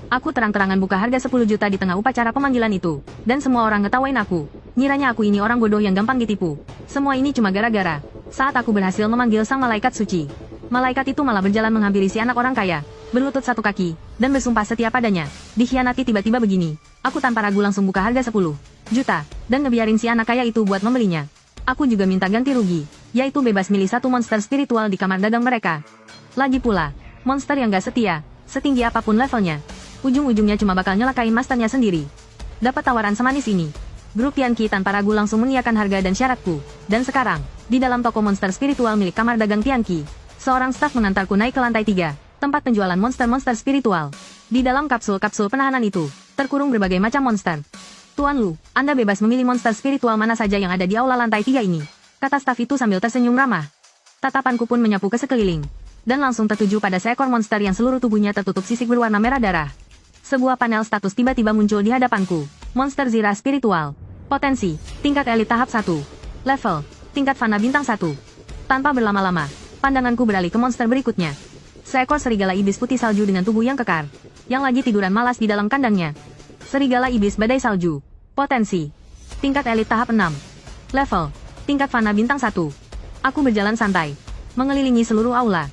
Aku terang-terangan buka harga 10 juta di tengah upacara pemanggilan itu. Dan semua orang ngetawain aku. Ngiranya aku ini orang bodoh yang gampang ditipu. Semua ini cuma gara-gara saat aku berhasil memanggil sang malaikat suci. Malaikat itu malah berjalan menghampiri si anak orang kaya, berlutut satu kaki, dan bersumpah setia padanya. Dikhianati tiba-tiba begini. Aku tanpa ragu langsung buka harga 10 juta, dan ngebiarin si anak kaya itu buat membelinya. Aku juga minta ganti rugi, yaitu bebas milih satu monster spiritual di kamar dagang mereka. Lagi pula, monster yang gak setia, setinggi apapun levelnya, ujung-ujungnya cuma bakal nyelakain masternya sendiri. Dapat tawaran semanis ini, grup Tianqi tanpa ragu langsung mengiyakan harga dan syaratku. Dan sekarang, di dalam toko monster spiritual milik kamar dagang Tianqi, seorang staf mengantarku naik ke lantai 3, tempat penjualan monster-monster spiritual. Di dalam kapsul-kapsul penahanan itu, terkurung berbagai macam monster. Tuan Lu, Anda bebas memilih monster spiritual mana saja yang ada di aula lantai 3 ini, kata staf itu sambil tersenyum ramah. Tatapanku pun menyapu ke sekeliling, dan langsung tertuju pada seekor monster yang seluruh tubuhnya tertutup sisik berwarna merah darah. Sebuah panel status tiba-tiba muncul di hadapanku. Monster Zira Spiritual. Potensi, tingkat elit tahap 1. Level, tingkat fana bintang 1. Tanpa berlama-lama, pandanganku beralih ke monster berikutnya. Seekor serigala iblis putih salju dengan tubuh yang kekar, yang lagi tiduran malas di dalam kandangnya. Serigala iblis badai salju. Potensi, tingkat elit tahap 6. Level, tingkat fana bintang 1. Aku berjalan santai, mengelilingi seluruh aula.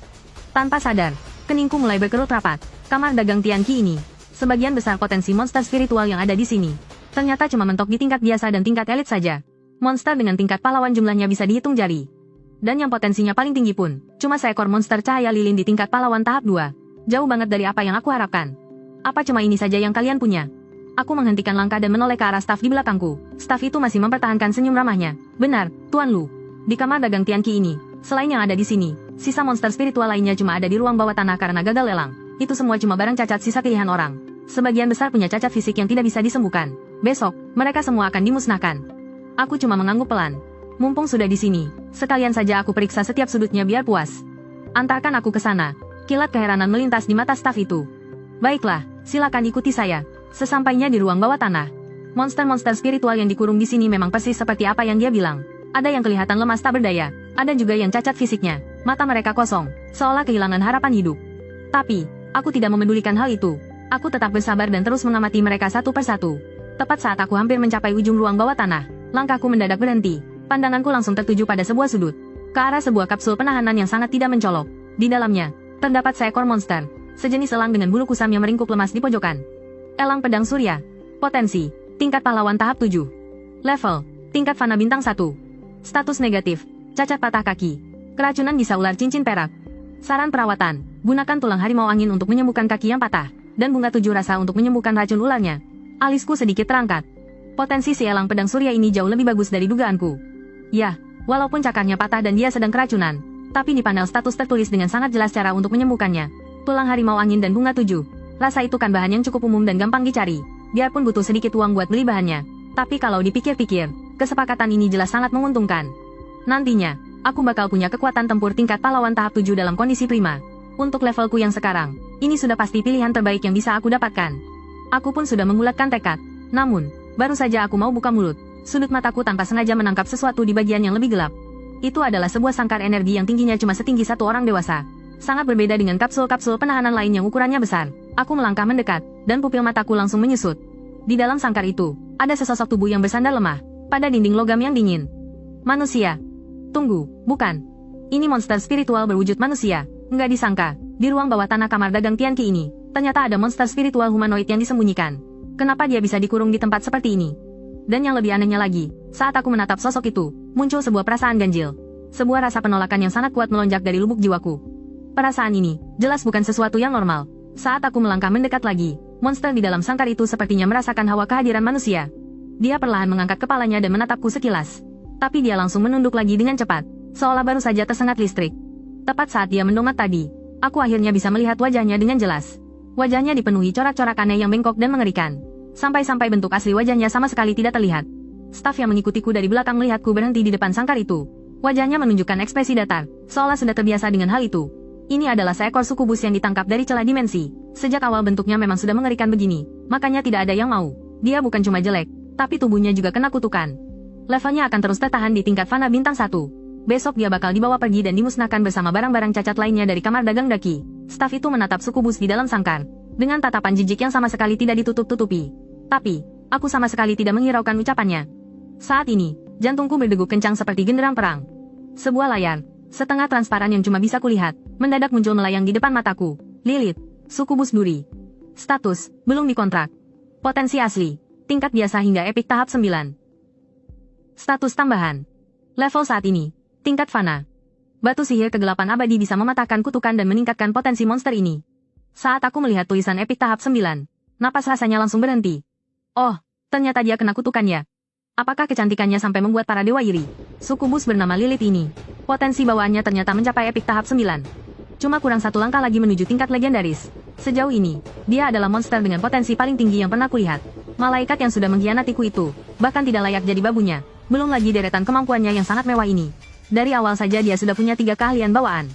Tanpa sadar, keningku mulai berkerut rapat. Kamar dagang Tianqi ini, sebagian besar potensi monster spiritual yang ada di sini, ternyata cuma mentok di tingkat biasa dan tingkat elit saja. Monster dengan tingkat pahlawan jumlahnya bisa dihitung jari. Dan yang potensinya paling tinggi pun, cuma seekor monster cahaya lilin di tingkat pahlawan tahap 2. Jauh banget dari apa yang aku harapkan. Apa cuma ini saja yang kalian punya? Aku menghentikan langkah dan menoleh ke arah staf di belakangku. Staf itu masih mempertahankan senyum ramahnya. Benar, Tuan Lu. Di kamar dagang Tianqi ini, selain yang ada di sini, sisa monster spiritual lainnya cuma ada di ruang bawah tanah karena gagal lelang. Itu semua cuma barang cacat sisa pilihan orang. Sebagian besar punya cacat fisik yang tidak bisa disembuhkan. Besok, mereka semua akan dimusnahkan. Aku cuma mengangguk pelan. Mumpung sudah di sini, sekalian saja aku periksa setiap sudutnya biar puas. Antarkan aku ke sana. Kilat keheranan melintas di mata staf itu. Baiklah, silakan ikuti saya. Sesampainya di ruang bawah tanah, monster-monster spiritual yang dikurung di sini memang persis seperti apa yang dia bilang. Ada yang kelihatan lemas tak berdaya, ada juga yang cacat fisiknya. Mata mereka kosong, seolah kehilangan harapan hidup. Tapi, aku tidak memedulikan hal itu. Aku tetap bersabar dan terus mengamati mereka satu persatu. Tepat saat aku hampir mencapai ujung ruang bawah tanah, langkahku mendadak berhenti. Pandanganku langsung tertuju pada sebuah sudut, ke arah sebuah kapsul penahanan yang sangat tidak mencolok. Di dalamnya, terdapat seekor monster, sejenis elang dengan bulu kusam yang meringkuk lemas di pojokan. Elang pedang surya. Potensi, tingkat pahlawan tahap 7. Level, tingkat fana bintang 1. Status negatif, cacat patah kaki. Keracunan bisa ular cincin perak. Saran perawatan, gunakan tulang harimau angin untuk menyembuhkan kaki yang patah, dan bunga 7 rasa untuk menyembuhkan racun ularnya. Alisku sedikit terangkat. Potensi si elang pedang surya ini jauh lebih bagus dari dugaanku. Ya, walaupun cakarnya patah dan dia sedang keracunan, tapi di panel status tertulis dengan sangat jelas cara untuk menyembuhkannya. Tulang harimau angin dan bunga 7. Rasa itu kan bahan yang cukup umum dan gampang dicari. Biarpun butuh sedikit uang buat beli bahannya. Tapi kalau dipikir-pikir, kesepakatan ini jelas sangat menguntungkan. Nantinya, aku bakal punya kekuatan tempur tingkat pahlawan tahap 7 dalam kondisi prima. Untuk levelku yang sekarang, ini sudah pasti pilihan terbaik yang bisa aku dapatkan. Aku pun sudah mengulatkan tekad. Namun, baru saja aku mau buka mulut, sudut mataku tanpa sengaja menangkap sesuatu di bagian yang lebih gelap. Itu adalah sebuah sangkar energi yang tingginya cuma setinggi satu orang dewasa. Sangat berbeda dengan kapsul-kapsul penahanan lain yang ukurannya besar. Aku melangkah mendekat, dan pupil mataku langsung menyusut. Di dalam sangkar itu, ada sesosok tubuh yang bersandar lemah, pada dinding logam yang dingin. Manusia. Tunggu, bukan. Ini monster spiritual berwujud manusia. Nggak disangka, di ruang bawah tanah kamar dagang Tianqi ini, ternyata ada monster spiritual humanoid yang disembunyikan. Kenapa dia bisa dikurung di tempat seperti ini? Dan yang lebih anehnya lagi, saat aku menatap sosok itu, muncul sebuah perasaan ganjil. Sebuah rasa penolakan yang sangat kuat melonjak dari lubuk jiwaku. Perasaan ini, jelas bukan sesuatu yang normal. Saat aku melangkah mendekat lagi, monster di dalam sangkar itu sepertinya merasakan hawa kehadiran manusia. Dia perlahan mengangkat kepalanya dan menatapku sekilas. Tapi dia langsung menunduk lagi dengan cepat, seolah baru saja tersengat listrik. Tepat saat dia mendongak tadi, aku akhirnya bisa melihat wajahnya dengan jelas. Wajahnya dipenuhi corak-corak aneh yang bengkok dan mengerikan. Sampai-sampai bentuk asli wajahnya sama sekali tidak terlihat. Staf yang mengikutiku dari belakang melihatku berhenti di depan sangkar itu. Wajahnya menunjukkan ekspresi datar, seolah sudah terbiasa dengan hal itu. Ini adalah seekor sukubus yang ditangkap dari celah dimensi. Sejak awal bentuknya memang sudah mengerikan begini, makanya tidak ada yang mau. Dia bukan cuma jelek, tapi tubuhnya juga kena kutukan. Levelnya akan terus tertahan di tingkat fana bintang 1. Besok dia bakal dibawa pergi dan dimusnahkan bersama barang-barang cacat lainnya dari kamar dagang Daki. Staf itu menatap sukubus di dalam sangkar. Dengan tatapan jijik yang sama sekali tidak ditutup-tutupi. Tapi, aku sama sekali tidak menghiraukan ucapannya. Saat ini, jantungku berdegup kencang seperti genderang perang. Sebuah layar, setengah transparan yang cuma bisa kulihat, mendadak muncul melayang di depan mataku. Lilith, sukubus duri. Status, belum dikontrak. Potensi asli, tingkat biasa hingga epik tahap 9. Status tambahan. Level saat ini, tingkat fana. Batu sihir kegelapan abadi bisa mematahkan kutukan dan meningkatkan potensi monster ini. Saat aku melihat tulisan epik tahap 9, napas rasanya langsung berhenti. Oh, ternyata dia kena kutukan ya. Apakah kecantikannya sampai membuat para dewa iri? Sukubus bernama Lilith ini, potensi bawaannya ternyata mencapai epik tahap 9. Cuma kurang satu langkah lagi menuju tingkat legendaris. Sejauh ini, dia adalah monster dengan potensi paling tinggi yang pernah kulihat. Malaikat yang sudah mengkhianatiku itu, bahkan tidak layak jadi babunya. Belum lagi deretan kemampuannya yang sangat mewah ini. Dari awal saja dia sudah punya 3 keahlian bawaan.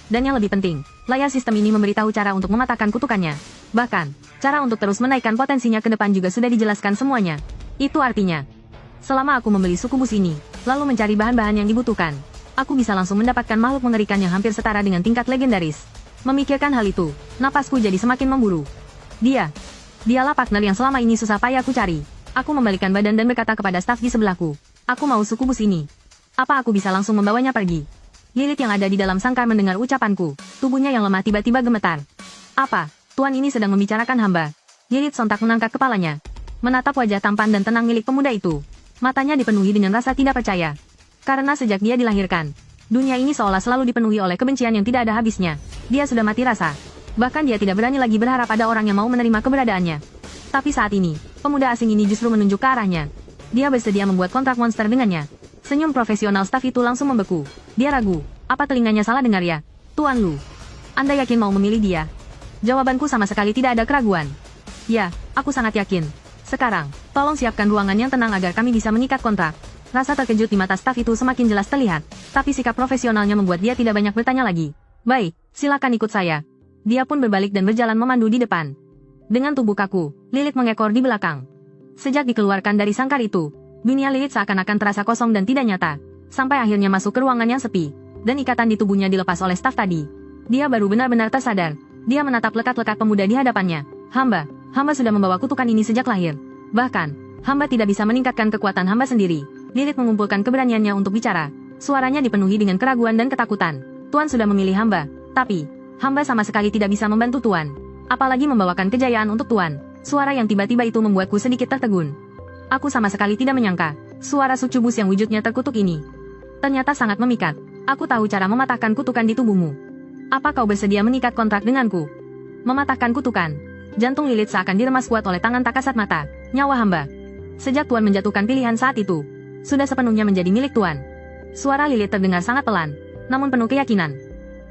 Dan yang lebih penting, layar sistem ini memberitahu cara untuk mematahkan kutukannya. Bahkan, cara untuk terus menaikkan potensinya ke depan juga sudah dijelaskan semuanya. Itu artinya, selama aku membeli sukubus ini, lalu mencari bahan-bahan yang dibutuhkan, aku bisa langsung mendapatkan makhluk mengerikan yang hampir setara dengan tingkat legendaris. Memikirkan hal itu, napasku jadi semakin memburu. Dialah partner yang selama ini susah payah aku cari. Aku membalikkan badan dan berkata kepada staf di sebelahku, aku mau sukubus ini. Apa aku bisa langsung membawanya pergi? Lilith yang ada di dalam sangkar mendengar ucapanku. Tubuhnya yang lemah tiba-tiba gemetar. Apa? Tuan ini sedang membicarakan hamba. Lilith sontak mengangkat kepalanya. Menatap wajah tampan dan tenang milik pemuda itu. Matanya dipenuhi dengan rasa tidak percaya. Karena sejak dia dilahirkan, dunia ini seolah selalu dipenuhi oleh kebencian yang tidak ada habisnya. Dia sudah mati rasa. Bahkan dia tidak berani lagi berharap ada orang yang mau menerima keberadaannya. Tapi saat ini, pemuda asing ini justru menunjuk ke arahnya. Dia bersedia membuat kontrak monster dengannya. Senyum profesional staf itu langsung membeku. Dia ragu. Apa telinganya salah dengar ya? Tuan Lu, Anda yakin mau memilih dia? Jawabanku sama sekali tidak ada keraguan. Ya, aku sangat yakin. Sekarang, tolong siapkan ruangan yang tenang agar kami bisa mengikat kontrak. Rasa terkejut di mata staf itu semakin jelas terlihat. Tapi sikap profesionalnya membuat dia tidak banyak bertanya lagi. Baik, silakan ikut saya. Dia pun berbalik dan berjalan memandu di depan. Dengan tubuh kaku, Lilith mengekor di belakang. Sejak dikeluarkan dari sangkar itu, dunia Lilith seakan-akan terasa kosong dan tidak nyata. Sampai akhirnya masuk ke ruangan yang sepi. Dan ikatan di tubuhnya dilepas oleh staf tadi. Dia baru benar-benar tersadar. Dia menatap lekat-lekat pemuda di hadapannya. Hamba sudah membawa kutukan ini sejak lahir. Bahkan, hamba tidak bisa meningkatkan kekuatan hamba sendiri. Lilith mengumpulkan keberaniannya untuk bicara. Suaranya dipenuhi dengan keraguan dan ketakutan. Tuan sudah memilih hamba. Tapi, hamba sama sekali tidak bisa membantu Tuan. Apalagi membawakan kejayaan untuk Tuan. Suara yang tiba-tiba itu membuatku sedikit tertegun. Aku sama sekali tidak menyangka, suara sucubus yang wujudnya terkutuk ini ternyata sangat memikat. Aku tahu cara mematahkan kutukan di tubuhmu. Apa kau bersedia mengikat kontrak denganku? Mematahkan kutukan. Jantung Lilith seakan diremas kuat oleh tangan tak kasat mata. Nyawa hamba. Sejak Tuan menjatuhkan pilihan saat itu, sudah sepenuhnya menjadi milik Tuan. Suara Lilith terdengar sangat pelan, namun penuh keyakinan.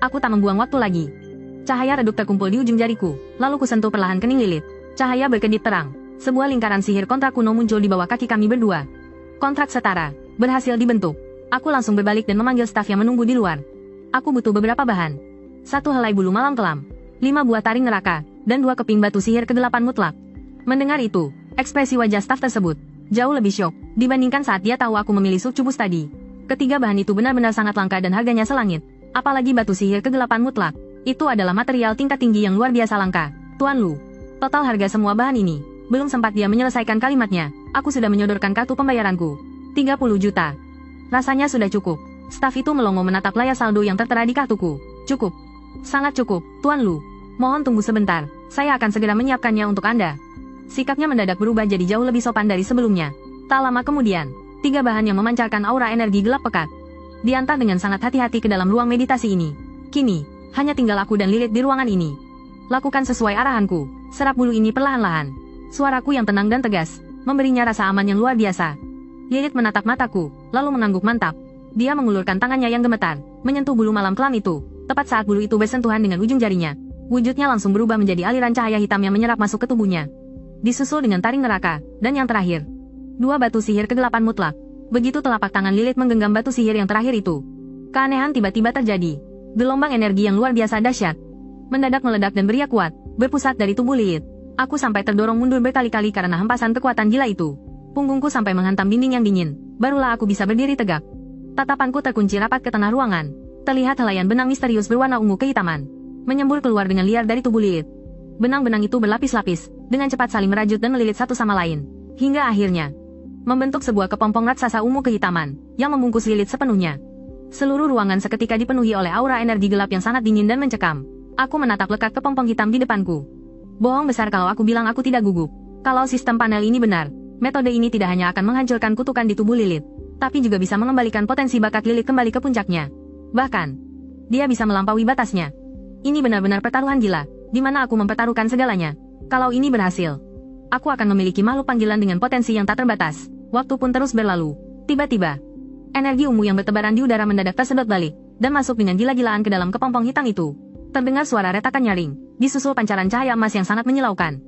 Aku tak membuang waktu lagi. Cahaya redup terkumpul di ujung jariku, lalu kusentuh perlahan kening Lilith. Cahaya berkedip terang. Sebuah lingkaran sihir kontrak kuno muncul di bawah kaki kami berdua. Kontrak setara, berhasil dibentuk. Aku langsung berbalik dan memanggil staf yang menunggu di luar. Aku butuh beberapa bahan. 1 helai bulu malam kelam, 5 buah taring neraka, dan 2 keping batu sihir ke-8 mutlak. Mendengar itu, ekspresi wajah staf tersebut jauh lebih syok dibandingkan saat dia tahu aku memilih sukubus tadi. Ketiga bahan itu benar-benar sangat langka dan harganya selangit. Apalagi batu sihir ke-8 mutlak. Itu adalah material tingkat tinggi yang luar biasa langka. Tuan Lu, total harga semua bahan ini. Belum sempat dia menyelesaikan kalimatnya, aku sudah menyodorkan kartu pembayaranku. 30 juta. Rasanya sudah cukup. Staf itu melongo menatap layar saldo yang tertera di kartuku. Cukup. Sangat cukup, Tuan Lu. Mohon tunggu sebentar, saya akan segera menyiapkannya untuk Anda. Sikapnya mendadak berubah jadi jauh lebih sopan dari sebelumnya. Tak lama kemudian, 3 bahan yang memancarkan aura energi gelap pekat diantar dengan sangat hati-hati ke dalam ruang meditasi ini. Kini, hanya tinggal aku dan Lilith di ruangan ini. Lakukan sesuai arahanku, serap bulu ini perlahan-lahan. Suaraku yang tenang dan tegas, memberinya rasa aman yang luar biasa. Lilith menatap mataku, lalu mengangguk mantap. Dia mengulurkan tangannya yang gemetar, menyentuh bulu malam kelam itu. Tepat saat bulu itu bersentuhan dengan ujung jarinya, wujudnya langsung berubah menjadi aliran cahaya hitam yang menyerap masuk ke tubuhnya. Disusul dengan taring neraka, dan yang terakhir, 2 batu sihir ke-8 mutlak. Begitu telapak tangan Lilith menggenggam batu sihir yang terakhir itu, keanehan tiba-tiba terjadi. Gelombang energi yang luar biasa dahsyat mendadak meledak dan beriak kuat, berpusat dari tubuh Lilith. Aku sampai terdorong mundur berkali-kali karena hempasan kekuatan gila itu. Punggungku sampai menghantam dinding yang dingin, barulah aku bisa berdiri tegak. Tatapanku terkunci rapat ke tengah ruangan. Terlihat helaian benang misterius berwarna ungu kehitaman menyembur keluar dengan liar dari tubuh Lilith. Benang-benang itu berlapis-lapis, dengan cepat saling merajut dan melilit satu sama lain. Hingga akhirnya, membentuk sebuah kepompong raksasa ungu kehitaman, yang membungkus Lilith sepenuhnya. Seluruh ruangan seketika dipenuhi oleh aura energi gelap yang sangat dingin dan mencekam. Aku menatap lekat kepompong hitam di depanku. Bohong besar kalau aku bilang aku tidak gugup. Kalau sistem panel ini benar, metode ini tidak hanya akan menghancurkan kutukan di tubuh Lilith, tapi juga bisa mengembalikan potensi bakat Lilith kembali ke puncaknya. Bahkan, dia bisa melampaui batasnya. Ini benar-benar pertaruhan gila, di mana aku mempertaruhkan segalanya. Kalau ini berhasil, aku akan memiliki makhluk panggilan dengan potensi yang tak terbatas. Waktu pun terus berlalu. Tiba-tiba, energi ungu yang bertebaran di udara mendadak tersedot balik, dan masuk dengan gila-gilaan ke dalam kepompong hitam itu. Terdengar suara retakan nyaring, disusul pancaran cahaya emas yang sangat menyilaukan.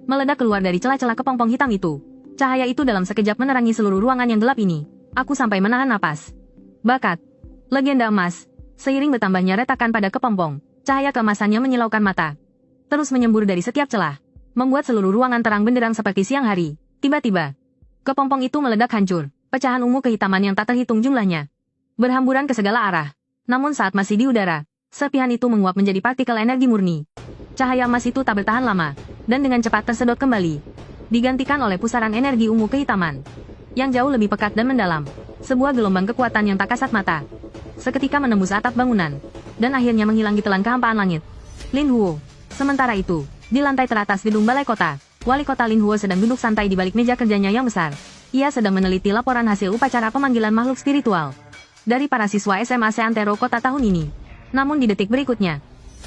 Meledak keluar dari celah-celah kepompong hitam itu. Cahaya itu dalam sekejap menerangi seluruh ruangan yang gelap ini. Aku sampai menahan napas. Bakat. Legenda emas. Seiring bertambahnya retakan pada kepompong, cahaya keemasannya menyilaukan mata. Terus menyembur dari setiap celah, membuat seluruh ruangan terang benderang seperti siang hari. Tiba-tiba, kepompong itu meledak hancur. Pecahan ungu kehitaman yang tak terhitung jumlahnya berhamburan ke segala arah. Namun saat masih di udara, serpihan itu menguap menjadi partikel energi murni. Cahaya emas itu tak bertahan lama, dan dengan cepat tersedot kembali, digantikan oleh pusaran energi ungu kehitaman yang jauh lebih pekat dan mendalam. Sebuah gelombang kekuatan yang tak kasat mata seketika menembus atap bangunan, dan akhirnya menghilang di telan kehampaan langit. Lin Huo. Sementara itu, di lantai teratas gedung balai kota, Wali Kota Lin Huo sedang duduk santai di balik meja kerjanya yang besar. Ia sedang meneliti laporan hasil upacara pemanggilan makhluk spiritual dari para siswa SMA Seantero kota tahun ini. Namun di detik berikutnya,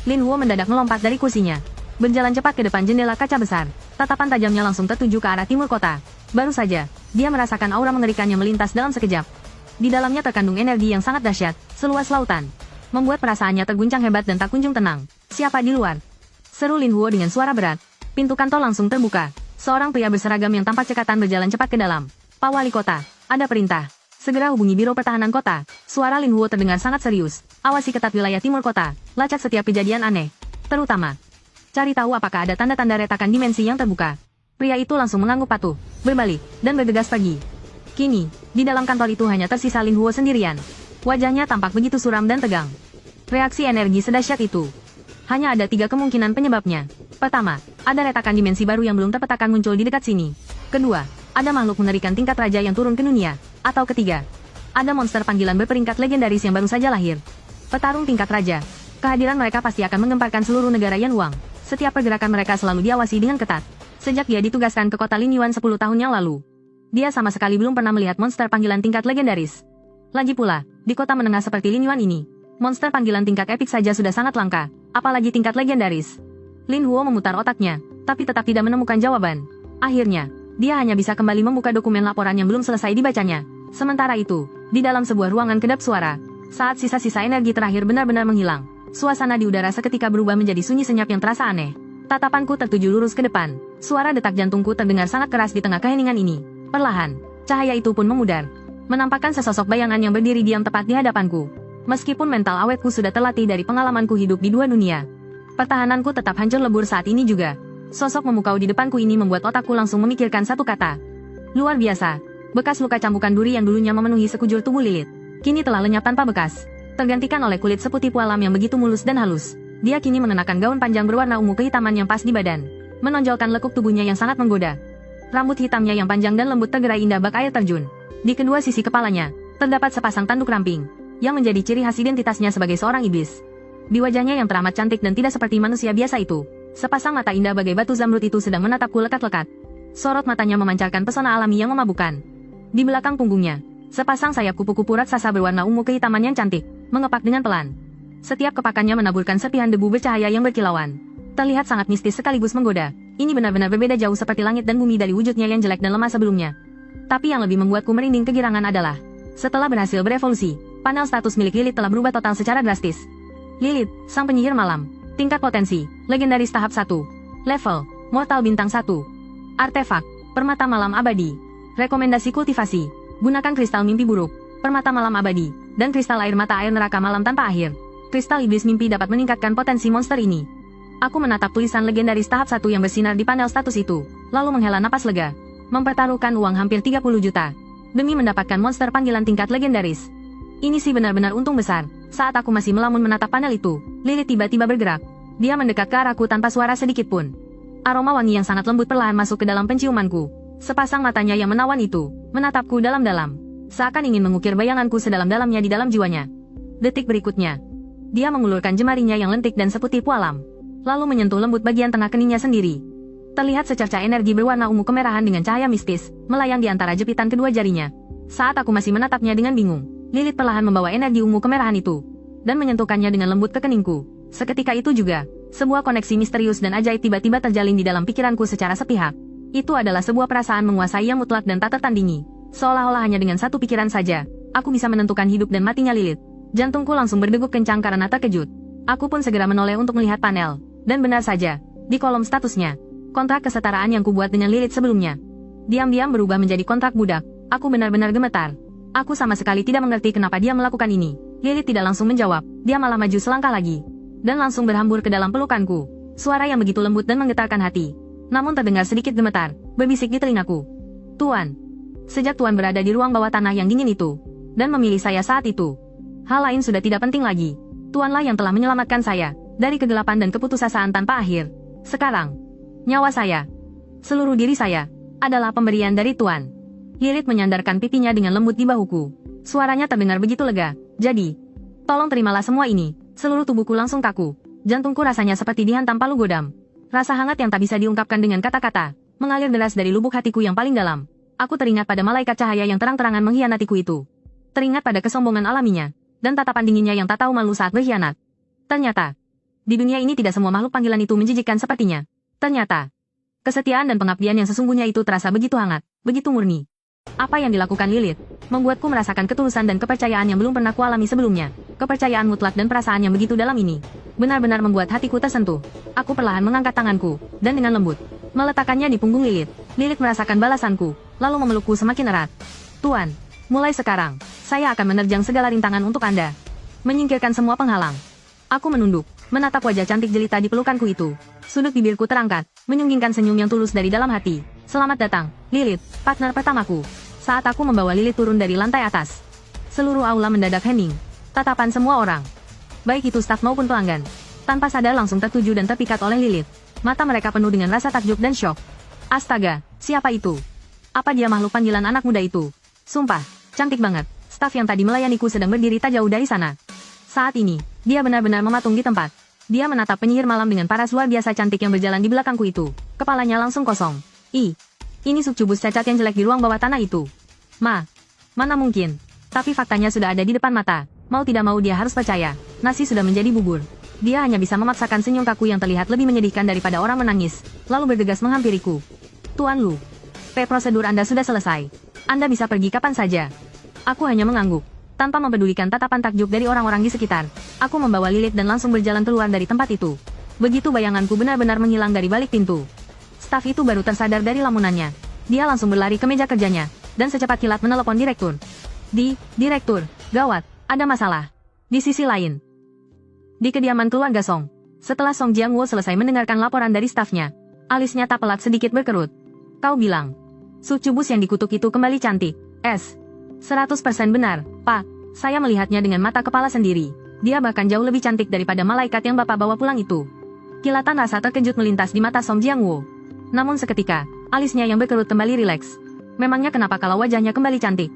Lin Huo mendadak melompat dari kursinya, berjalan cepat ke depan jendela kaca besar. Tatapan tajamnya langsung tertuju ke arah timur kota. Baru saja, dia merasakan aura mengerikan yang melintas dalam sekejap. Di dalamnya terkandung energi yang sangat dahsyat, seluas lautan, membuat perasaannya terguncang hebat dan tak kunjung tenang. Siapa di luar? Seru Lin Huo dengan suara berat. Pintu kantor langsung terbuka. Seorang pria berseragam yang tampak cekatan berjalan cepat ke dalam. Pak Wali Kota, ada perintah. Segera hubungi Biro Pertahanan Kota. Suara Lin Huo terdengar sangat serius. Awasi ketat wilayah timur kota. Lacak setiap kejadian aneh. Terutama, cari tahu apakah ada tanda-tanda retakan dimensi yang terbuka. Pria itu langsung mengangguk patuh, berbalik, dan bergegas pergi. Kini, di dalam kantor itu hanya tersisa Lin Huo sendirian. Wajahnya tampak begitu suram dan tegang. Reaksi energi sedahsyat itu. Hanya ada 3 kemungkinan penyebabnya. Pertama, ada retakan dimensi baru yang belum terpetakan muncul di dekat sini. Kedua, ada makhluk mengerikan tingkat raja yang turun ke dunia. Atau ketiga, ada monster panggilan berperingkat legendaris yang baru saja lahir. Petarung tingkat raja. Kehadiran mereka pasti akan menggemparkan seluruh negara Yanhuang. Setiap pergerakan mereka selalu diawasi dengan ketat. Sejak dia ditugaskan ke kota Lin Yuan 10 tahun yang lalu, dia sama sekali belum pernah melihat monster panggilan tingkat legendaris. Lagi pula, di kota menengah seperti Lin Yuan ini, monster panggilan tingkat epik saja sudah sangat langka, apalagi tingkat legendaris. Lin Huo memutar otaknya, tapi tetap tidak menemukan jawaban. Akhirnya, dia hanya bisa kembali membuka dokumen laporan yang belum selesai dibacanya. Sementara itu, di dalam sebuah ruangan kedap suara, saat sisa-sisa energi terakhir benar-benar menghilang, suasana di udara seketika berubah menjadi sunyi senyap yang terasa aneh. Tatapanku tertuju lurus ke depan. Suara detak jantungku terdengar sangat keras di tengah keheningan ini. Perlahan, cahaya itu pun memudar, menampakkan sesosok bayangan yang berdiri diam tepat di hadapanku. Meskipun mental awetku sudah terlatih dari pengalamanku hidup di 2 dunia, pertahananku tetap hancur lebur saat ini juga. Sosok memukau di depanku ini membuat otakku langsung memikirkan satu kata. Luar biasa. Bekas luka cambukan duri yang dulunya memenuhi sekujur tubuh Lilith, kini telah lenyap tanpa bekas, tergantikan oleh kulit seputih pualam yang begitu mulus dan halus. Dia kini mengenakan gaun panjang berwarna ungu kehitaman yang pas di badan, menonjolkan lekuk tubuhnya yang sangat menggoda. Rambut hitamnya yang panjang dan lembut tergerai indah bak air terjun. Di kedua sisi kepalanya, terdapat sepasang tanduk ramping, yang menjadi ciri khas identitasnya sebagai seorang iblis. Di wajahnya yang teramat cantik dan tidak seperti manusia biasa itu, sepasang mata indah bagai batu zamrud itu sedang menatapku lekat-lekat. Sorot matanya memancarkan pesona alami yang memabukkan. Di belakang punggungnya, sepasang sayap kupu-kupu raksasa berwarna ungu kehitaman yang cantik, mengepak dengan pelan. Setiap kepakannya menaburkan serpihan debu bercahaya yang berkilauan. Terlihat sangat mistis sekaligus menggoda. Ini benar-benar berbeda jauh seperti langit dan bumi dari wujudnya yang jelek dan lemah sebelumnya. Tapi yang lebih membuatku merinding kegirangan adalah, setelah berhasil berevolusi, panel status milik Lilith telah berubah total secara drastis. Lilith, sang penyihir malam. Tingkat potensi, legendaris tahap 1. Level, mortal bintang 1. Artefak, permata malam abadi. Rekomendasi kultivasi, gunakan kristal mimpi buruk, permata malam abadi, dan kristal air mata air neraka malam tanpa akhir. Kristal iblis mimpi dapat meningkatkan potensi monster ini. Aku menatap tulisan legendaris tahap 1 yang bersinar di panel status itu, lalu menghela napas lega. Mempertaruhkan uang hampir 30 juta, demi mendapatkan monster panggilan tingkat legendaris. Ini sih benar-benar untung besar. Saat aku masih melamun menatap panel itu, Lilith tiba-tiba bergerak. Dia mendekat ke arahku tanpa suara sedikit pun. Aroma wangi yang sangat lembut perlahan masuk ke dalam penciumanku. Sepasang matanya yang menawan itu menatapku dalam-dalam, seakan ingin mengukir bayanganku sedalam-dalamnya di dalam jiwanya. Detik berikutnya, dia mengulurkan jemarinya yang lentik dan seputih pualam, lalu menyentuh lembut bagian tengah keningnya sendiri. Terlihat secercah energi berwarna ungu kemerahan dengan cahaya mistis melayang di antara jepitan kedua jarinya. Saat aku masih menatapnya dengan bingung, Lilith perlahan membawa energi ungu kemerahan itu dan menyentuhkannya dengan lembut ke keningku. Seketika itu juga, sebuah koneksi misterius dan ajaib tiba-tiba terjalin di dalam pikiranku secara sepihak. Itu adalah sebuah perasaan menguasai yang mutlak dan tak tertandingi. Seolah-olah hanya dengan satu pikiran saja, aku bisa menentukan hidup dan matinya Lilith. Jantungku langsung berdegup kencang karena terkejut. Aku pun segera menoleh untuk melihat panel. Dan benar saja, di kolom statusnya, kontrak kesetaraan yang kubuat dengan Lilith sebelumnya diam-diam berubah menjadi kontrak budak. Aku benar-benar gemetar. Aku sama sekali tidak mengerti kenapa dia melakukan ini. Lilith tidak langsung menjawab, dia malah maju selangkah lagi dan langsung berhambur ke dalam pelukanku. Suara yang begitu lembut dan menggetarkan hati, namun terdengar sedikit gemetar, berbisik di telingaku. Tuan, sejak Tuan berada di ruang bawah tanah yang dingin itu, dan memilih saya saat itu, hal lain sudah tidak penting lagi. Tuanlah yang telah menyelamatkan saya dari kegelapan dan keputusasaan tanpa akhir. Sekarang, nyawa saya, seluruh diri saya, adalah pemberian dari Tuan. Lilith menyandarkan pipinya dengan lembut di bahuku. Suaranya terdengar begitu lega. Jadi, tolong terimalah semua ini. Seluruh tubuhku langsung kaku. Jantungku rasanya seperti dihantam palu godam. Rasa hangat yang tak bisa diungkapkan dengan kata-kata mengalir deras dari lubuk hatiku yang paling dalam. Aku teringat pada malaikat cahaya yang terang-terangan mengkhianatiku itu. Teringat pada kesombongan alaminya dan tatapan dinginnya yang tak tahu malu saat berkhianat. Ternyata, di dunia ini tidak semua makhluk panggilan itu menjijikkan sepertinya. Ternyata, kesetiaan dan pengabdian yang sesungguhnya itu terasa begitu hangat, begitu murni. Apa yang dilakukan Lilith membuatku merasakan ketulusan dan kepercayaan yang belum pernah kualami sebelumnya. Kepercayaan mutlak dan perasaan yang begitu dalam ini benar-benar membuat hatiku tersentuh. Aku perlahan mengangkat tanganku dan dengan lembut meletakkannya di punggung Lilith. Lilith merasakan balasanku, lalu memelukku semakin erat. Tuan, mulai sekarang, saya akan menerjang segala rintangan untuk Anda. Menyingkirkan semua penghalang. Aku menunduk, menatap wajah cantik jelita di pelukanku itu. Sudut bibirku terangkat, menyunggingkan senyum yang tulus dari dalam hati. Selamat datang, Lilith, partner pertamaku. Saat aku membawa Lilith turun dari lantai atas, seluruh aula mendadak hening. Tatapan semua orang, baik itu staf maupun pelanggan, tanpa sadar langsung tertuju dan terpikat oleh Lilith. Mata mereka penuh dengan rasa takjub dan syok. Astaga, siapa itu? Apa dia makhluk panggilan anak muda itu? Sumpah, cantik banget. Staf yang tadi melayaniku sedang berdiri tak jauh dari sana. Saat ini, dia benar-benar mematung di tempat. Dia menatap penyihir malam dengan paras luar biasa cantik yang berjalan di belakangku itu. Kepalanya langsung kosong. Ini succubus cacat yang jelek di ruang bawah tanah itu. Mana mungkin. Tapi faktanya sudah ada di depan mata. Mau tidak mau dia harus percaya. Nasi sudah menjadi bubur. Dia hanya bisa memaksakan senyum kaku yang terlihat lebih menyedihkan daripada orang menangis, lalu bergegas menghampiriku. Tuan Lu, prosedur Anda sudah selesai. Anda bisa pergi kapan saja. Aku hanya mengangguk. Tanpa mempedulikan tatapan takjub dari orang-orang di sekitar, aku membawa Lilith dan langsung berjalan keluar dari tempat itu. Begitu bayanganku benar-benar menghilang dari balik pintu, staf itu baru tersadar dari lamunannya. Dia langsung berlari ke meja kerjanya, dan secepat kilat menelepon direktur. Direktur, gawat, ada masalah. Di sisi lain, di kediaman keluarga Song, setelah Song Jiangwo selesai mendengarkan laporan dari stafnya, alisnya tak pelak sedikit berkerut. Kau bilang, succubus yang dikutuk itu kembali cantik. 100% benar, Pak. Saya melihatnya dengan mata kepala sendiri. Dia bahkan jauh lebih cantik daripada malaikat yang Bapak bawa pulang itu. Kilatan rasa terkejut melintas di mata Song Jiangwo. Namun seketika, alisnya yang berkerut kembali rileks. Memangnya kenapa kalau wajahnya kembali cantik?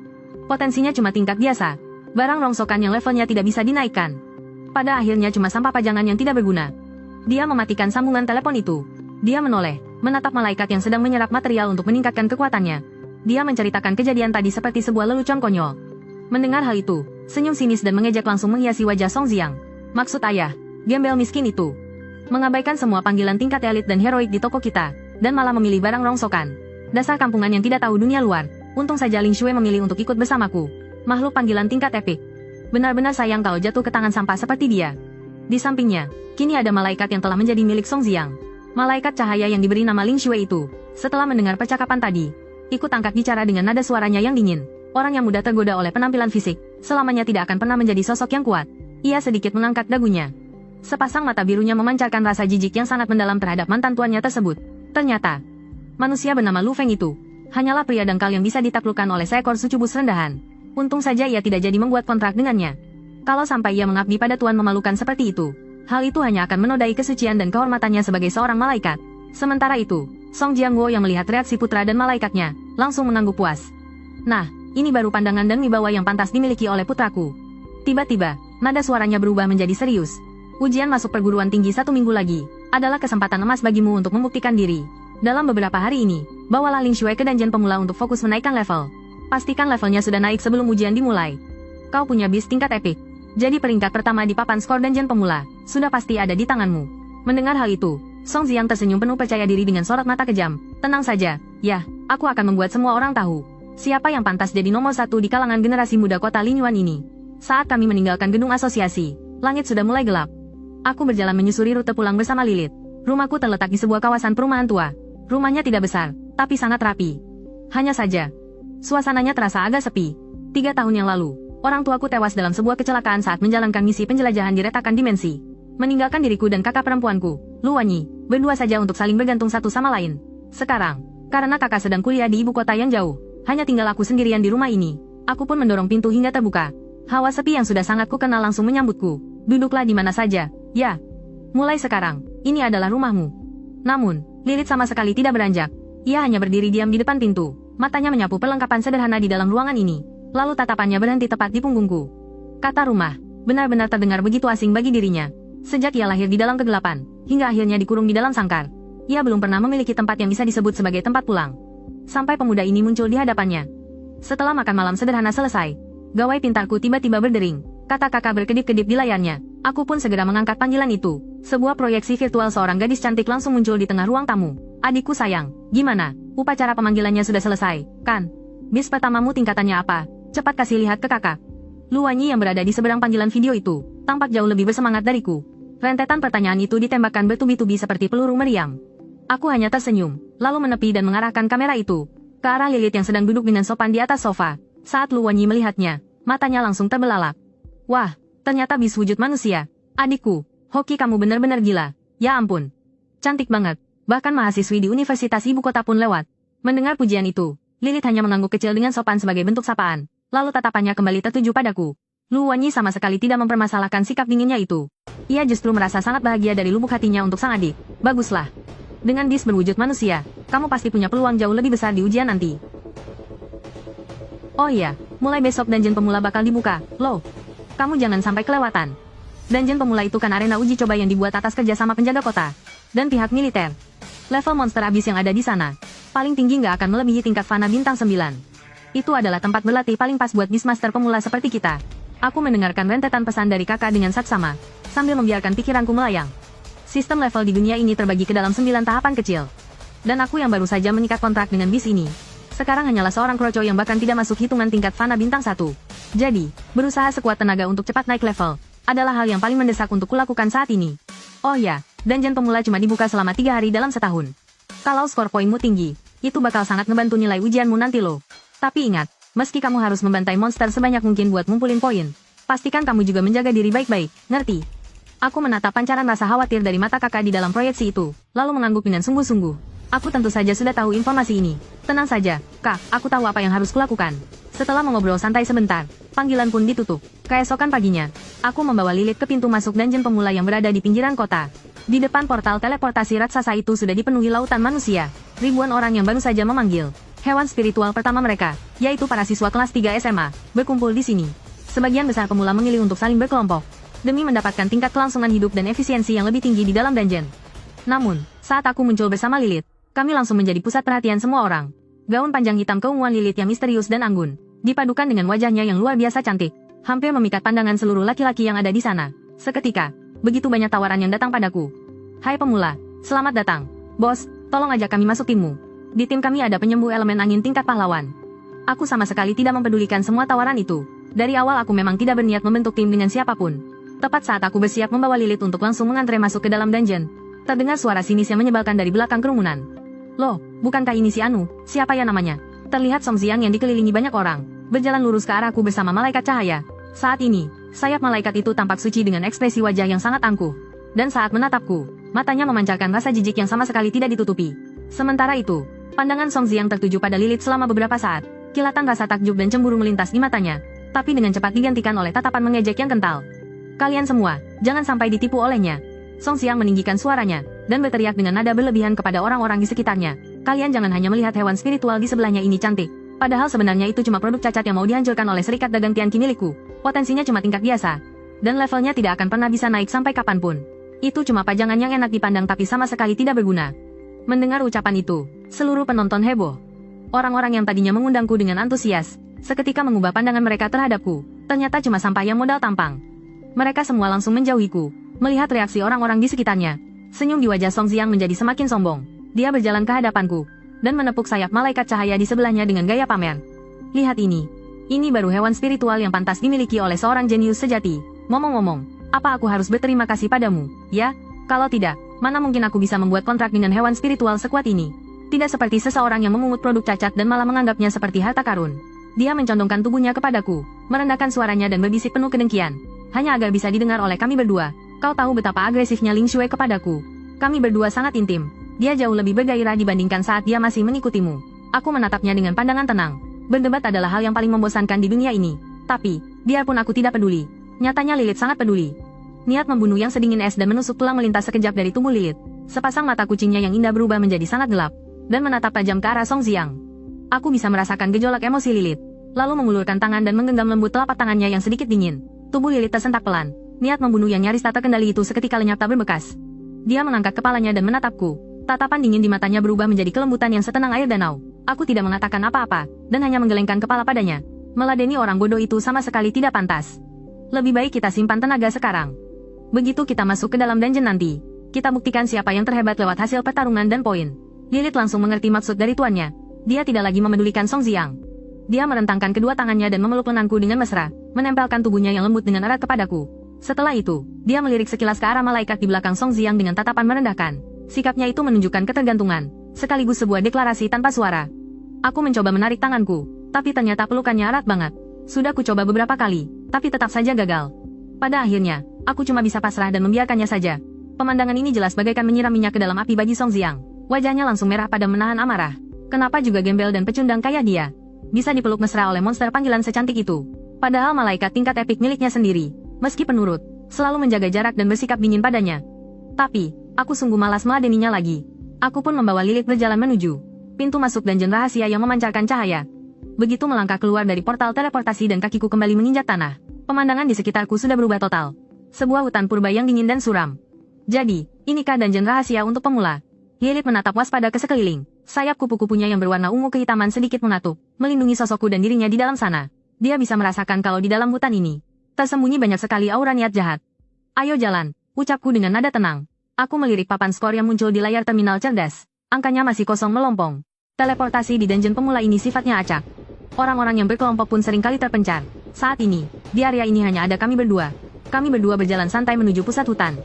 Potensinya cuma tingkat biasa. Barang rongsokan yang levelnya tidak bisa dinaikkan. Pada akhirnya cuma sampah pajangan yang tidak berguna. Dia mematikan sambungan telepon itu. Dia menoleh, menatap malaikat yang sedang menyerap material untuk meningkatkan kekuatannya. Dia menceritakan kejadian tadi seperti sebuah lelucon konyol. Mendengar hal itu, senyum sinis dan mengejek langsung menghiasi wajah Song Jiang. Maksud ayah, gembel miskin itu mengabaikan semua panggilan tingkat elit dan heroik di toko kita, dan malah memilih barang rongsokan. Dasar kampungan yang tidak tahu dunia luar. Untung saja Ling Shui memilih untuk ikut bersamaku. Makhluk panggilan tingkat epik. Benar-benar sayang kalau jatuh ke tangan sampah seperti dia. Di sampingnya, kini ada malaikat yang telah menjadi milik Song Jiang. Malaikat cahaya yang diberi nama Ling Shui itu, setelah mendengar percakapan tadi, ikut angkat bicara dengan nada suaranya yang dingin. Orang yang mudah tergoda oleh penampilan fisik, selamanya tidak akan pernah menjadi sosok yang kuat. Ia sedikit mengangkat dagunya. Sepasang mata birunya memancarkan rasa jijik yang sangat mendalam terhadap mantan tuannya tersebut. Ternyata, manusia bernama Lu Feng itu, hanyalah pria dangkal yang bisa ditaklukkan oleh seekor succubus rendahan. Untung saja ia tidak jadi membuat kontrak dengannya. Kalau sampai ia mengabdi pada tuan memalukan seperti itu, Hal itu hanya akan menodai kesucian dan kehormatannya sebagai seorang malaikat. Sementara itu, Song Jiangwo yang melihat reaksi putra dan malaikatnya, langsung mengangguk puas. Nah, ini baru pandangan dan wibawa yang pantas dimiliki oleh putraku. Tiba-tiba, nada suaranya berubah menjadi serius. Ujian masuk perguruan tinggi 1 minggu lagi, adalah kesempatan emas bagimu untuk membuktikan diri. Dalam beberapa hari ini, bawalah Ling Shui ke dungeon pemula untuk fokus menaikkan level. Pastikan levelnya sudah naik sebelum ujian dimulai. Kau punya bis tingkat epik. Jadi peringkat pertama di papan skor dungeon pemula, sudah pasti ada di tanganmu. Mendengar hal itu, Song Jiang tersenyum penuh percaya diri dengan sorot mata kejam. Tenang saja, ya, aku akan membuat semua orang tahu. Siapa yang pantas jadi nomor 1 di kalangan generasi muda kota Linyuan ini. Saat kami meninggalkan gedung asosiasi, langit sudah mulai gelap. Aku berjalan menyusuri rute pulang bersama Lilith. Rumahku terletak di sebuah kawasan perumahan tua. Rumahnya tidak besar, tapi sangat rapi. Hanya saja, suasananya terasa agak sepi. 3 tahun yang lalu, orang tuaku tewas dalam sebuah kecelakaan saat menjalankan misi penjelajahan di retakan dimensi. Meninggalkan diriku dan kakak perempuanku, Luanyi, berdua saja untuk saling bergantung satu sama lain. Sekarang, karena kakak sedang kuliah di ibu kota yang jauh, hanya tinggal aku sendirian di rumah ini. Aku pun mendorong pintu hingga terbuka. Hawa sepi yang sudah sangat kukenal langsung menyambutku. Duduklah di mana saja, ya. Mulai sekarang, ini adalah rumahmu. Namun, Lilith sama sekali tidak beranjak. Ia hanya berdiri diam di depan pintu. Matanya menyapu perlengkapan sederhana di dalam ruangan ini. Lalu tatapannya berhenti tepat di punggungku. Kata rumah, benar-benar terdengar begitu asing bagi dirinya. Sejak ia lahir di dalam kegelapan, hingga akhirnya dikurung di dalam sangkar, ia belum pernah memiliki tempat yang bisa disebut sebagai tempat pulang. Sampai pemuda ini muncul di hadapannya. Setelah makan malam sederhana selesai, gawai pintarku tiba-tiba berdering. Kata kakak berkedip-kedip di layarnya. Aku pun segera mengangkat panggilan itu. Sebuah proyeksi virtual seorang gadis cantik langsung muncul di tengah ruang tamu. Adikku sayang, gimana? Upacara pemanggilannya sudah selesai, kan? Bis pertamamu tingkatannya apa? Cepat kasih lihat ke kakak. Luanyi yang berada di seberang panggilan video itu, tampak jauh lebih bersemangat dariku. Rentetan pertanyaan itu ditembakkan bertubi-tubi seperti peluru meriam. Aku hanya tersenyum, lalu menepi dan mengarahkan kamera itu ke arah Lilith yang sedang duduk dengan sopan di atas sofa. Saat Luanyi melihatnya, matanya langsung terbelalak. Wah, ternyata bis wujud manusia. Adikku, hoki kamu benar-benar gila. Ya ampun. Cantik banget. Bahkan mahasiswi di Universitas Ibu Kota pun lewat. Mendengar pujian itu, Lilith hanya mengangguk kecil dengan sopan sebagai bentuk sapaan. Lalu tatapannya kembali tertuju padaku. Luanyi sama sekali tidak mempermasalahkan sikap dinginnya itu. Ia justru merasa sangat bahagia dari lubuk hatinya untuk sang adik. Baguslah. Dengan bis berwujud manusia, kamu pasti punya peluang jauh lebih besar di ujian nanti. Oh iya, mulai besok dungeon pemula bakal dibuka, loh. Kamu jangan sampai kelewatan. Dungeon pemula itu kan arena uji coba yang dibuat atas kerjasama penjaga kota dan pihak militer. Level monster abis yang ada di sana, paling tinggi nggak akan melebihi tingkat Fana bintang 9. Itu adalah tempat berlatih paling pas buat Beastmaster pemula seperti kita. Aku mendengarkan rentetan pesan dari kakak dengan saksama, sambil membiarkan pikiranku melayang. Sistem level di dunia ini terbagi ke dalam 9 tahapan kecil. Dan aku yang baru saja mengikat kontrak dengan bis ini, sekarang hanyalah seorang kroco yang bahkan tidak masuk hitungan tingkat Fana bintang 1. Jadi, berusaha sekuat tenaga untuk cepat naik level, adalah hal yang paling mendesak untuk kulakukan saat ini. Oh ya, dungeon pemula cuma dibuka selama 3 hari dalam setahun. Kalau skor poinmu tinggi, itu bakal sangat ngebantu nilai ujianmu nanti loh. Tapi ingat, meski kamu harus membantai monster sebanyak mungkin buat ngumpulin poin, pastikan kamu juga menjaga diri baik-baik, ngerti? Aku menatap pancaran rasa khawatir dari mata kakak di dalam proyeksi itu, lalu mengangguk dengan sungguh-sungguh. Aku tentu saja sudah tahu informasi ini. Tenang saja, kak, aku tahu apa yang harus kulakukan. Setelah mengobrol santai sebentar, panggilan pun ditutup. Keesokan paginya, aku membawa Lilith ke pintu masuk dungeon pemula yang berada di pinggiran kota. Di depan portal teleportasi raksasa itu sudah dipenuhi lautan manusia. Ribuan orang yang baru saja memanggil hewan spiritual pertama mereka, yaitu para siswa kelas 3 SMA, berkumpul di sini. Sebagian besar pemula memilih untuk saling berkelompok, demi mendapatkan tingkat kelangsungan hidup dan efisiensi yang lebih tinggi di dalam dungeon. Namun, saat aku muncul bersama Lilith, kami langsung menjadi pusat perhatian semua orang. Gaun panjang hitam keunguan Lilith yang misterius dan anggun, dipadukan dengan wajahnya yang luar biasa cantik, hampir memikat pandangan seluruh laki-laki yang ada di sana. Seketika, begitu banyak tawaran yang datang padaku. Hai pemula, selamat datang. Bos, tolong ajak kami masuk timmu. Di tim kami ada penyembuh elemen angin tingkat pahlawan. Aku sama sekali tidak mempedulikan semua tawaran itu. Dari awal aku memang tidak berniat membentuk tim dengan siapapun. Tepat saat aku bersiap membawa Lilith untuk langsung mengantre masuk ke dalam dungeon, terdengar suara sinis yang menyebalkan dari belakang kerumunan. Loh, bukankah ini si Anu? Siapa ya namanya? Terlihat Song Jiang yang dikelilingi banyak orang, berjalan lurus ke arahku bersama malaikat cahaya. Saat ini, sayap malaikat itu tampak suci dengan ekspresi wajah yang sangat angkuh. Dan saat menatapku, matanya memancarkan rasa jijik yang sama sekali tidak ditutupi. Sementara itu, pandangan Song Jiang tertuju pada Lilith selama beberapa saat. Kilatan rasa takjub dan cemburu melintas di matanya, tapi dengan cepat digantikan oleh tatapan mengejek yang kental. Kalian semua, Jangan sampai ditipu olehnya. Song Xiang meninggikan suaranya, dan berteriak dengan nada berlebihan kepada orang-orang di sekitarnya. Kalian jangan hanya melihat hewan spiritual di sebelahnya ini cantik. Padahal sebenarnya itu cuma produk cacat yang mau dihancurkan oleh Serikat Dagang Tianqi milikku. Potensinya cuma tingkat biasa. Dan levelnya tidak akan pernah bisa naik sampai kapanpun. Itu cuma pajangan yang enak dipandang tapi sama sekali tidak berguna. Mendengar ucapan itu, seluruh penonton heboh. Orang-orang yang tadinya mengundangku dengan antusias, seketika mengubah pandangan mereka terhadapku. Ternyata cuma sampah yang modal tampang. Mereka semua langsung menjauhiku. Melihat reaksi orang-orang di sekitarnya, senyum di wajah Song Xiang menjadi semakin sombong. Dia berjalan ke hadapanku, dan menepuk sayap malaikat cahaya di sebelahnya dengan gaya pamer. Lihat ini. Ini baru hewan spiritual yang pantas dimiliki oleh seorang jenius sejati. Ngomong-ngomong, apa aku harus berterima kasih padamu, ya? Kalau tidak, mana mungkin aku bisa membuat kontrak dengan hewan spiritual sekuat ini? Tidak seperti seseorang yang memungut produk cacat dan malah menganggapnya seperti harta karun. Dia mencondongkan tubuhnya kepadaku, merendahkan suaranya dan berbisik penuh kedengkian. Hanya agar bisa didengar oleh kami berdua. Kau tahu betapa agresifnya Ling Shui kepadaku. Kami berdua sangat intim. Dia jauh lebih bergairah dibandingkan saat dia masih mengikutimu. Aku menatapnya dengan pandangan tenang. Berdebat adalah hal yang paling membosankan di dunia ini. Tapi, biarpun aku tidak peduli. Nyatanya Lilith sangat peduli. Niat membunuh yang sedingin es dan menusuk tulang melintas sekejap dari tubuh Lilith. Sepasang mata kucingnya yang indah berubah menjadi sangat gelap. Dan menatap tajam ke arah Song Xiang. Aku bisa merasakan gejolak emosi Lilith. Lalu mengulurkan tangan dan menggenggam lembut telapak tangannya yang sedikit dingin. Tubuh Lilith tersentak pelan. Niat membunuh yang nyaris tak terkendali itu seketika lenyap tak berbekas. Dia mengangkat kepalanya dan menatapku. Tatapan dingin di matanya berubah menjadi kelembutan yang setenang air danau. Aku tidak mengatakan apa-apa, dan hanya menggelengkan kepala padanya. Meladeni orang bodoh itu sama sekali tidak pantas. Lebih baik kita simpan tenaga sekarang. Begitu kita masuk ke dalam dungeon nanti, kita buktikan siapa yang terhebat lewat hasil pertarungan dan poin. Lilith langsung mengerti maksud dari tuannya. Dia tidak lagi memedulikan Song Xiang. Dia merentangkan kedua tangannya dan memeluk lenganku dengan mesra, menempelkan tubuhnya yang lembut dengan erat kepadaku. Setelah itu, dia melirik sekilas ke arah malaikat di belakang Song Xiang dengan tatapan merendahkan. Sikapnya itu menunjukkan ketergantungan, sekaligus sebuah deklarasi tanpa suara. Aku mencoba menarik tanganku, tapi ternyata pelukannya erat banget. Sudah kucoba beberapa kali, tapi tetap saja gagal. Pada akhirnya, aku cuma bisa pasrah dan membiarkannya saja. Pemandangan ini jelas bagaikan menyiram minyak ke dalam api bagi Song Xiang. Wajahnya langsung merah pada menahan amarah. Kenapa juga gembel dan pecundang kayak dia bisa dipeluk mesra oleh monster panggilan secantik itu? Padahal malaikat tingkat epik miliknya sendiri, meski penurut, selalu menjaga jarak dan bersikap dingin padanya. Tapi, aku sungguh malas meladeninya lagi. Aku pun membawa Lilith berjalan menuju pintu masuk dungeon rahasia yang memancarkan cahaya. Begitu melangkah keluar dari portal teleportasi dan kakiku kembali menginjak tanah, pemandangan di sekitarku sudah berubah total. Sebuah hutan purba yang dingin dan suram. Jadi, inikah dungeon rahasia untuk pemula? Lilith menatap waspada ke sekeliling. Sayap kupu-kupunya yang berwarna ungu kehitaman sedikit menatup, melindungi sosokku dan dirinya di dalam sana. Dia bisa merasakan kalau di dalam hutan ini tersembunyi banyak sekali aura niat jahat. Ayo jalan, ucapku dengan nada tenang. Aku melirik papan skor yang muncul di layar terminal cerdas. Angkanya masih kosong melompong. Teleportasi di dungeon pemula ini sifatnya acak. Orang-orang yang berkelompok pun seringkali terpencar. Saat ini, di area ini hanya ada kami berdua. Kami berdua berjalan santai menuju pusat hutan.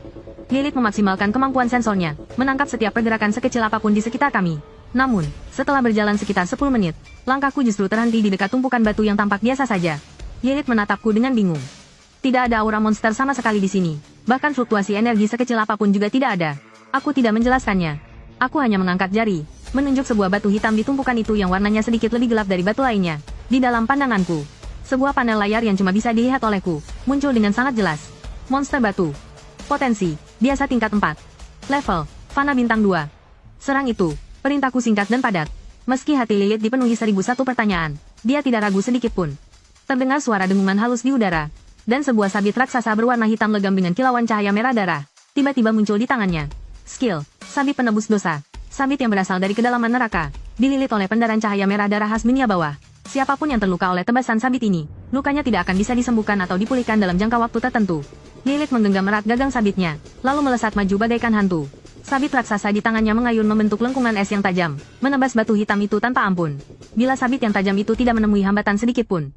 Lilith memaksimalkan kemampuan sensornya, menangkap setiap pergerakan sekecil apapun di sekitar kami. Namun, setelah berjalan sekitar 10 menit, langkahku justru terhenti di dekat tumpukan batu yang tampak biasa saja. Lilith menatapku dengan bingung. Tidak ada aura monster sama sekali di sini. Bahkan fluktuasi energi sekecil apapun juga tidak ada. Aku tidak menjelaskannya. Aku hanya mengangkat jari, menunjuk sebuah batu hitam di tumpukan itu yang warnanya sedikit lebih gelap dari batu lainnya. Di dalam pandanganku, sebuah panel layar yang cuma bisa dilihat olehku, muncul dengan sangat jelas. Monster batu. Potensi, biasa tingkat 4. Level, Fana bintang 2. Serang itu, perintahku singkat dan padat. Meski hati Lilith dipenuhi 1001 pertanyaan, dia tidak ragu sedikit pun. Terdengar suara dengungan halus di udara. Dan sebuah sabit raksasa berwarna hitam legam dengan kilauan cahaya merah darah tiba-tiba muncul di tangannya. Skill, sabit penebus dosa. Sabit yang berasal dari kedalaman neraka, dililit oleh pendaran cahaya merah darah khas dunia bawah. Siapapun yang terluka oleh tebasan sabit ini, lukanya tidak akan bisa disembuhkan atau dipulihkan dalam jangka waktu tertentu. Lilith menggenggam erat gagang sabitnya, lalu melesat maju bagaikan hantu. Sabit raksasa di tangannya mengayun membentuk lengkungan es yang tajam, menebas batu hitam itu tanpa ampun. Bila sabit yang tajam itu tidak menemui hambatan sedikit pun,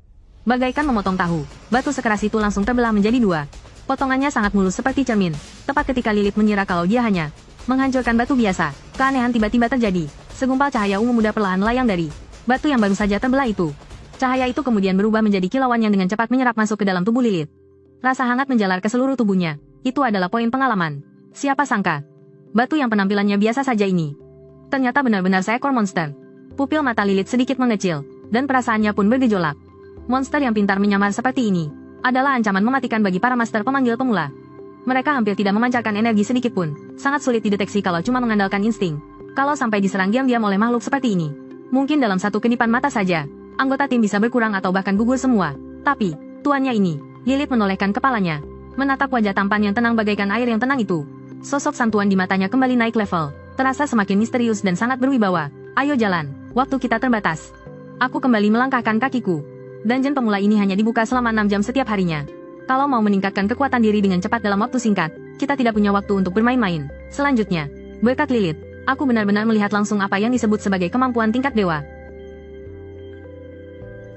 bagaikan memotong tahu, batu sekeras itu langsung terbelah menjadi dua. Potongannya sangat mulus seperti cermin. Tepat ketika Lilith mengira kalau dia hanya menghancurkan batu biasa, keanehan tiba-tiba terjadi. Segumpal cahaya ungu muda perlahan melayang dari batu yang baru saja terbelah itu. Cahaya itu kemudian berubah menjadi kilauan yang dengan cepat menyerap masuk ke dalam tubuh Lilith. Rasa hangat menjalar ke seluruh tubuhnya. Itu adalah poin pengalaman. Siapa sangka, batu yang penampilannya biasa saja ini ternyata benar-benar seekor monster. Pupil mata Lilith sedikit mengecil, dan perasaannya pun bergejolak. Monster yang pintar menyamar seperti ini adalah ancaman mematikan bagi para master pemanggil pemula. Mereka hampir tidak memancarkan energi sedikit pun, sangat sulit dideteksi kalau cuma mengandalkan insting. Kalau sampai diserang diam-diam oleh makhluk seperti ini, mungkin dalam satu kedipan mata saja, anggota tim bisa berkurang atau bahkan gugur semua. Tapi, tuannya ini, Lilith menolehkan kepalanya, menatap wajah tampan yang tenang bagaikan air yang tenang itu. Sosok santuan di matanya kembali naik level, terasa semakin misterius dan sangat berwibawa. Ayo jalan, waktu kita terbatas. Aku kembali melangkahkan kakiku. Dungeon pemula ini hanya dibuka selama 6 jam setiap harinya. Kalau mau meningkatkan kekuatan diri dengan cepat dalam waktu singkat, kita tidak punya waktu untuk bermain-main. Selanjutnya, berkat Lilith, aku benar-benar melihat langsung apa yang disebut sebagai kemampuan tingkat dewa.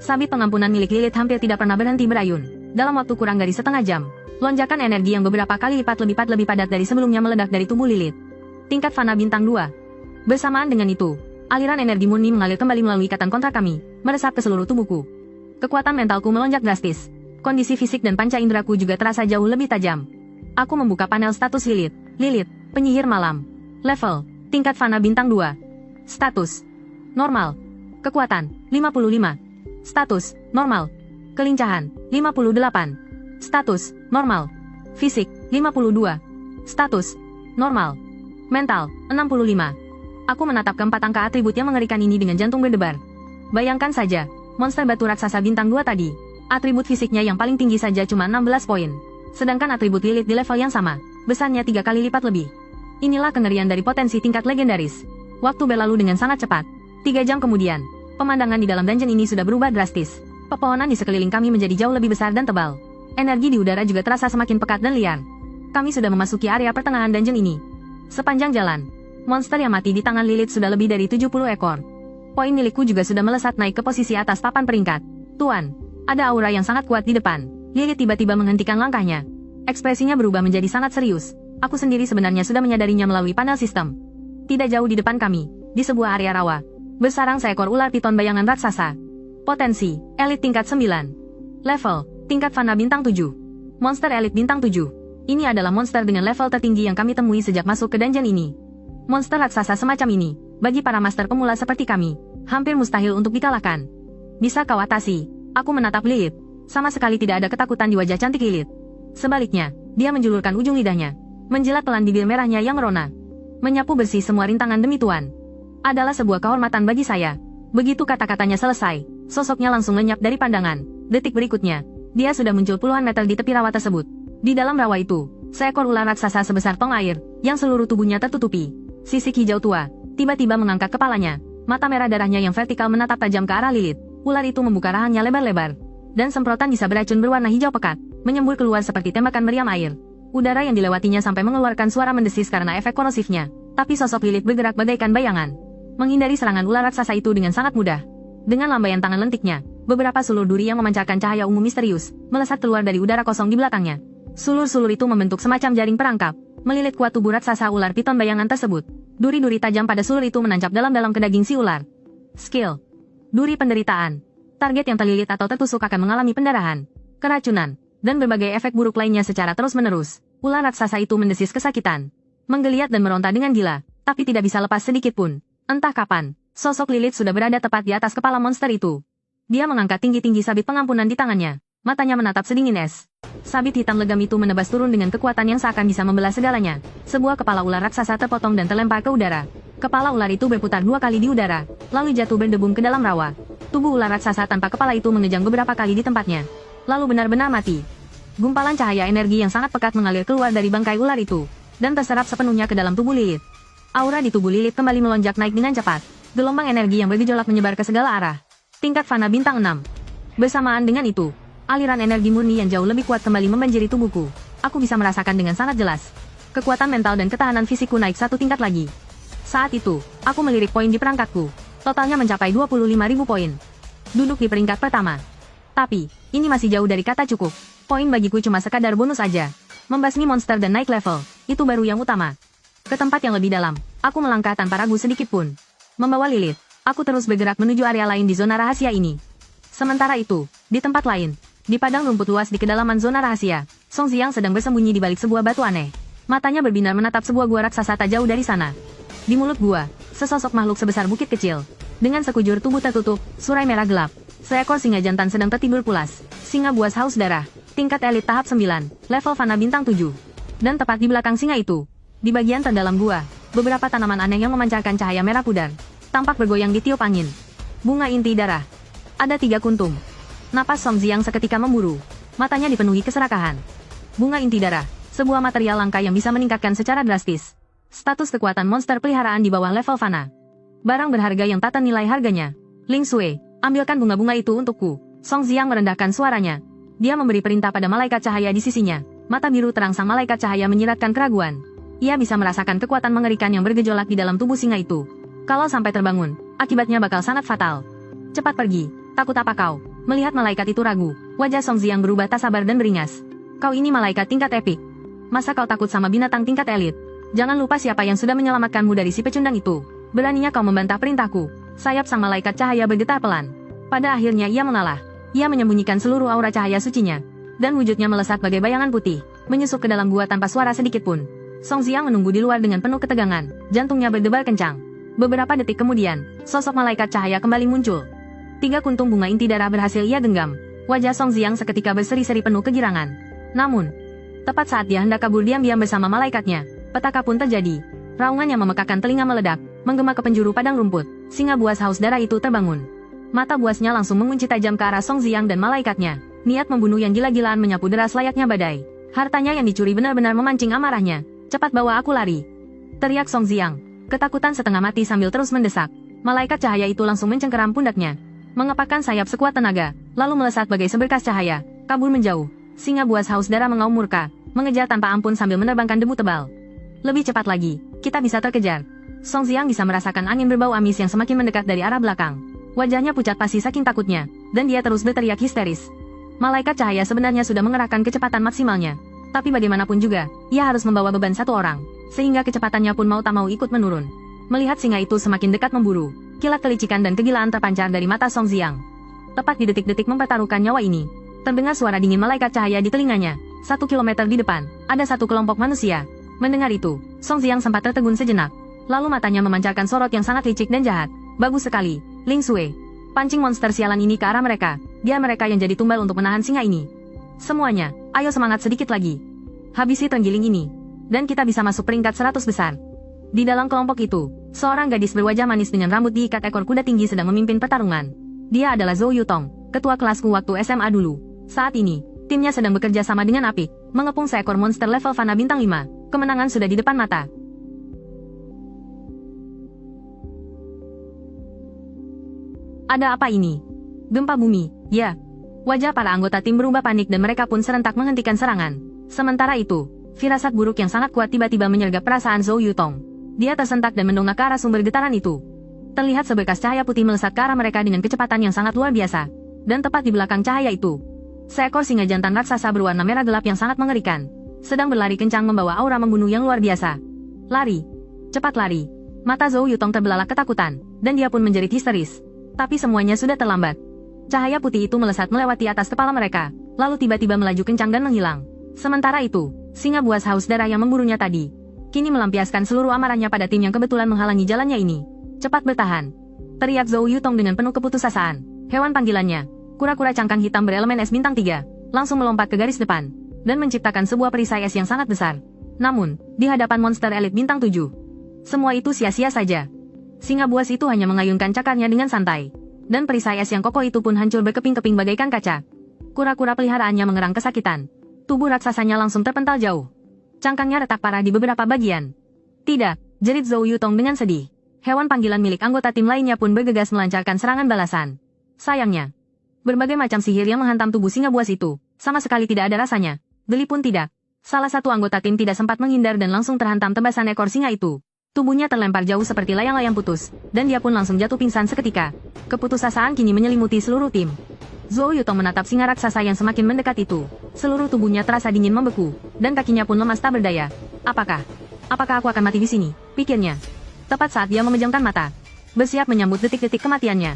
Sabit pengampunan milik Lilith hampir tidak pernah berhenti berayun. Dalam waktu kurang dari setengah jam, lonjakan energi yang beberapa kali lipat lebih padat dari sebelumnya meledak dari tubuh Lilith. Tingkat Fana bintang 2. Bersamaan dengan itu, aliran energi murni mengalir kembali melalui ikatan kontrak kami, meresap ke seluruh tubuhku. Kekuatan mentalku melonjak drastis. Kondisi fisik dan panca indraku juga terasa jauh lebih tajam. Aku membuka panel status Lilith. Lilith, penyihir malam. Level, tingkat Fana bintang 2. Status, normal. Kekuatan, 55. Status, normal. Kelincahan, 58. Status, normal. Fisik, 52. Status, normal. Mental, 65. Aku menatap keempat angka atribut yang mengerikan ini dengan jantung berdebar. Bayangkan saja, monster batu raksasa bintang 2 tadi. Atribut fisiknya yang paling tinggi saja cuma 16 poin. Sedangkan atribut Lilith di level yang sama, besarnya 3 kali lipat lebih. Inilah kengerian dari potensi tingkat legendaris. Waktu berlalu dengan sangat cepat. 3 jam kemudian, pemandangan di dalam dungeon ini sudah berubah drastis. Pepohonan di sekeliling kami menjadi jauh lebih besar dan tebal. Energi di udara juga terasa semakin pekat dan liar. Kami sudah memasuki area pertengahan dungeon ini. Sepanjang jalan, monster yang mati di tangan Lilith sudah lebih dari 70 ekor. Poin milikku juga sudah melesat naik ke posisi atas papan peringkat. Tuan, ada aura yang sangat kuat di depan. Lilith tiba-tiba menghentikan langkahnya. Ekspresinya berubah menjadi sangat serius. Aku sendiri sebenarnya sudah menyadarinya melalui panel sistem. Tidak jauh di depan kami, di sebuah area rawa, bersarang seekor ular piton bayangan raksasa. Potensi, elit tingkat 9. Level, tingkat Fana bintang 7. Monster elit bintang 7. Ini adalah monster dengan level tertinggi yang kami temui sejak masuk ke dungeon ini. Monster raksasa semacam ini, bagi para master pemula seperti kami, hampir mustahil untuk dikalahkan. Bisa kau atasi? Aku menatap Lilith. Sama sekali tidak ada ketakutan di wajah cantik Lilith. Sebaliknya, dia menjulurkan ujung lidahnya, menjilat pelan bibir merahnya yang merona. Menyapu bersih semua rintangan demi tuan. Adalah sebuah kehormatan bagi saya. Begitu kata-katanya selesai, sosoknya langsung lenyap dari pandangan. Detik berikutnya, dia sudah muncul puluhan meter di tepi rawa tersebut. Di dalam rawa itu, seekor ular raksasa sebesar tong air, yang seluruh tubuhnya tertutupi. Sisik hijau tua, tiba-tiba mengangkat kepalanya. Mata merah darahnya yang vertikal menatap tajam ke arah Lilith. Ular itu membuka rahangnya lebar-lebar. Dan semprotan bisa beracun berwarna hijau pekat, menyembur keluar seperti tembakan meriam air. Udara yang dilewatinya sampai mengeluarkan suara mendesis karena efek korosifnya. Tapi sosok Lilith bergerak bagaikan bayangan, menghindari serangan ular raksasa itu dengan sangat mudah. Dengan lambaian tangan lentiknya, beberapa sulur duri yang memancarkan cahaya ungu misterius, melesat keluar dari udara kosong di belakangnya. Sulur-sulur itu membentuk semacam jaring perangkap, melilit kuat tubuh raksasa ular piton bayangan tersebut. Duri-duri tajam pada sulur itu menancap dalam-dalam ke daging si ular. Skill, duri penderitaan. Target yang terlilit atau tertusuk akan mengalami pendarahan, keracunan, dan berbagai efek buruk lainnya secara terus-menerus. Ular raksasa itu mendesis kesakitan, menggeliat dan meronta dengan gila, tapi tidak bisa lepas sedikit pun. Entah kapan, sosok Lilith sudah berada tepat di atas kepala monster itu. Dia mengangkat tinggi-tinggi sabit pengampunan di tangannya, matanya menatap sedingin es. Sabit hitam legam itu menebas turun dengan kekuatan yang seakan bisa membelah segalanya. Sebuah kepala ular raksasa terpotong dan terlempar ke udara. Kepala ular itu berputar 2 kali di udara, lalu jatuh berdebum ke dalam rawa. Tubuh ular raksasa tanpa kepala itu mengejang beberapa kali di tempatnya, lalu benar-benar mati. Gumpalan cahaya energi yang sangat pekat mengalir keluar dari bangkai ular itu, dan terserap sepenuhnya ke dalam tubuh Lilith. Aura di tubuh Lilith kembali melonjak naik dengan cepat. Gelombang energi yang bergejolak menyebar ke segala arah. Tingkat Fana bintang 6. Bersamaan dengan itu, aliran energi murni yang jauh lebih kuat kembali membanjiri tubuhku. Aku bisa merasakan dengan sangat jelas. Kekuatan mental dan ketahanan fisikku naik 1 tingkat lagi. Saat itu, aku melirik poin di perangkatku. Totalnya mencapai 25.000 poin. Duduk di peringkat pertama. Tapi, ini masih jauh dari kata cukup. Poin bagiku cuma sekadar bonus aja. Membasmi monster dan naik level, itu baru yang utama. Ke tempat yang lebih dalam, aku melangkah tanpa ragu sedikit pun. Membawa Lilith, aku terus bergerak menuju area lain di zona rahasia ini. Sementara itu, di tempat lain, di padang rumput luas di kedalaman zona rahasia, Song Xiang sedang bersembunyi di balik sebuah batu aneh. Matanya berbinar menatap sebuah gua raksasa tak jauh dari sana. Di mulut gua, sesosok makhluk sebesar bukit kecil, dengan sekujur tubuh tertutup, surai merah gelap. Seekor singa jantan sedang tertidur pulas. Singa buas haus darah. Tingkat elit tahap 9, level Fana bintang 7. Dan tepat di belakang singa itu, di bagian terdalam gua, beberapa tanaman aneh yang memancarkan cahaya merah pudar tampak bergoyang ditiup angin. Bunga inti darah. Ada 3 kuntum. Napas Song Jiang seketika memburu. Matanya dipenuhi keserakahan. Bunga inti darah, sebuah material langka yang bisa meningkatkan secara drastis status kekuatan monster peliharaan di bawah level fana. Barang berharga yang tak ternilai harganya. Ling Sui, ambilkan bunga-bunga itu untukku. Song Jiang merendahkan suaranya. Dia memberi perintah pada malaikat cahaya di sisinya. Mata biru terang sang malaikat cahaya menyiratkan keraguan. Ia bisa merasakan kekuatan mengerikan yang bergejolak di dalam tubuh singa itu. Kalau sampai terbangun, akibatnya bakal sangat fatal. Cepat pergi, takut apa kau? Melihat malaikat itu ragu, wajah Song Jiang berubah tak sabar dan beringas. Kau ini malaikat tingkat epik. Masa kau takut sama binatang tingkat elit? Jangan lupa siapa yang sudah menyelamatkanmu dari si pecundang itu. Beraninya kau membantah perintahku. Sayap sang malaikat cahaya bergetar pelan. Pada akhirnya ia mengalah. Ia menyembunyikan seluruh aura cahaya sucinya. Dan wujudnya melesat bagai bayangan putih, menyusup ke dalam gua tanpa suara sedikit pun. Song Jiang menunggu di luar dengan penuh ketegangan, jantungnya berdebar kencang. Beberapa detik kemudian, sosok malaikat cahaya kembali muncul. 3 kuntum bunga inti darah berhasil ia genggam. Wajah Song Jiang seketika berseri-seri penuh kegirangan. Namun, tepat saat dia hendak kabur diam-diam bersama malaikatnya, petaka pun terjadi. Raungan yang memekakan telinga meledak, menggema ke penjuru padang rumput. Singa buas haus darah itu terbangun. Mata buasnya langsung mengunci tajam ke arah Song Jiang dan malaikatnya. Niat membunuh yang gila-gilaan menyapu deras layaknya badai. Hartanya yang dicuri benar-benar memancing amarahnya. Cepat bawa aku lari. Teriak Song Jiang. Ketakutan setengah mati sambil terus mendesak. Malaikat cahaya itu langsung mencengkeram pundaknya. Mengepakkan sayap sekuat tenaga, lalu melesat bagai seberkas cahaya, kabur menjauh. Singa buas haus darah mengaum murka, mengejar tanpa ampun sambil menerbangkan debu tebal. Lebih cepat lagi, kita bisa terkejar. Song Jiang bisa merasakan angin berbau amis yang semakin mendekat dari arah belakang. Wajahnya pucat pasi saking takutnya, dan dia terus berteriak histeris. Malaikat cahaya sebenarnya sudah mengerahkan kecepatan maksimalnya. Tapi bagaimanapun juga, ia harus membawa beban 1 orang, sehingga kecepatannya pun mau tak mau ikut menurun. Melihat singa itu semakin dekat memburu, kilat kelicikan dan kegilaan terpancar dari mata Song Jiang. Tepat di detik-detik mempertaruhkan nyawa ini, terdengar suara dingin malaikat cahaya di telinganya. 1 kilometer di depan, ada 1 kelompok manusia. Mendengar itu, Song Jiang sempat tertegun sejenak. Lalu matanya memancarkan sorot yang sangat licik dan jahat. Bagus sekali, Ling Sui. Pancing monster sialan ini ke arah mereka. Dia mereka yang jadi tumbal untuk menahan singa ini. Semuanya, ayo semangat sedikit lagi. Habisi terenggiling ini. Dan kita bisa masuk peringkat 100 besar. Di dalam kelompok itu, seorang gadis berwajah manis dengan rambut diikat ekor kuda tinggi sedang memimpin pertarungan. Dia adalah Zhou Yutong, ketua kelasku waktu SMA dulu. Saat ini, timnya sedang bekerja sama dengan apik, mengepung seekor monster level Fana bintang 5. Kemenangan sudah di depan mata. Ada apa ini? Gempa bumi, ya. Wajah para anggota tim berubah panik dan mereka pun serentak menghentikan serangan. Sementara itu, firasat buruk yang sangat kuat tiba-tiba menyergap perasaan Zhou Yutong. Dia tersentak dan mendongak ke arah sumber getaran itu. Terlihat seberkas cahaya putih melesat ke arah mereka dengan kecepatan yang sangat luar biasa. Dan tepat di belakang cahaya itu, seekor singa jantan raksasa berwarna merah gelap yang sangat mengerikan, sedang berlari kencang membawa aura membunuh yang luar biasa. Lari. Cepat lari. Mata Zhou Yutong terbelalak ketakutan, dan dia pun menjerit histeris. Tapi semuanya sudah terlambat. Cahaya putih itu melesat melewati atas kepala mereka, lalu tiba-tiba melaju kencang dan menghilang. Sementara itu, singa buas haus darah yang memburunya tadi, kini melampiaskan seluruh amarahnya pada tim yang kebetulan menghalangi jalannya ini. Cepat bertahan. Teriak Zhou Yutong dengan penuh keputusasaan. Hewan panggilannya, kura-kura cangkang hitam berelemen es bintang 3, langsung melompat ke garis depan, dan menciptakan sebuah perisai es yang sangat besar. Namun, di hadapan monster elit bintang 7, semua itu sia-sia saja. Singa buas itu hanya mengayunkan cakarnya dengan santai. Dan perisai es yang kokoh itu pun hancur berkeping-keping bagaikan kaca. Kura-kura peliharaannya mengerang kesakitan. Tubuh raksasanya langsung terpental jauh. Cangkangnya retak parah di beberapa bagian. Tidak, jerit Zhou Yutong dengan sedih. Hewan panggilan milik anggota tim lainnya pun bergegas melancarkan serangan balasan. Sayangnya, berbagai macam sihir yang menghantam tubuh singa buas itu, sama sekali tidak ada rasanya. Geli pun tidak. Salah satu anggota tim tidak sempat menghindar dan langsung terhantam tebasan ekor singa itu. Tubuhnya terlempar jauh seperti layang-layang putus, dan dia pun langsung jatuh pingsan seketika. Keputusasaan kini menyelimuti seluruh tim. Zhou Yutong menatap singa raksasa yang semakin mendekat itu. Seluruh tubuhnya terasa dingin membeku, dan kakinya pun lemas tak berdaya. Apakah aku akan mati di sini? Pikirnya. Tepat saat dia memejamkan mata, bersiap menyambut detik-detik kematiannya.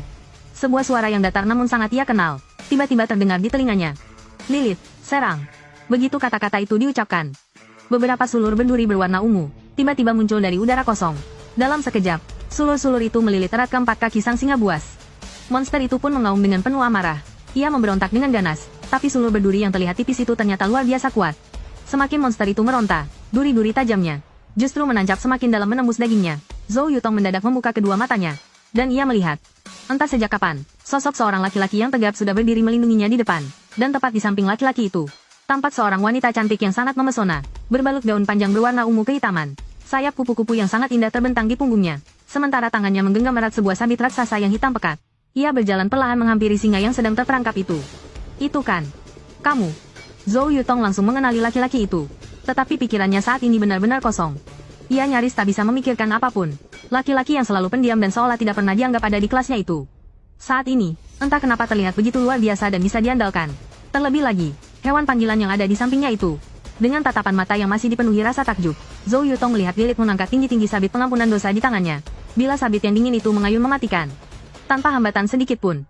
Sebuah suara yang datar namun sangat ia kenal, tiba-tiba terdengar di telinganya. Lilith, serang. Begitu kata-kata itu diucapkan, beberapa sulur berduri berwarna ungu tiba-tiba muncul dari udara kosong. Dalam sekejap, sulur-sulur itu melilit erat keempat kaki sang singa buas. Monster itu pun mengaum dengan penuh amarah. Ia memberontak dengan ganas, tapi sulur berduri yang terlihat tipis itu ternyata luar biasa kuat. Semakin monster itu meronta, duri-duri tajamnya justru menancap semakin dalam menembus dagingnya. Zhou Yutong mendadak membuka kedua matanya, dan ia melihat. Entah sejak kapan, sosok seorang laki-laki yang tegap sudah berdiri melindunginya di depan, dan tepat di samping laki-laki itu. Tampak seorang wanita cantik yang sangat memesona, berbalut gaun panjang berwarna ungu kehitaman. Sayap kupu-kupu yang sangat indah terbentang di punggungnya, sementara tangannya menggenggam erat sebuah sabit raksasa yang hitam pekat. Ia berjalan perlahan menghampiri singa yang sedang terperangkap itu. Itu kan? Kamu? Zhou Yutong langsung mengenali laki-laki itu. Tetapi pikirannya saat ini benar-benar kosong. Ia nyaris tak bisa memikirkan apapun. Laki-laki yang selalu pendiam dan seolah tidak pernah dianggap ada di kelasnya itu. Saat ini, entah kenapa terlihat begitu luar biasa dan bisa diandalkan. Terlebih lagi, hewan panggilan yang ada di sampingnya itu. Dengan tatapan mata yang masih dipenuhi rasa takjub, Zhou Yutong melihat Lilith mengangkat tinggi-tinggi sabit pengampunan dosa di tangannya. Bila sabit yang dingin itu mengayun mematikan. Tanpa hambatan sedikit pun.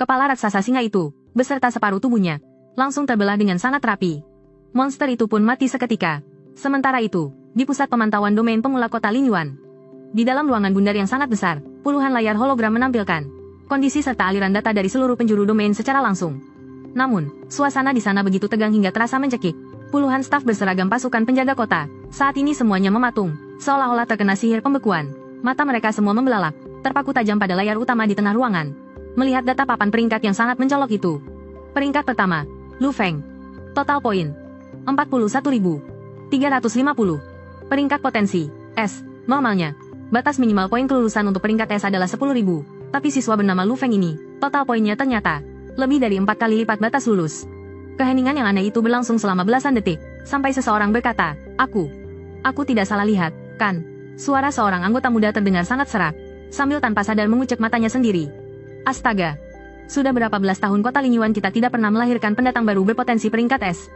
Kepala raksasa singa itu, beserta separuh tubuhnya, langsung terbelah dengan sangat rapi. Monster itu pun mati seketika. Sementara itu, di pusat pemantauan domain pemula kota Linyuan. Di dalam ruangan bundar yang sangat besar, puluhan layar hologram menampilkan kondisi serta aliran data dari seluruh penjuru domain secara langsung. Namun, suasana di sana begitu tegang hingga terasa mencekik. Puluhan staf berseragam pasukan penjaga kota, saat ini semuanya mematung, seolah-olah terkena sihir pembekuan. Mata mereka semua membelalak, terpaku tajam pada layar utama di tengah ruangan. Melihat data papan peringkat yang sangat mencolok itu. Peringkat pertama, Lu Feng. Total poin 41.350. Peringkat potensi S, normalnya. Batas minimal poin kelulusan untuk peringkat S adalah 10.000. Tapi siswa bernama Lu Feng ini, total poinnya ternyata lebih dari 4 kali lipat batas lulus. Keheningan yang aneh itu berlangsung selama belasan detik, sampai seseorang berkata, Aku tidak salah lihat, kan? Suara seorang anggota muda terdengar sangat serak, sambil tanpa sadar mengucek matanya sendiri. Astaga! Sudah berapa belas tahun kota Linyuan kita tidak pernah melahirkan pendatang baru berpotensi peringkat S.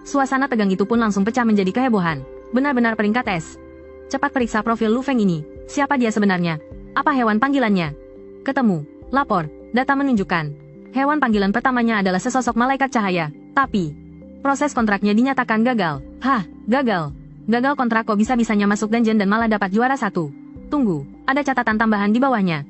Suasana tegang itu pun langsung pecah menjadi kehebohan. Benar-benar peringkat S. Cepat periksa profil Lu Feng ini. Siapa dia sebenarnya? Apa hewan panggilannya? Ketemu. Lapor. Data menunjukkan. Hewan panggilan pertamanya adalah sesosok malaikat cahaya. Tapi, proses kontraknya dinyatakan gagal. Hah, gagal. Gagal kontrak kok bisa-bisanya masuk dungeon dan malah dapat juara 1. Tunggu, ada catatan tambahan di bawahnya.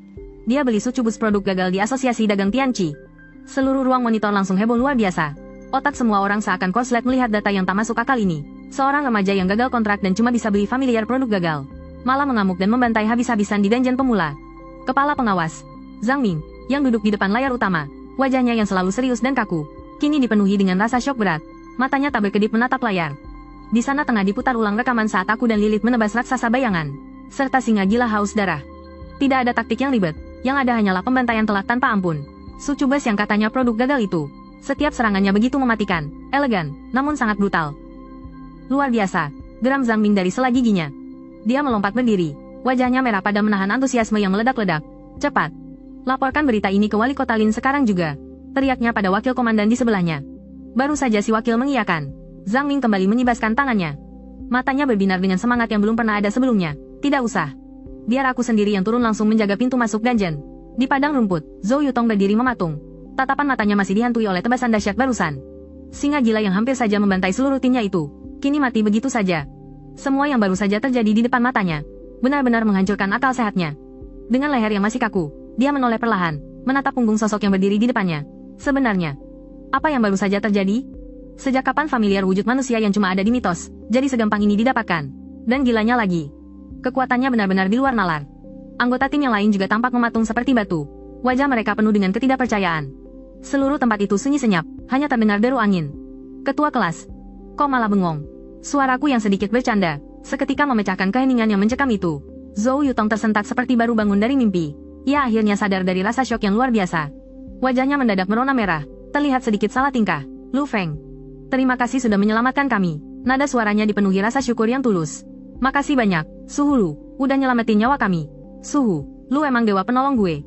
Dia beli sucubus produk gagal di Asosiasi Dagang Tianqi. Seluruh ruang monitor langsung heboh luar biasa. Otak semua orang seakan korslet melihat data yang tak masuk akal ini. Seorang remaja yang gagal kontrak dan cuma bisa beli familiar produk gagal, malah mengamuk dan membantai habis-habisan di dungeon pemula. Kepala pengawas, Zhang Ming, yang duduk di depan layar utama, wajahnya yang selalu serius dan kaku, kini dipenuhi dengan rasa syok berat. Matanya tak berkedip menatap layar. Di sana tengah diputar ulang rekaman saat aku dan Lilith menebas raksasa bayangan, serta singa gila haus darah. Tidak ada taktik yang ribet, yang ada hanyalah pembantaian telak tanpa ampun. Sucubus yang katanya produk gagal itu, setiap serangannya begitu mematikan, elegan, namun sangat brutal. Luar biasa, geram Zhang Ming dari sela giginya. Dia melompat berdiri, wajahnya merah pada menahan antusiasme yang meledak-ledak. Cepat, laporkan berita ini ke wali kota Lin sekarang juga, teriaknya pada wakil komandan di sebelahnya. Baru saja si wakil mengiyakan, Zhang Ming kembali menyibaskan tangannya. Matanya berbinar dengan semangat yang belum pernah ada sebelumnya. Tidak usah. Biar aku sendiri yang turun langsung menjaga pintu masuk dungeon. Di padang rumput, Zhou Yutong berdiri mematung. Tatapan matanya masih dihantui oleh tebasan dahsyat barusan. Singa gila yang hampir saja membantai seluruh timnya itu, kini mati begitu saja. Semua yang baru saja terjadi di depan matanya, benar-benar menghancurkan akal sehatnya. Dengan leher yang masih kaku, dia menoleh perlahan, menatap punggung sosok yang berdiri di depannya. Sebenarnya, apa yang baru saja terjadi? Sejak kapan familiar wujud manusia yang cuma ada di mitos, jadi segampang ini didapatkan? Dan gilanya lagi, kekuatannya benar-benar di luar nalar. Anggota tim yang lain juga tampak mematung seperti batu. Wajah mereka penuh dengan ketidakpercayaan. Seluruh tempat itu sunyi senyap, hanya terdengar deru angin. Ketua kelas, kok malah bengong? Suaraku yang sedikit bercanda, seketika memecahkan keheningan yang mencekam itu. Zhou Yutong tersentak seperti baru bangun dari mimpi. Ia akhirnya sadar dari rasa syok yang luar biasa. Wajahnya mendadak merona merah, terlihat sedikit salah tingkah. Lu Feng, terima kasih sudah menyelamatkan kami. Nada suaranya dipenuhi rasa syukur yang tulus. Makasih banyak, Suhu Lu, udah nyelamatin nyawa kami. Suhu, lu emang dewa penolong gue.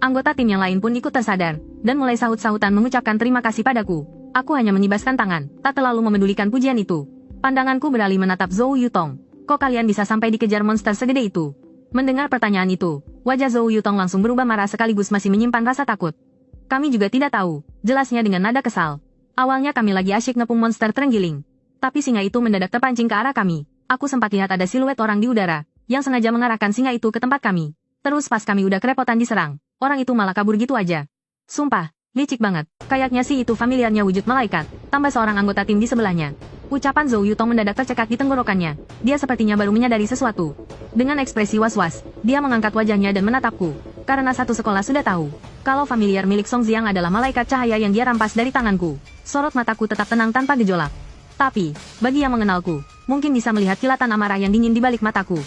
Anggota tim yang lain pun ikut tersadar, dan mulai sahut-sahutan mengucapkan terima kasih padaku. Aku hanya menyibaskan tangan, tak terlalu memedulikan pujian itu. Pandanganku beralih menatap Zhou Yutong. Kok kalian bisa sampai dikejar monster segede itu? Mendengar pertanyaan itu, wajah Zhou Yutong langsung berubah marah sekaligus masih menyimpan rasa takut. Kami juga tidak tahu, jelasnya dengan nada kesal. Awalnya kami lagi asyik ngepung monster terenggiling. Tapi singa itu mendadak terpancing ke arah kami. Aku sempat lihat ada siluet orang di udara, yang sengaja mengarahkan singa itu ke tempat kami. Terus pas kami udah kerepotan diserang, orang itu malah kabur gitu aja. Sumpah, licik banget. Kayaknya sih itu familiarnya wujud malaikat, tambah seorang anggota tim di sebelahnya. Ucapan Zhou Yutong mendadak tercekat di tenggorokannya. Dia sepertinya baru menyadari sesuatu. Dengan ekspresi was-was, dia mengangkat wajahnya dan menatapku. Karena satu sekolah sudah tahu, kalau familiar milik Song Xiang adalah malaikat cahaya yang dia rampas dari tanganku. Sorot mataku tetap tenang tanpa gejolak. Tapi, bagi yang mengenalku, mungkin bisa melihat kilatan amarah yang dingin di balik mataku.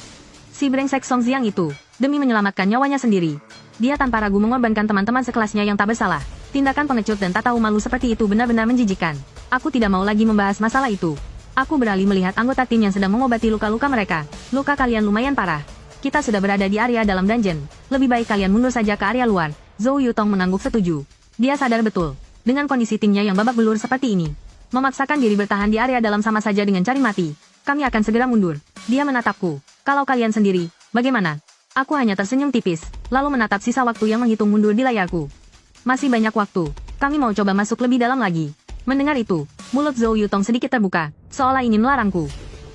Si brengsek Song Xiang itu, demi menyelamatkan nyawanya sendiri, dia tanpa ragu mengorbankan teman-teman sekelasnya yang tak bersalah. Tindakan pengecut dan tak tahu malu seperti itu benar-benar menjijikkan. Aku tidak mau lagi membahas masalah itu. Aku beralih melihat anggota tim yang sedang mengobati luka-luka mereka. Luka kalian lumayan parah. Kita sudah berada di area dalam dungeon. Lebih baik kalian mundur saja ke area luar. Zhou Yutong mengangguk setuju. Dia sadar betul, dengan kondisi timnya yang babak belur seperti ini, memaksakan diri bertahan di area dalam sama saja dengan cari mati. Kami akan segera mundur. Dia menatapku. Kalau kalian sendiri, bagaimana? Aku hanya tersenyum tipis, lalu menatap sisa waktu yang menghitung mundur di layarku. Masih banyak waktu. Kami mau coba masuk lebih dalam lagi. Mendengar itu, mulut Zhou Yutong sedikit terbuka, seolah ingin melarangku.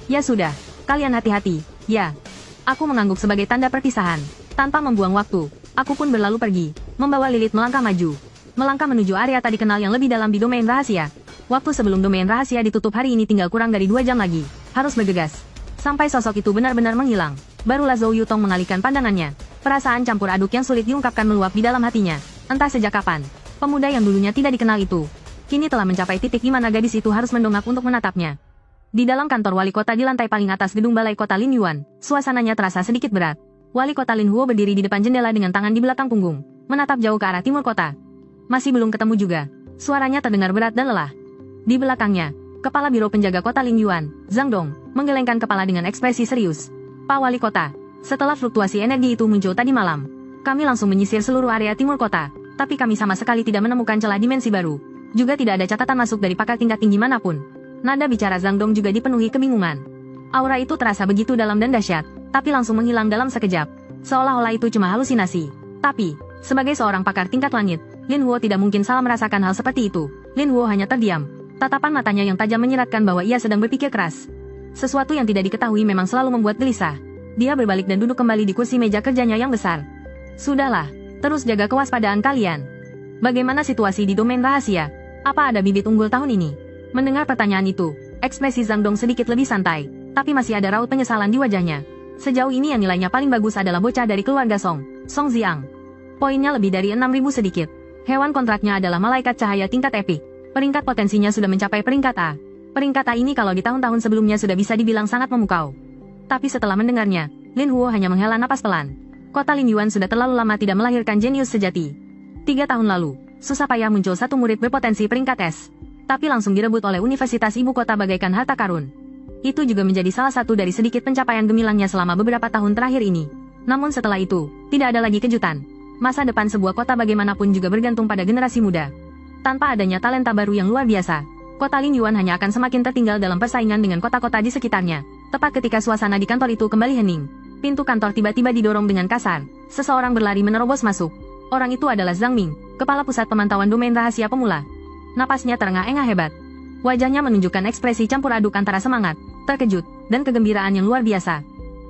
Ya sudah, kalian hati-hati, ya. Aku mengangguk sebagai tanda perpisahan. Tanpa membuang waktu, aku pun berlalu pergi, membawa Lilith melangkah maju. Melangkah menuju area tadi kenal yang lebih dalam di domain rahasia. Waktu sebelum domain rahasia ditutup hari ini tinggal kurang dari 2 jam lagi. Harus bergegas. Sampai sosok itu benar-benar menghilang, barulah Zhou Yutong mengalihkan pandangannya. Perasaan campur aduk yang sulit diungkapkan meluap di dalam hatinya. Entah sejak kapan, pemuda yang dulunya tidak dikenal itu, kini telah mencapai titik di mana gadis itu harus mendongak untuk menatapnya. Di dalam kantor wali kota di lantai paling atas gedung balai kota Lin Yuan, suasananya terasa sedikit berat. Wali kota Lin Huo berdiri di depan jendela dengan tangan di belakang punggung, menatap jauh ke arah timur kota. Masih belum ketemu juga. Suaranya terdengar berat dan lelah. Di belakangnya, Kepala Biro Penjaga Kota Lin Yuan, Zhang Dong, menggelengkan kepala dengan ekspresi serius. Pak Wali Kota, setelah fluktuasi energi itu muncul tadi malam, kami langsung menyisir seluruh area timur kota. Tapi kami sama sekali tidak menemukan celah dimensi baru. Juga tidak ada catatan masuk dari pakar tingkat tinggi manapun. Nada bicara Zhang Dong juga dipenuhi kebingungan. Aura itu terasa begitu dalam dan dahsyat, tapi langsung menghilang dalam sekejap. Seolah-olah itu cuma halusinasi. Tapi, sebagai seorang pakar tingkat langit, Lin Huo tidak mungkin salah merasakan hal seperti itu. Lin Huo hanya terdiam. Tatapan matanya yang tajam menyiratkan bahwa ia sedang berpikir keras. Sesuatu yang tidak diketahui memang selalu membuat gelisah. Dia berbalik dan duduk kembali di kursi meja kerjanya yang besar. Sudahlah. Terus jaga kewaspadaan kalian. Bagaimana situasi di domain rahasia? Apa ada bibit unggul tahun ini? Mendengar pertanyaan itu, ekspresi Zhang Dong sedikit lebih santai, tapi masih ada raut penyesalan di wajahnya. Sejauh ini yang nilainya paling bagus adalah bocah dari keluarga Song Xiang. Poinnya lebih dari 6.000 sedikit. Hewan kontraknya adalah malaikat cahaya tingkat epik. Peringkat potensinya sudah mencapai peringkat A. Peringkat A ini kalau di tahun-tahun sebelumnya sudah bisa dibilang sangat memukau. Tapi setelah mendengarnya, Lin Huo hanya menghela napas pelan. Kota Lin Yuan sudah terlalu lama tidak melahirkan jenius sejati. 3 tahun lalu, susah payah muncul satu murid berpotensi peringkat S. Tapi langsung direbut oleh Universitas Ibu Kota bagaikan harta karun. Itu juga menjadi salah satu dari sedikit pencapaian gemilangnya selama beberapa tahun terakhir ini. Namun setelah itu, tidak ada lagi kejutan. Masa depan sebuah kota bagaimanapun juga bergantung pada generasi muda. Tanpa adanya talenta baru yang luar biasa, kota Lin Yuan hanya akan semakin tertinggal dalam persaingan dengan kota-kota di sekitarnya. Tepat ketika suasana di kantor itu kembali hening, pintu kantor tiba-tiba didorong dengan kasar. Seseorang berlari menerobos masuk. Orang itu adalah Zhang Ming, kepala pusat pemantauan domain rahasia pemula. Napasnya terengah-engah hebat. Wajahnya menunjukkan ekspresi campur aduk antara semangat, terkejut, dan kegembiraan yang luar biasa.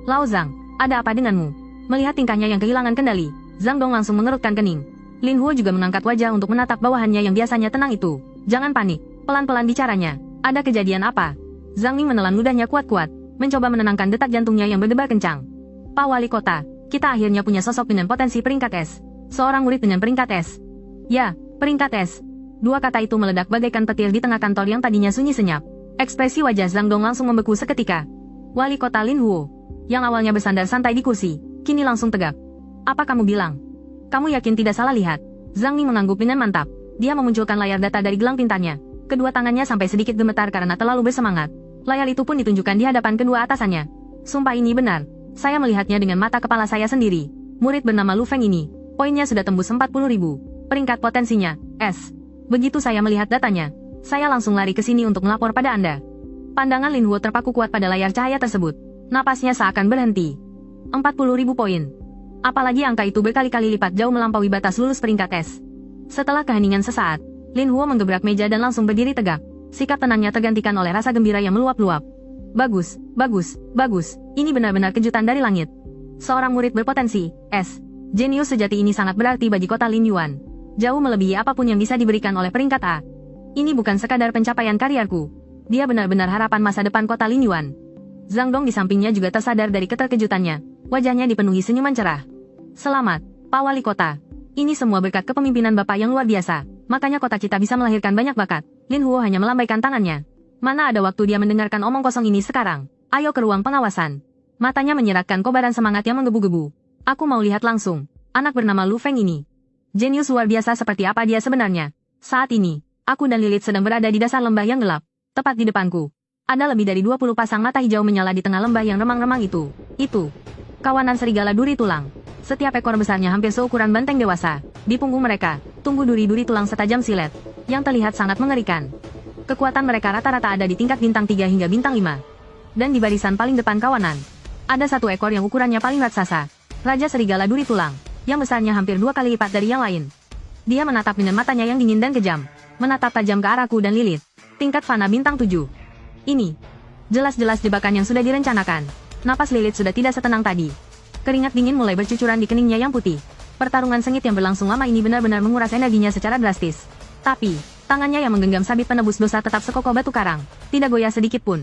Lao Zhang, ada apa denganmu? Melihat tingkahnya yang kehilangan kendali, Zhang Dong langsung mengerutkan kening. Lin Huo juga mengangkat wajah untuk menatap bawahannya yang biasanya tenang itu. Jangan panik, pelan-pelan bicaranya. Ada kejadian apa? Zhang Ming menelan ludahnya kuat-kuat, mencoba menenangkan detak jantungnya yang berdebar kencang. Pak Wali Kota, kita akhirnya punya sosok dengan potensi peringkat S. Seorang murid dengan peringkat S. Ya, peringkat S. Dua kata itu meledak bagaikan petir di tengah kantor yang tadinya sunyi senyap. Ekspresi wajah Zhang Dong langsung membeku seketika. Wali Kota Lin Huo, yang awalnya bersandar santai di kursi, kini langsung tegap. Apa kamu bilang? Kamu yakin tidak salah lihat? Zhang Ming mengangguk dengan mantap. Dia memunculkan layar data dari gelang pintarnya. Kedua tangannya sampai sedikit gemetar karena terlalu bersemangat. Layar itu pun ditunjukkan di hadapan kedua atasannya. Sumpah ini benar. Saya melihatnya dengan mata kepala saya sendiri. Murid bernama Lu Feng ini, poinnya sudah tembus 40.000. Peringkat potensinya, S. Begitu saya melihat datanya, saya langsung lari ke sini untuk melapor pada Anda. Pandangan Lin Huo terpaku kuat pada layar cahaya tersebut. Napasnya seakan berhenti. 40.000 poin. Apalagi angka itu berkali-kali lipat jauh melampaui batas lulus peringkat S. Setelah keheningan sesaat, Lin Huo menggebrak meja dan langsung berdiri tegak. Sikap tenangnya tergantikan oleh rasa gembira yang meluap-luap. Bagus, bagus, bagus. Ini benar-benar kejutan dari langit. Seorang murid berpotensi, S. Jenius sejati ini sangat berarti bagi kota Lin Yuan. Jauh melebihi apapun yang bisa diberikan oleh peringkat A. Ini bukan sekadar pencapaian karierku. Dia benar-benar harapan masa depan kota Lin Yuan. Zhang Dong di sampingnya juga tersadar dari keterkejutannya. Wajahnya dipenuhi senyuman cerah. Selamat, Pak Wali Kota. Ini semua berkat kepemimpinan Bapak yang luar biasa. Makanya kota kita bisa melahirkan banyak bakat. Lin Huo hanya melambaikan tangannya. Mana ada waktu dia mendengarkan omong kosong ini sekarang. Ayo ke ruang pengawasan. Matanya menyiratkan kobaran semangat yang menggebu-gebu. Aku mau lihat langsung. Anak bernama Lu Feng ini. Jenius luar biasa seperti apa dia sebenarnya. Saat ini, aku dan Lilith sedang berada di dasar lembah yang gelap. Tepat di depanku. Ada lebih dari 20 pasang mata hijau menyala di tengah lembah yang remang-remang itu. Itu. Kawanan serigala duri tulang. Setiap ekor besarnya hampir seukuran banteng dewasa. Di punggung mereka, tumbuh duri-duri tulang setajam silet, yang terlihat sangat mengerikan. Kekuatan mereka rata-rata ada di tingkat bintang 3 hingga bintang 5. Dan di barisan paling depan kawanan, ada satu ekor yang ukurannya paling raksasa. Raja serigala duri tulang, yang besarnya hampir 2 kali lipat dari yang lain. Dia menatap dengan matanya yang dingin dan kejam. Menatap tajam ke arahku dan Lilith. Tingkat fana bintang 7. Ini. Jelas-jelas jebakan yang sudah direncanakan. Napas Lilith sudah tidak setenang tadi. Keringat dingin mulai bercucuran di keningnya yang putih. Pertarungan sengit yang berlangsung lama ini benar-benar menguras energinya secara drastis. Tapi, tangannya yang menggenggam sabit penebus dosa tetap sekokoh batu karang. Tidak goyah sedikit pun.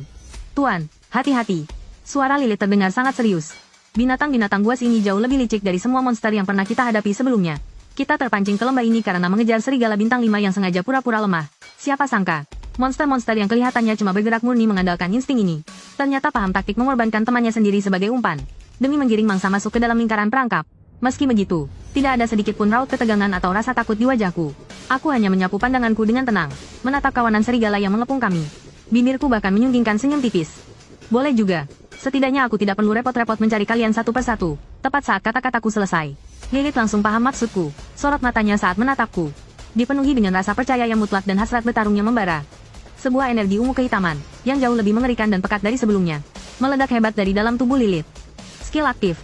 Tuan, hati-hati. Suara Lilith terdengar sangat serius. Binatang-binatang buas ini jauh lebih licik dari semua monster yang pernah kita hadapi sebelumnya. Kita terpancing ke lembah ini karena mengejar serigala bintang 5 yang sengaja pura-pura lemah. Siapa sangka, monster-monster yang kelihatannya cuma bergerak murni mengandalkan insting ini. Ternyata paham taktik mengorbankan temannya sendiri sebagai umpan. Demi menggiring mangsa masuk ke dalam lingkaran perangkap. Meski begitu, tidak ada sedikit pun raut ketegangan atau rasa takut di wajahku. Aku hanya menyapu pandanganku dengan tenang, menatap kawanan serigala yang mengepung kami. Bibirku bahkan menyunggingkan senyum tipis. Boleh juga. Setidaknya aku tidak perlu repot-repot mencari kalian satu persatu. Tepat saat kata-kataku selesai, Lilith langsung paham maksudku. Sorot matanya saat menatapku dipenuhi dengan rasa percaya yang mutlak dan hasrat bertarung yang membara. Sebuah energi ungu kehitaman, yang jauh lebih mengerikan dan pekat dari sebelumnya, meledak hebat dari dalam tubuh Lilith. Skill aktif.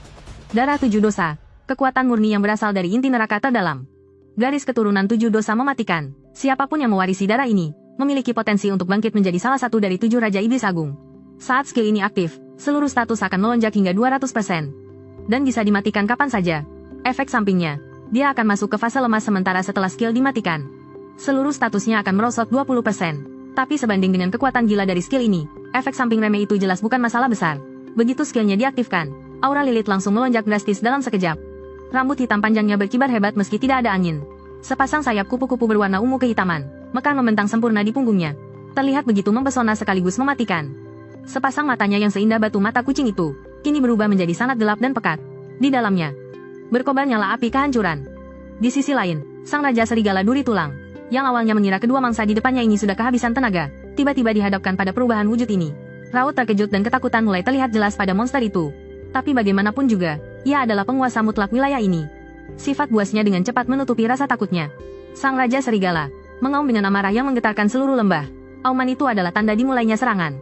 Darah 7 dosa. Kekuatan murni yang berasal dari inti neraka terdalam. Garis keturunan 7 dosa mematikan. Siapapun yang mewarisi darah ini, memiliki potensi untuk bangkit menjadi salah satu dari 7 Raja Iblis Agung. Saat skill ini aktif, seluruh status akan melonjak hingga 200%. Dan bisa dimatikan kapan saja. Efek sampingnya, dia akan masuk ke fase lemah sementara setelah skill dimatikan. Seluruh statusnya akan merosot 20%. Tapi sebanding dengan kekuatan gila dari skill ini, efek samping remeh itu jelas bukan masalah besar. Begitu skillnya diaktifkan, aura Lilith langsung melonjak drastis dalam sekejap. Rambut hitam panjangnya berkibar hebat meski tidak ada angin. Sepasang sayap kupu-kupu berwarna ungu kehitaman, mekar membentang sempurna di punggungnya. Terlihat begitu mempesona sekaligus mematikan. Sepasang matanya yang seindah batu mata kucing itu, kini berubah menjadi sangat gelap dan pekat. Di dalamnya, berkobar nyala api kehancuran. Di sisi lain, sang Raja Serigala Duri Tulang, yang awalnya mengira kedua mangsa di depannya ini sudah kehabisan tenaga, tiba-tiba dihadapkan pada perubahan wujud ini. Raut terkejut dan ketakutan mulai terlihat jelas pada monster itu. Tapi bagaimanapun juga, ia adalah penguasa mutlak wilayah ini. Sifat buasnya dengan cepat menutupi rasa takutnya. Sang Raja Serigala mengaum dengan amarah yang menggetarkan seluruh lembah. Auman itu adalah tanda dimulainya serangan.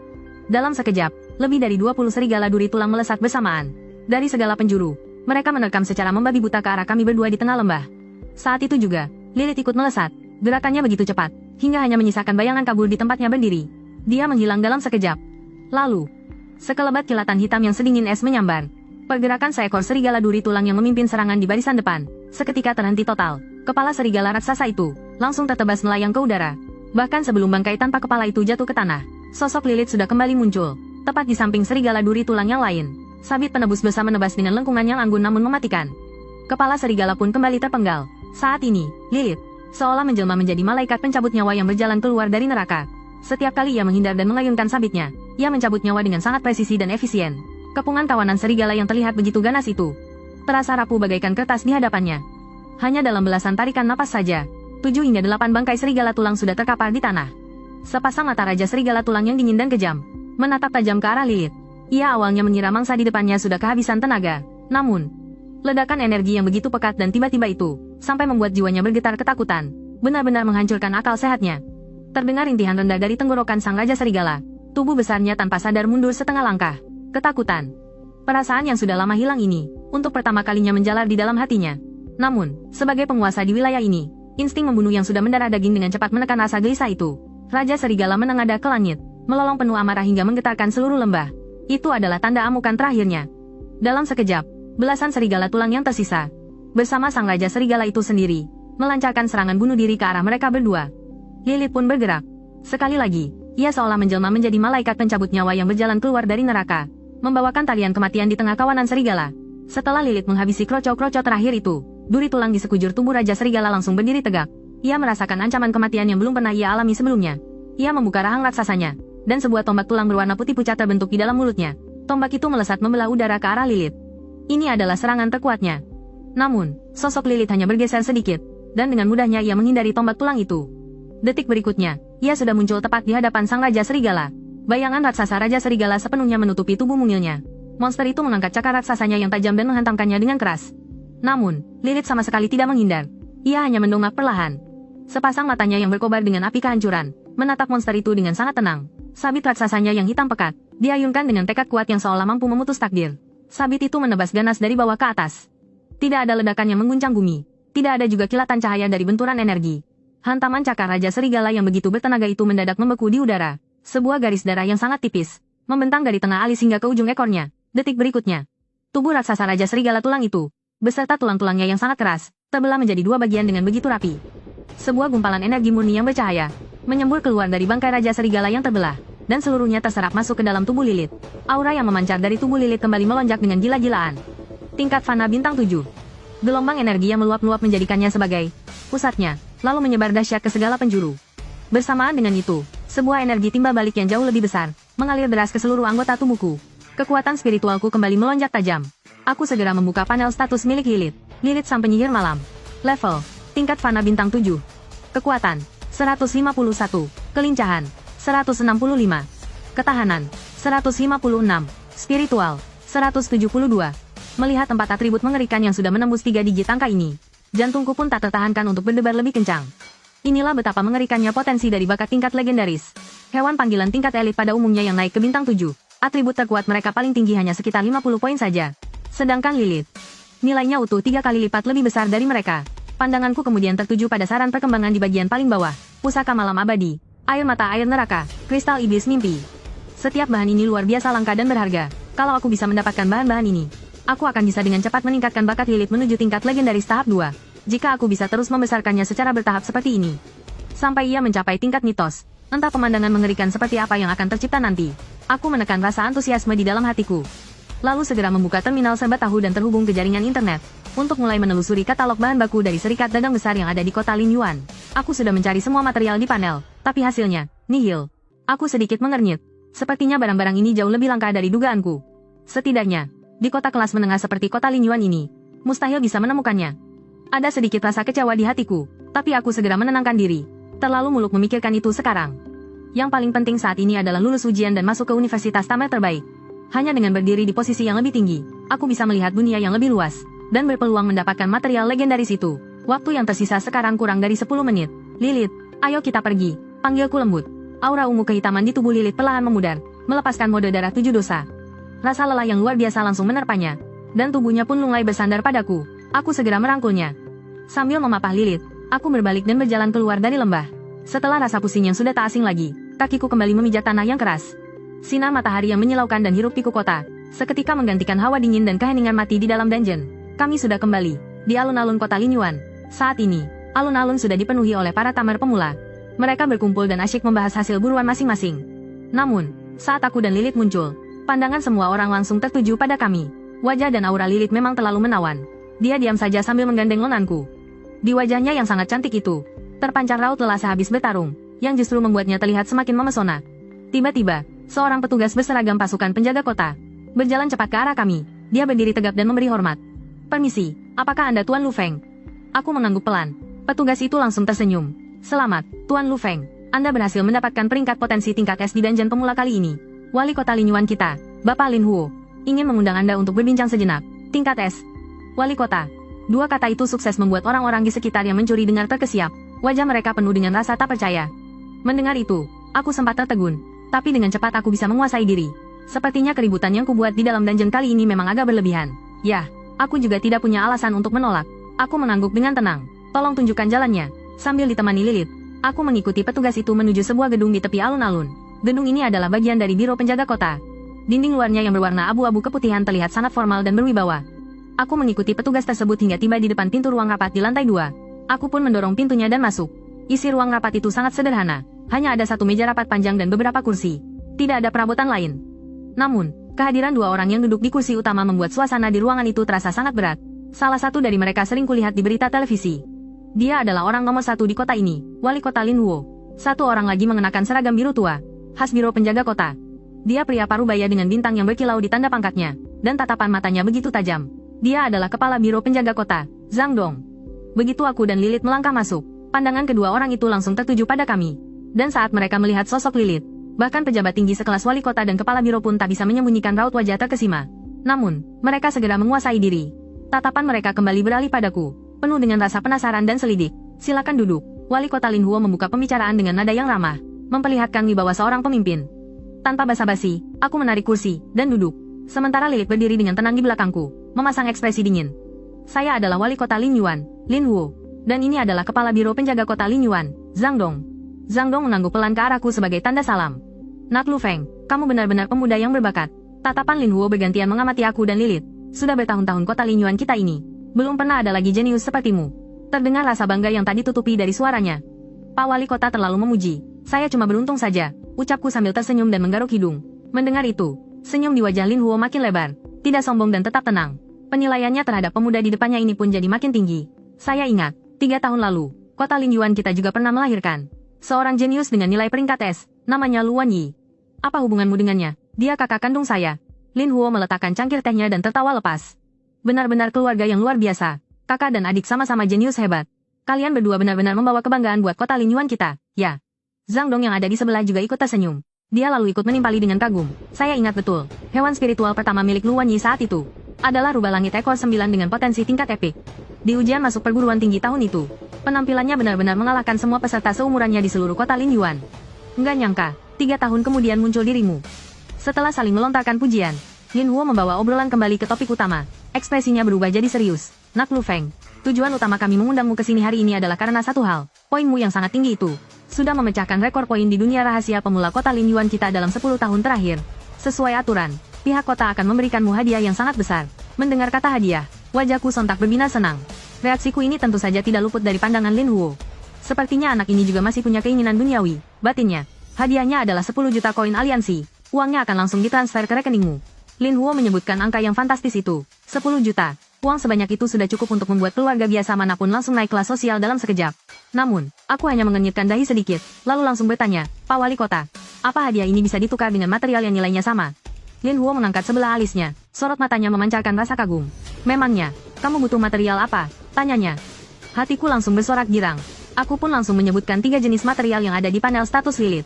Dalam sekejap, lebih dari 20 serigala duri tulang melesat bersamaan. Dari segala penjuru, mereka menerkam secara membabi buta ke arah kami berdua di tengah lembah. Saat itu juga, Lilith ikut melesat. Gerakannya begitu cepat, hingga hanya menyisakan bayangan kabur di tempatnya berdiri. Dia menghilang dalam sekejap. Lalu, sekelebat kilatan hitam yang sedingin es menyambar. Pergerakan seekor serigala duri tulang yang memimpin serangan di barisan depan, seketika terhenti total. Kepala serigala raksasa itu langsung tertebas melayang ke udara. Bahkan sebelum bangkai tanpa kepala itu jatuh ke tanah, sosok Lilith sudah kembali muncul, tepat di samping serigala duri tulang yang lain. Sabit penebus dosa menebas dengan lengkungan yang anggun namun mematikan. Kepala serigala pun kembali terpenggal. Saat ini, Lilith seolah menjelma menjadi malaikat pencabut nyawa yang berjalan keluar dari neraka. Setiap kali ia menghindar dan mengayunkan sabitnya, ia mencabut nyawa dengan sangat presisi dan efisien. Kepungan kawanan serigala yang terlihat begitu ganas itu terasa rapuh bagaikan kertas di hadapannya. Hanya dalam belasan tarikan napas saja, 7 hingga 8 bangkai serigala tulang sudah terkapar di tanah. Sepasang mata Raja Serigala Tulang yang dingin dan kejam menatap tajam ke arah Lilith. Ia awalnya mengira mangsa di depannya sudah kehabisan tenaga. Namun, ledakan energi yang begitu pekat dan tiba-tiba itu sampai membuat jiwanya bergetar ketakutan, benar-benar menghancurkan akal sehatnya. Terdengar rintihan rendah dari tenggorokan sang Raja Serigala. Tubuh besarnya tanpa sadar mundur setengah langkah. Ketakutan. Perasaan yang sudah lama hilang ini, untuk pertama kalinya menjalar di dalam hatinya. Namun, sebagai penguasa di wilayah ini, insting membunuh yang sudah mendarah daging dengan cepat menekan rasa gelisah itu. Raja Serigala menengadah ke langit, melolong penuh amarah hingga menggetarkan seluruh lembah. Itu adalah tanda amukan terakhirnya. Dalam sekejap, belasan serigala tulang yang tersisa, bersama sang Raja Serigala itu sendiri, melancarkan serangan bunuh diri ke arah mereka berdua. Lilith pun bergerak. Sekali lagi, ia seolah menjelma menjadi malaikat pencabut nyawa yang berjalan keluar dari neraka, membawakan talian kematian di tengah kawanan serigala. Setelah Lilith menghabisi kroco-kroco terakhir itu, duri tulang di sekujur tubuh Raja Serigala langsung berdiri tegak. Ia merasakan ancaman kematian yang belum pernah ia alami sebelumnya. Ia membuka rahang raksasanya, dan sebuah tombak tulang berwarna putih pucat terbentuk di dalam mulutnya. Tombak itu melesat membelah udara ke arah Lilith. Ini adalah serangan terkuatnya. Namun, sosok Lilith hanya bergeser sedikit, dan dengan mudahnya ia menghindari tombak tulang itu. Detik berikutnya, ia sudah muncul tepat di hadapan sang Raja Serigala. Bayangan raksasa Raja Serigala sepenuhnya menutupi tubuh mungilnya. Monster itu mengangkat cakar raksasanya yang tajam dan menghantamkannya dengan keras. Namun, Lilith sama sekali tidak menghindar. Ia hanya mendongak perlahan. Sepasang matanya yang berkobar dengan api kehancuran, menatap monster itu dengan sangat tenang. Sabit raksasanya yang hitam pekat, diayunkan dengan tekad kuat yang seolah mampu memutus takdir. Sabit itu menebas ganas dari bawah ke atas. Tidak ada ledakan yang mengguncang bumi. Tidak ada juga kilatan cahaya dari benturan energi. Hantaman cakar Raja Serigala yang begitu bertenaga itu mendadak membeku di udara. Sebuah garis darah yang sangat tipis, membentang dari tengah alis hingga ke ujung ekornya. Detik berikutnya, tubuh raksasa Raja Serigala tulang itu, beserta tulang-tulangnya yang sangat keras, terbelah menjadi dua bagian dengan begitu rapi. Sebuah gumpalan energi murni yang bercahaya, menyembur keluar dari bangkai Raja Serigala yang terbelah, dan seluruhnya terserap masuk ke dalam tubuh Lilith. Aura yang memancar dari tubuh Lilith kembali melonjak dengan gila-gilaan. Tingkat Fana bintang 7. Gelombang energi yang meluap-luap menjadikannya sebagai pusatnya, lalu menyebar dahsyat ke segala penjuru. Bersamaan dengan itu, sebuah energi timbal balik yang jauh lebih besar, mengalir deras ke seluruh anggota tubuhku. Kekuatan spiritualku kembali melonjak tajam. Aku segera membuka panel status milik Lilith. Lilith sang penyihir malam. Level, tingkat Fana bintang 7. Kekuatan, 151. Kelincahan, 165. Ketahanan, 156. Spiritual, 172. Melihat 4 atribut mengerikan yang sudah menembus 3 digit angka ini, jantungku pun tak tertahankan untuk berdebar lebih kencang. Inilah betapa mengerikannya potensi dari bakat tingkat legendaris. Hewan panggilan tingkat elit pada umumnya yang naik ke bintang 7. Atribut terkuat mereka paling tinggi hanya sekitar 50 poin saja. Sedangkan Lilith, nilainya utuh 3 kali lipat lebih besar dari mereka. Pandanganku kemudian tertuju pada saran perkembangan di bagian paling bawah. Pusaka malam abadi, air mata air neraka, kristal iblis mimpi. Setiap bahan ini luar biasa langka dan berharga. Kalau aku bisa mendapatkan bahan-bahan ini, aku akan bisa dengan cepat meningkatkan bakat Lilith menuju tingkat legendaris tahap 2. Jika aku bisa terus membesarkannya secara bertahap seperti ini, sampai ia mencapai tingkat mitos, entah pemandangan mengerikan seperti apa yang akan tercipta nanti. Aku menekan rasa antusiasme di dalam hatiku. Lalu segera membuka terminal serba tahu dan terhubung ke jaringan internet, untuk mulai menelusuri katalog bahan baku dari serikat dagang besar yang ada di kota Lin Yuan. Aku sudah mencari semua material di panel, tapi hasilnya, nihil. Aku sedikit mengernyit. Sepertinya barang-barang ini jauh lebih langka dari dugaanku. Setidaknya, di kota kelas menengah seperti kota Lin Yuan ini, mustahil bisa menemukannya. Ada sedikit rasa kecewa di hatiku, tapi aku segera menenangkan diri. Terlalu muluk memikirkan itu sekarang. Yang paling penting saat ini adalah lulus ujian dan masuk ke universitas tamat terbaik. Hanya dengan berdiri di posisi yang lebih tinggi, aku bisa melihat dunia yang lebih luas, dan berpeluang mendapatkan material legendaris itu. Waktu yang tersisa sekarang kurang dari 10 menit. Lilith, ayo kita pergi, panggilku lembut. Aura ungu kehitaman di tubuh Lilith perlahan memudar, melepaskan mode darah 7 dosa. Rasa lelah yang luar biasa langsung menerpanya, dan tubuhnya pun lunglai bersandar padaku. Aku segera merangkulnya. Sambil memapah Lilith, aku berbalik dan berjalan keluar dari lembah. Setelah rasa pusing yang sudah tak asing lagi, kakiku kembali memijak tanah yang keras. Sinar matahari yang menyilaukan dan hiruk pikuk kota, seketika menggantikan hawa dingin dan keheningan mati di dalam dungeon. Kami sudah kembali di alun-alun kota Lin Yuan. Saat ini, alun-alun sudah dipenuhi oleh para tamer pemula. Mereka berkumpul dan asyik membahas hasil buruan masing-masing. Namun, saat aku dan Lilith muncul, pandangan semua orang langsung tertuju pada kami. Wajah dan aura Lilith memang terlalu menawan. Dia diam saja sambil menggandeng lenganku. Di wajahnya yang sangat cantik itu, terpancar raut lelah sehabis bertarung, yang justru membuatnya terlihat semakin memesona. Tiba-tiba, seorang petugas berseragam pasukan penjaga kota berjalan cepat ke arah kami. Dia berdiri tegap dan memberi hormat. "Permisi, apakah Anda Tuan Lu Feng?" Aku mengangguk pelan. Petugas itu langsung tersenyum. "Selamat, Tuan Lu Feng. Anda berhasil mendapatkan peringkat potensi tingkat S di dungeon pemula kali ini. Wali kota Lin Yuan kita, Bapak Lin Huo, ingin mengundang Anda untuk berbincang sejenak." Tingkat S. Wali kota. Dua kata itu sukses membuat orang-orang di sekitar yang mencuri dengar terkesiap. Wajah mereka penuh dengan rasa tak percaya. Mendengar itu, aku sempat tertegun. Tapi dengan cepat aku bisa menguasai diri. Sepertinya keributan yang kubuat di dalam dungeon kali ini memang agak berlebihan. Yah, aku juga tidak punya alasan untuk menolak. Aku mengangguk dengan tenang. "Tolong tunjukkan jalannya." Sambil ditemani Lilith, aku mengikuti petugas itu menuju sebuah gedung di tepi alun-alun. Gedung ini adalah bagian dari biro penjaga kota. Dinding luarnya yang berwarna abu-abu keputihan terlihat sangat formal dan berwibawa. Aku mengikuti petugas tersebut hingga tiba di depan pintu ruang rapat di lantai 2. Aku pun mendorong pintunya dan masuk. Isi ruang rapat itu sangat sederhana. Hanya ada satu meja rapat panjang dan beberapa kursi. Tidak ada perabotan lain. Namun, kehadiran dua orang yang duduk di kursi utama membuat suasana di ruangan itu terasa sangat berat. Salah satu dari mereka sering kulihat di berita televisi. Dia adalah orang nomor satu di kota ini, Wali Kota Lin Huo. Satu orang lagi mengenakan seragam biru tua, khas biro penjaga kota. Dia pria parubaya dengan bintang yang berkilau di tanda pangkatnya, dan tatapan matanya begitu tajam. Dia adalah kepala biro penjaga kota, Zhang Dong. Begitu aku dan Lilith melangkah masuk, pandangan kedua orang itu langsung tertuju pada kami. Dan saat mereka melihat sosok Lilith, bahkan pejabat tinggi sekelas wali kota dan kepala biro pun tak bisa menyembunyikan raut wajah terkesima. Namun, mereka segera menguasai diri. Tatapan mereka kembali beralih padaku, penuh dengan rasa penasaran dan selidik. Silakan duduk. Wali kota Lin Huo membuka pembicaraan dengan nada yang ramah, memperlihatkan wibawa seorang pemimpin. Tanpa basa-basi, aku menarik kursi dan duduk. Sementara Lilith berdiri dengan tenang di belakangku, memasang ekspresi dingin. Saya adalah wali kota Lin Yuan, Lin Huo, dan ini adalah kepala biro penjaga kota Lin Yuan, Zhang Dong. Zhang Dong mengangguk pelan ke arahku sebagai tanda salam. Nak Lu Feng, kamu benar-benar pemuda yang berbakat. Tatapan Lin Huo bergantian mengamati aku dan Lilith. Sudah bertahun-tahun kota Lin Yuan kita ini, belum pernah ada lagi jenius sepertimu. Terdengar rasa bangga yang tak ditutupi dari suaranya. Pak Wali Kota terlalu memuji. Saya cuma beruntung saja, ucapku sambil tersenyum dan menggaruk hidung. Mendengar itu, senyum di wajah Lin Huo makin lebar, tidak sombong dan tetap tenang. Penilaiannya terhadap pemuda di depannya ini pun jadi makin tinggi. Saya ingat, 3 tahun lalu, kota Lin Yuan kita juga pernah melahirkan seorang jenius dengan nilai peringkat S, namanya Luan Yi. Apa hubunganmu dengannya? Dia kakak kandung saya. Lin Huo meletakkan cangkir tehnya dan tertawa lepas. Benar-benar keluarga yang luar biasa. Kakak dan adik sama-sama jenius hebat. Kalian berdua benar-benar membawa kebanggaan buat kota Lin Yuan kita, ya. Zhang Dong yang ada di sebelah juga ikut tersenyum. Dia lalu ikut menimpali dengan kagum. Saya ingat betul, hewan spiritual pertama milik Luan Yi saat itu adalah rubah langit ekor 9 dengan potensi tingkat epik. Di ujian masuk perguruan tinggi tahun itu, penampilannya benar-benar mengalahkan semua peserta seumurannya di seluruh kota Lin Yuan. Nggak nyangka, 3 tahun kemudian muncul dirimu. Setelah saling melontarkan pujian, Lin Huo membawa obrolan kembali ke topik utama. Ekspresinya berubah jadi serius. Nak Lu Feng, tujuan utama kami mengundangmu ke sini hari ini adalah karena satu hal. Poinmu yang sangat tinggi itu sudah memecahkan rekor poin di dunia rahasia pemula kota Lin Yuan kita dalam 10 tahun terakhir. Sesuai aturan, pihak kota akan memberikanmu hadiah yang sangat besar. Mendengar kata hadiah, wajahku sontak berbinar senang. Reaksiku ini tentu saja tidak luput dari pandangan Lin Huo. Sepertinya anak ini juga masih punya keinginan duniawi, batinnya. Hadiahnya adalah 10 juta koin aliansi. Uangnya akan langsung ditransfer ke rekeningmu. Lin Huo menyebutkan angka yang fantastis itu. 10 juta. Uang sebanyak itu sudah cukup untuk membuat keluarga biasa manapun langsung naik kelas sosial dalam sekejap. Namun, aku hanya mengenyitkan dahi sedikit, lalu langsung bertanya, Pak Wali Kota, apa hadiah ini bisa ditukar dengan material yang nilainya sama? Lin Huo mengangkat sebelah alisnya, sorot matanya memancarkan rasa kagum. Memangnya, kamu butuh material apa? Tanyanya. Hatiku langsung bersorak girang. Aku pun langsung menyebutkan 3 jenis material yang ada di panel status Lilith.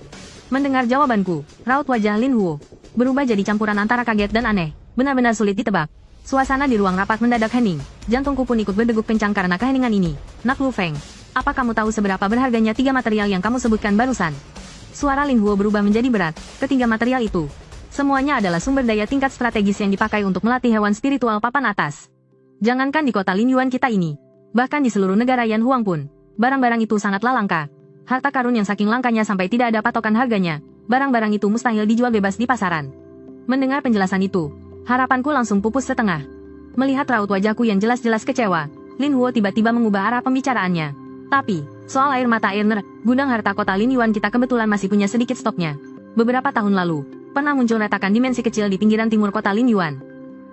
Mendengar jawabanku, raut wajah Lin Huo berubah jadi campuran antara kaget dan aneh, benar-benar sulit ditebak. Suasana di ruang rapat mendadak hening, jantungku pun ikut berdegup kencang karena keheningan ini. Nak Lu Feng, apa kamu tahu seberapa berharganya 3 material yang kamu sebutkan barusan? Suara Lin Huo berubah menjadi berat. Ketiga material itu, semuanya adalah sumber daya tingkat strategis yang dipakai untuk melatih hewan spiritual papan atas. Jangankan di kota Lin Yuan kita ini, bahkan di seluruh negara Yan Huang pun, barang-barang itu sangatlah langka. Harta karun yang saking langkanya sampai tidak ada patokan harganya, barang-barang itu mustahil dijual bebas di pasaran. Mendengar penjelasan itu, harapanku langsung pupus setengah. Melihat raut wajahku yang jelas-jelas kecewa, Lin Huo tiba-tiba mengubah arah pembicaraannya. Tapi, soal air mata air gudang harta kota Lin Yuan kita kebetulan masih punya sedikit stoknya. Beberapa tahun lalu, pernah muncul retakan dimensi kecil di pinggiran timur kota Lin Yuan.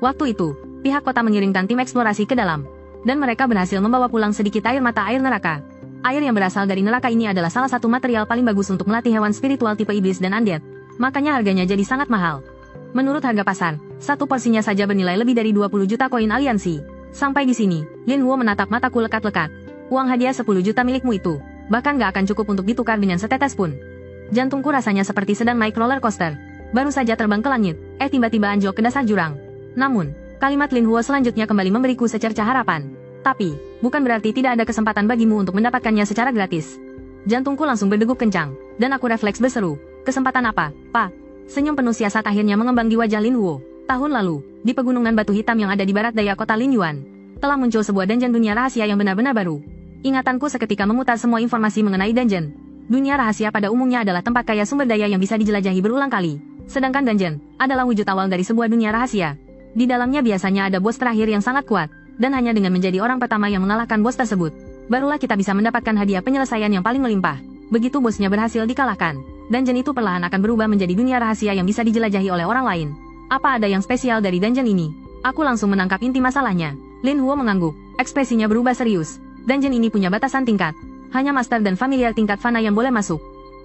Waktu itu, pihak kota mengirimkan tim eksplorasi ke dalam, dan mereka berhasil membawa pulang sedikit air mata air neraka. Air yang berasal dari neraka ini adalah salah satu material paling bagus untuk melatih hewan spiritual tipe iblis dan undead. Makanya harganya jadi sangat mahal. Menurut harga pasar, satu porsinya saja bernilai lebih dari 20 juta koin aliansi. Sampai di sini, Lin Huo menatap mataku lekat-lekat. Uang hadiah 10 juta milikmu itu, bahkan gak akan cukup untuk ditukar dengan setetes pun. Jantungku rasanya seperti sedang naik roller coaster. Baru saja terbang ke langit, tiba-tiba anjlok ke dasar jurang. Namun, kalimat Lin Huo selanjutnya kembali memberiku secercah harapan. Tapi, bukan berarti tidak ada kesempatan bagimu untuk mendapatkannya secara gratis. Jantungku langsung berdegup kencang, dan aku refleks berseru, kesempatan apa, Pak? Senyum penuh siasat akhirnya mengembang di wajah Lin Huo. Tahun lalu, di pegunungan batu hitam yang ada di barat daya kota Lin Yuan, telah muncul sebuah dungeon dunia rahasia yang benar-benar baru. Ingatanku seketika memutar semua informasi mengenai dungeon. Dunia rahasia pada umumnya adalah tempat kaya sumber daya yang bisa dijelajahi berulang kali. Sedangkan dungeon adalah wujud awal dari sebuah dunia rahasia. Di dalamnya biasanya ada bos terakhir yang sangat kuat, dan hanya dengan menjadi orang pertama yang mengalahkan bos tersebut, barulah kita bisa mendapatkan hadiah penyelesaian yang paling melimpah. Begitu bosnya berhasil dikalahkan, dungeon itu perlahan akan berubah menjadi dunia rahasia yang bisa dijelajahi oleh orang lain. Apa ada yang spesial dari dungeon ini? Aku langsung menangkap inti masalahnya. Lin Huo mengangguk, ekspresinya berubah serius. Dungeon ini punya batasan tingkat. Hanya master dan familiar tingkat fana yang boleh masuk.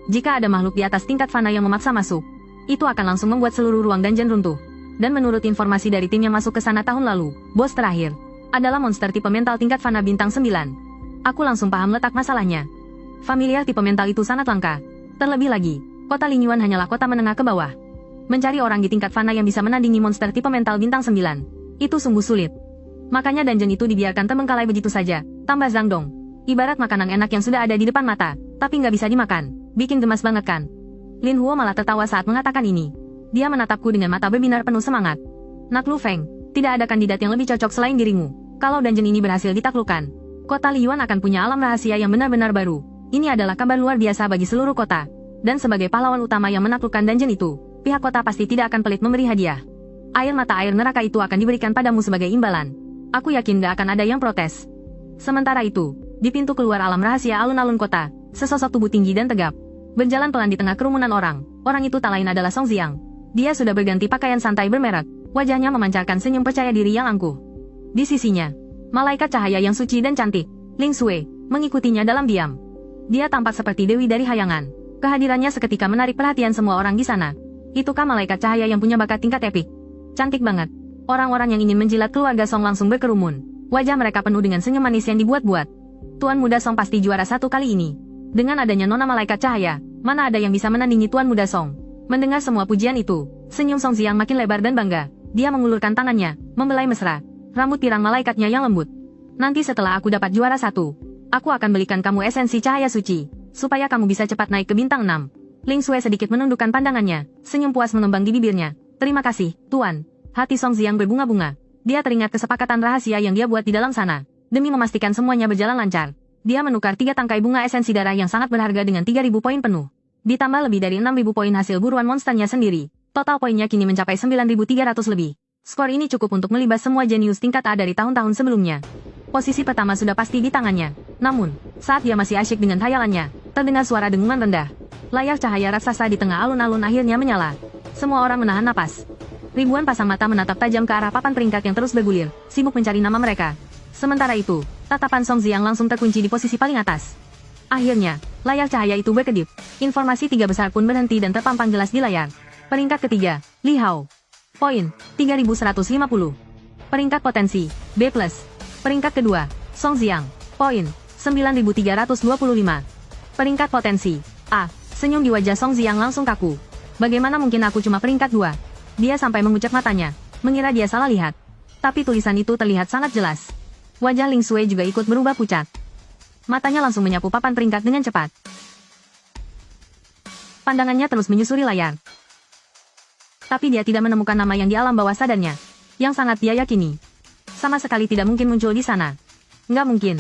Jika ada makhluk di atas tingkat fana yang memaksa masuk, itu akan langsung membuat seluruh ruang dungeon runtuh. Dan menurut informasi dari tim yang masuk ke sana tahun lalu, bos terakhir adalah monster tipe mental tingkat fana bintang 9. Aku langsung paham letak masalahnya. Familiar tipe mental itu sangat langka. Terlebih lagi, kota Lingyuan hanyalah kota menengah ke bawah. Mencari orang di tingkat fana yang bisa menandingi monster tipe mental bintang 9, itu sungguh sulit. Makanya dungeon itu dibiarkan terbengkalai begitu saja, tambah Zhang Dong. Ibarat makanan enak yang sudah ada di depan mata, tapi nggak bisa dimakan. Bikin gemas banget kan? Lin Huo malah tertawa saat mengatakan ini. Dia menatapku dengan mata berbinar penuh semangat. Nak Lu Feng, tidak ada kandidat yang lebih cocok selain dirimu. Kalau dungeon ini berhasil ditaklukkan, kota Liyuan akan punya alam rahasia yang benar-benar baru. Ini adalah kabar luar biasa bagi seluruh kota. Dan sebagai pahlawan utama yang menaklukkan dungeon itu, pihak kota pasti tidak akan pelit memberi hadiah. Air mata air neraka itu akan diberikan padamu sebagai imbalan. Aku yakin gak akan ada yang protes. Sementara itu, di pintu keluar alam rahasia alun-alun kota, sesosok tubuh tinggi dan tegap berjalan pelan di tengah kerumunan orang. Orang itu tak lain adalah Song Xiang. Dia sudah berganti pakaian santai bermerek. Wajahnya memancarkan senyum percaya diri yang angkuh. Di sisinya, malaikat cahaya yang suci dan cantik, Ling Sui, mengikutinya dalam diam. Dia tampak seperti dewi dari hayangan. Kehadirannya seketika menarik perhatian semua orang di sana. Itukah malaikat cahaya yang punya bakat tingkat epik? Cantik banget. Orang-orang yang ingin menjilat keluarga Song langsung berkerumun. Wajah mereka penuh dengan senyum manis yang dibuat-buat. Tuan Muda Song pasti juara satu kali ini. Dengan adanya nona malaikat cahaya, mana ada yang bisa menandingi Tuan Muda Song? Mendengar semua pujian itu, senyum Song Xiang makin lebar dan bangga. Dia mengulurkan tangannya, membelai mesra. Rambut pirang malaikatnya yang lembut. Nanti setelah aku dapat juara satu, aku akan belikan kamu esensi cahaya suci, supaya kamu bisa cepat naik ke bintang 6. Ling Sui sedikit menundukkan pandangannya, senyum puas mengembang di bibirnya. Terima kasih, Tuan. Hati Song Xiang berbunga-bunga. Dia teringat kesepakatan rahasia yang dia buat di dalam sana. Demi memastikan semuanya berjalan lancar, dia menukar 3 tangkai bunga esensi darah yang sangat berharga dengan 3.000 poin penuh. Ditambah lebih dari 6.000 poin hasil buruan monsternya sendiri. Total poinnya kini mencapai 9.300 lebih. Skor ini cukup untuk melibas semua jenius tingkat A dari tahun-tahun sebelumnya. Posisi pertama sudah pasti di tangannya. Namun, saat dia masih asyik dengan khayalannya, terdengar suara dengungan rendah. Layar cahaya raksasa di tengah alun-alun akhirnya menyala. Semua orang menahan napas. Ribuan pasang mata menatap tajam ke arah papan peringkat yang terus bergulir, sibuk mencari nama mereka. Sementara itu, tatapan Song Xiang langsung terkunci di posisi paling atas. Akhirnya, layar cahaya itu berkedip. Informasi 3 besar pun berhenti dan terpampang jelas di layar. Peringkat ketiga, Li Hao. Poin, 3.150. Peringkat potensi, B+. Peringkat kedua, Song Xiang. Poin, 9.325. Peringkat potensi, A. Senyum di wajah Song Xiang langsung kaku. Bagaimana mungkin aku cuma peringkat 2? Dia sampai mengucap matanya, mengira dia salah lihat. Tapi tulisan itu terlihat sangat jelas. Wajah Ling Sui juga ikut berubah pucat. Matanya langsung menyapu papan peringkat dengan cepat. Pandangannya terus menyusuri layar. Tapi dia tidak menemukan nama yang di alam bawah sadarnya, yang sangat dia yakini. Sama sekali tidak mungkin muncul di sana. Nggak mungkin.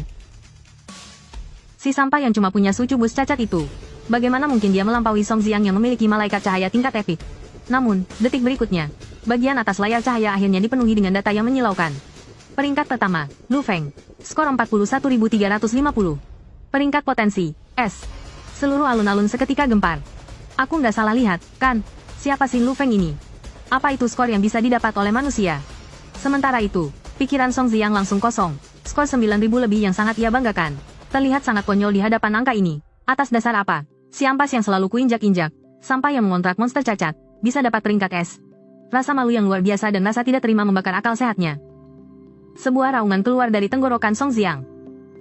Si sampah yang cuma punya sucu bus cacat itu. Bagaimana mungkin dia melampaui Song Xiang yang memiliki malaikat cahaya tingkat epik? Namun, detik berikutnya, bagian atas layar cahaya akhirnya dipenuhi dengan data yang menyilaukan. Peringkat pertama, Lu Feng. Skor 41.350. Peringkat potensi, S. Seluruh alun-alun seketika gempar. Aku nggak salah lihat, kan? Siapa si Lu Feng ini? Apa itu skor yang bisa didapat oleh manusia? Sementara itu, pikiran Song Xiang langsung kosong. Skor 9.000 lebih yang sangat ia banggakan. Terlihat sangat konyol di hadapan angka ini. Atas dasar apa? Si ampas yang selalu kuinjak-injak, sampai yang mengontrak monster cacat, bisa dapat peringkat S. Rasa malu yang luar biasa dan rasa tidak terima membakar akal sehatnya. Sebuah raungan keluar dari tenggorokan Song Xiang.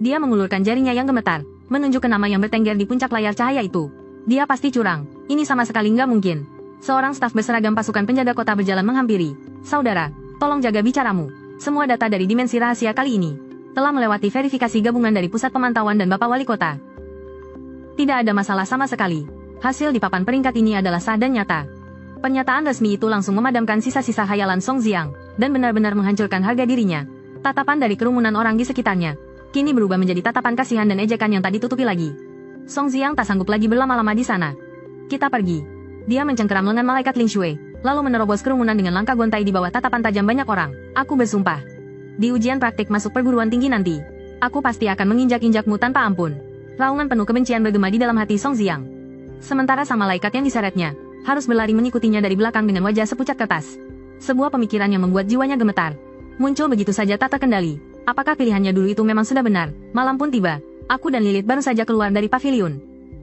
Dia mengulurkan jarinya yang gemetar, menunjuk ke nama yang bertengger di puncak layar cahaya itu. Dia pasti curang. Ini sama sekali nggak mungkin. Seorang staf berseragam pasukan penjaga kota berjalan menghampiri. Saudara, tolong jaga bicaramu. Semua data dari dimensi rahasia kali ini telah melewati verifikasi gabungan dari pusat pemantauan dan Bapak Wali Kota. Tidak ada masalah sama sekali. Hasil di papan peringkat ini adalah sah dan nyata. Pernyataan resmi itu langsung memadamkan sisa-sisa khayalan Song Xiang, dan benar-benar menghancurkan harga dirinya. Tatapan dari kerumunan orang di sekitarnya kini berubah menjadi tatapan kasihan dan ejekan yang tak ditutupi lagi. Song Xiang tak sanggup lagi berlama-lama di sana. Kita pergi. Dia mencengkeram lengan malaikat Ling Shui, lalu menerobos kerumunan dengan langkah gontai di bawah tatapan tajam banyak orang. Aku bersumpah. Di ujian praktik masuk perguruan tinggi nanti, Aku pasti akan menginjak-injakmu tanpa ampun. Raungan penuh kebencian bergema di dalam hati Song Jiang. Sementara sang malaikat yang diseretnya, harus berlari mengikutinya dari belakang dengan wajah sepucat kertas. Sebuah pemikiran yang membuat jiwanya gemetar. Muncul begitu saja tak terkendali. Apakah pilihannya dulu itu memang sudah benar? Malam pun tiba. Aku dan Lilith baru saja keluar dari pavilion.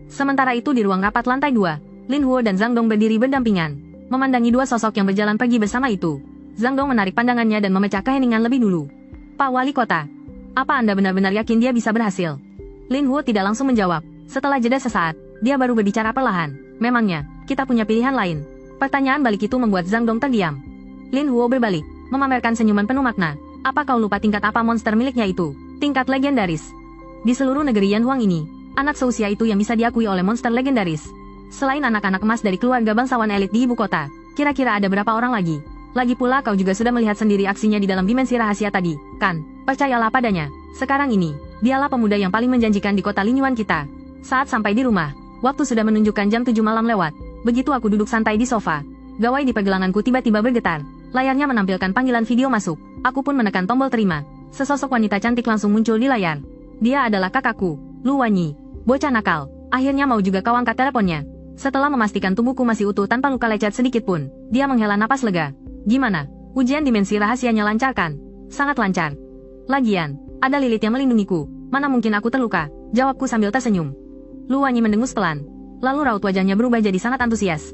Sementara itu di ruang rapat lantai 2, Lin Huo dan Zhang Dong berdiri berdampingan. Memandangi dua sosok yang berjalan pergi bersama itu. Zhang Dong menarik pandangannya dan memecah keheningan lebih dulu. Pak Wali Kota, apa Anda benar-benar yakin dia bisa berhasil? Lin Huo tidak langsung menjawab. Setelah jeda sesaat, dia baru berbicara perlahan. Memangnya, kita punya pilihan lain? Pertanyaan balik itu membuat Zhang Dong terdiam. Lin Huo berbalik, memamerkan senyuman penuh makna. Apa kau lupa tingkat apa monster miliknya itu? Tingkat legendaris. Di seluruh negeri Yanhuang ini, anak seusia itu yang bisa diakui oleh monster legendaris. Selain anak-anak emas dari keluarga bangsawan elit di ibu kota, kira-kira ada berapa orang lagi? Lagi pula kau juga sudah melihat sendiri aksinya di dalam dimensi rahasia tadi, kan? Percayalah padanya. Sekarang ini, dialah pemuda yang paling menjanjikan di kota Linyuan kita. Saat sampai di rumah, waktu sudah menunjukkan jam 7 malam lewat. Begitu aku duduk santai di sofa, gawai di pergelanganku tiba-tiba bergetar. Layarnya menampilkan panggilan video masuk. Aku pun menekan tombol terima. Sesosok wanita cantik langsung muncul di layar. Dia adalah kakakku, Lu Wanyi. Bocah nakal. Akhirnya mau juga kau angkat teleponnya. Setelah memastikan tubuhku masih utuh tanpa luka lecet sedikit pun, dia menghela napas lega. Gimana? Ujian dimensi rahasianya lancar kan? Sangat lancar. Lagian, ada Lilith yang melindungiku. Mana mungkin aku terluka? Jawabku sambil tersenyum. Lu Wanyi mendengus pelan. Lalu raut wajahnya berubah jadi sangat antusias.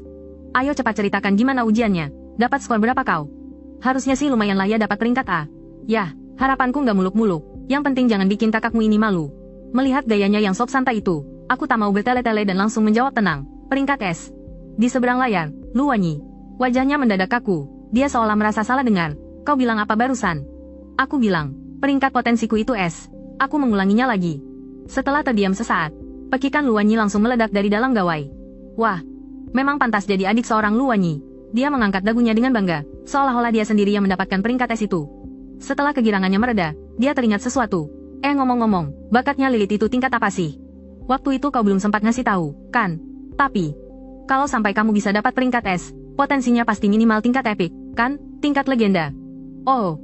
Ayo cepat ceritakan gimana ujiannya. Dapat skor berapa kau? Harusnya sih lumayan lah ya dapat peringkat A. Yah, harapanku nggak muluk-muluk. Yang penting jangan bikin kakakmu ini malu. Melihat gayanya yang sok santai itu, aku tak mau bertele-tele dan langsung menjawab tenang. Peringkat S. Di seberang layar, Lu Wanyi. Wajahnya mendadak kaku. Dia seolah merasa salah dengar. Kau bilang apa barusan? Aku bilang, peringkat potensiku itu S. Aku mengulanginya lagi. Setelah terdiam sesaat, pekikan Lu Wanyi langsung meledak dari dalam gawai. Wah, memang pantas jadi adik seorang Lu Wanyi. Dia mengangkat dagunya dengan bangga, seolah-olah dia sendiri yang mendapatkan peringkat S itu. Setelah kegirangannya mereda, dia teringat sesuatu. Ngomong-ngomong, bakatnya Lilith itu tingkat apa sih? Waktu itu kau belum sempat ngasih tahu, kan? Tapi, kalau sampai kamu bisa dapat peringkat S, potensinya pasti minimal tingkat epic, kan? Tingkat legenda. Oh,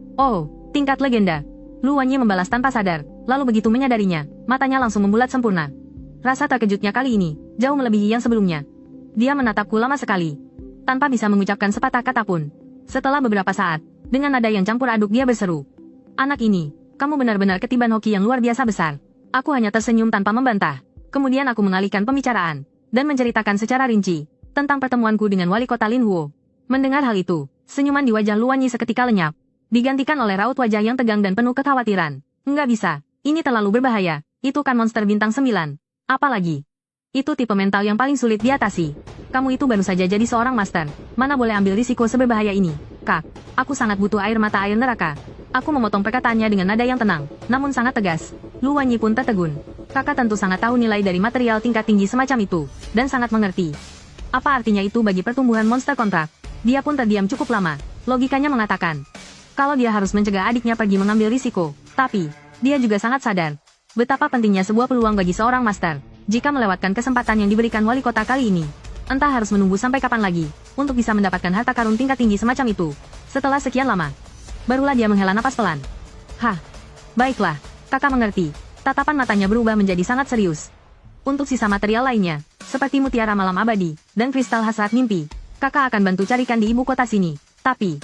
tingkat legenda. Lu Wanyi membalas tanpa sadar, lalu begitu menyadarinya, matanya langsung membulat sempurna. Rasa terkejutnya kali ini, jauh melebihi yang sebelumnya. Dia menatapku lama sekali, tanpa bisa mengucapkan sepatah kata pun. Setelah beberapa saat, dengan nada yang campur aduk dia berseru. Anak ini, kamu benar-benar ketiban hoki yang luar biasa besar. Aku hanya tersenyum tanpa membantah. Kemudian aku mengalihkan pembicaraan, dan menceritakan secara rinci, tentang pertemuanku dengan wali kota Lin Huo. Mendengar hal itu, senyuman di wajah Lu Wanyi seketika lenyap, digantikan oleh raut wajah yang tegang dan penuh kekhawatiran. Enggak bisa, ini terlalu berbahaya, itu kan monster bintang 9. Apalagi, itu tipe mental yang paling sulit diatasi. Kamu itu baru saja jadi seorang master. Mana boleh ambil risiko seberbahaya ini. Kak, aku sangat butuh air mata air neraka. Aku memotong perkataannya dengan nada yang tenang, namun sangat tegas. Lu Wanyi pun tertegun. Kakak tentu sangat tahu nilai dari material tingkat tinggi semacam itu, dan sangat mengerti. Apa artinya itu bagi pertumbuhan monster kontrak? Dia pun terdiam cukup lama. Logikanya mengatakan, kalau dia harus mencegah adiknya pergi mengambil risiko. Tapi, dia juga sangat sadar betapa pentingnya sebuah peluang bagi seorang master jika melewatkan kesempatan yang diberikan wali kota kali ini. Entah harus menunggu sampai kapan lagi untuk bisa mendapatkan harta karun tingkat tinggi semacam itu. Setelah sekian lama, barulah dia menghela napas pelan. Hah, baiklah, kakak mengerti. Tatapan matanya berubah menjadi sangat serius. Untuk sisa material lainnya, seperti mutiara malam abadi dan kristal hasrat mimpi, kakak akan bantu carikan di ibu kota sini. Tapi,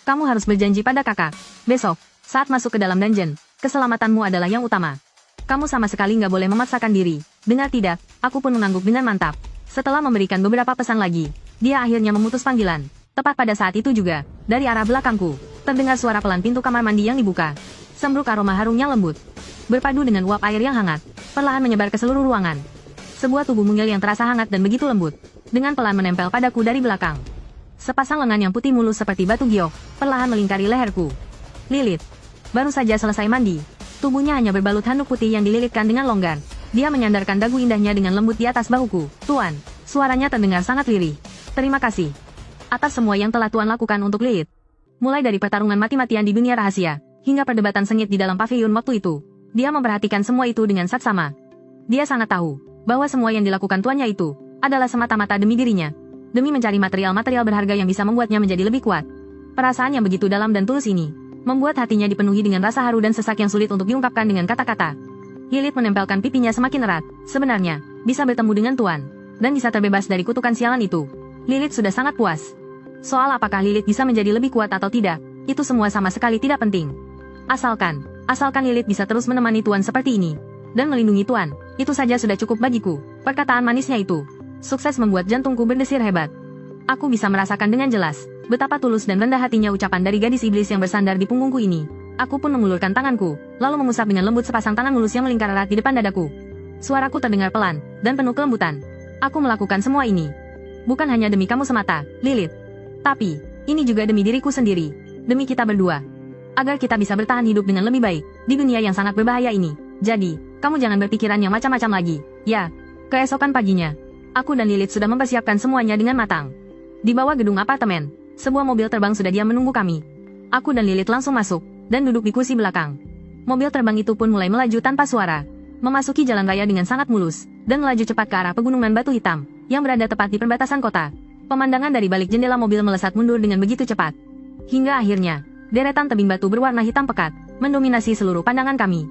kamu harus berjanji pada kakak. Besok, saat masuk ke dalam dungeon, keselamatanmu adalah yang utama. Kamu sama sekali nggak boleh memaksakan diri. Dengar tidak? Aku pun mengangguk dengan mantap. Setelah memberikan beberapa pesan lagi, dia akhirnya memutus panggilan. Tepat pada saat itu juga, dari arah belakangku, terdengar suara pelan pintu kamar mandi yang dibuka. Sembruk aroma harum yang lembut, berpadu dengan uap air yang hangat, perlahan menyebar ke seluruh ruangan. Sebuah tubuh mungil yang terasa hangat dan begitu lembut, dengan pelan menempel padaku dari belakang. Sepasang lengan yang putih mulus seperti batu giok, perlahan melingkari leherku. Lilith, baru saja selesai mandi. Tubuhnya hanya berbalut handuk putih yang dililitkan dengan longgar. Dia menyandarkan dagu indahnya dengan lembut di atas bahuku. Tuan, suaranya terdengar sangat lirih. Terima kasih atas semua yang telah Tuan lakukan untuk Lilith. Mulai dari pertarungan mati-matian di dunia rahasia, hingga perdebatan sengit di dalam pavilion waktu itu. Dia memperhatikan semua itu dengan saksama. Dia sangat tahu bahwa semua yang dilakukan tuannya itu adalah semata-mata demi dirinya. Demi mencari material-material berharga yang bisa membuatnya menjadi lebih kuat. Perasaan yang begitu dalam dan tulus ini membuat hatinya dipenuhi dengan rasa haru dan sesak yang sulit untuk diungkapkan dengan kata-kata. Lilith menempelkan pipinya semakin erat. Sebenarnya, bisa bertemu dengan Tuan, dan bisa terbebas dari kutukan sialan itu. Lilith sudah sangat puas. Soal apakah Lilith bisa menjadi lebih kuat atau tidak, itu semua sama sekali tidak penting. Asalkan Lilith bisa terus menemani Tuan seperti ini, dan melindungi Tuan, itu saja sudah cukup bagiku. Perkataan manisnya itu, sukses membuat jantungku berdesir hebat. Aku bisa merasakan dengan jelas, betapa tulus dan rendah hatinya ucapan dari gadis iblis yang bersandar di punggungku ini. Aku pun mengulurkan tanganku, lalu mengusap dengan lembut sepasang tangan mulus yang melingkar erat di depan dadaku. Suaraku terdengar pelan, dan penuh kelembutan. Aku melakukan semua ini, bukan hanya demi kamu semata, Lilith. Tapi, ini juga demi diriku sendiri, demi kita berdua. Agar kita bisa bertahan hidup dengan lebih baik, di dunia yang sangat berbahaya ini. Jadi, kamu jangan berpikiran yang macam-macam lagi. Ya, keesokan paginya, aku dan Lilith sudah mempersiapkan semuanya dengan matang. Di bawah gedung apartemen, sebuah mobil terbang sudah diam menunggu kami. Aku dan Lilith langsung masuk, dan duduk di kursi belakang. Mobil terbang itu pun mulai melaju tanpa suara, memasuki jalan raya dengan sangat mulus, dan melaju cepat ke arah pegunungan batu hitam, yang berada tepat di perbatasan kota. Pemandangan dari balik jendela mobil melesat mundur dengan begitu cepat. Hingga akhirnya, deretan tebing batu berwarna hitam pekat, mendominasi seluruh pandangan kami.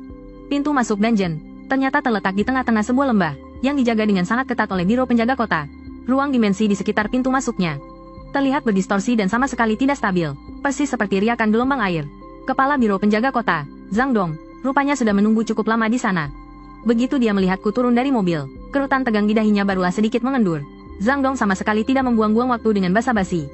Pintu masuk dungeon, ternyata terletak di tengah-tengah sebuah lembah, yang dijaga dengan sangat ketat oleh biro penjaga kota. Ruang dimensi di sekitar pintu masuknya terlihat berdistorsi dan sama sekali tidak stabil, persis seperti riakan gelombang air. Kepala Biro Penjaga Kota, Zhang Dong, rupanya sudah menunggu cukup lama di sana. Begitu dia melihatku turun dari mobil, kerutan tegang di dahinya barulah sedikit mengendur. Zhang Dong sama sekali tidak membuang-buang waktu dengan basa-basi.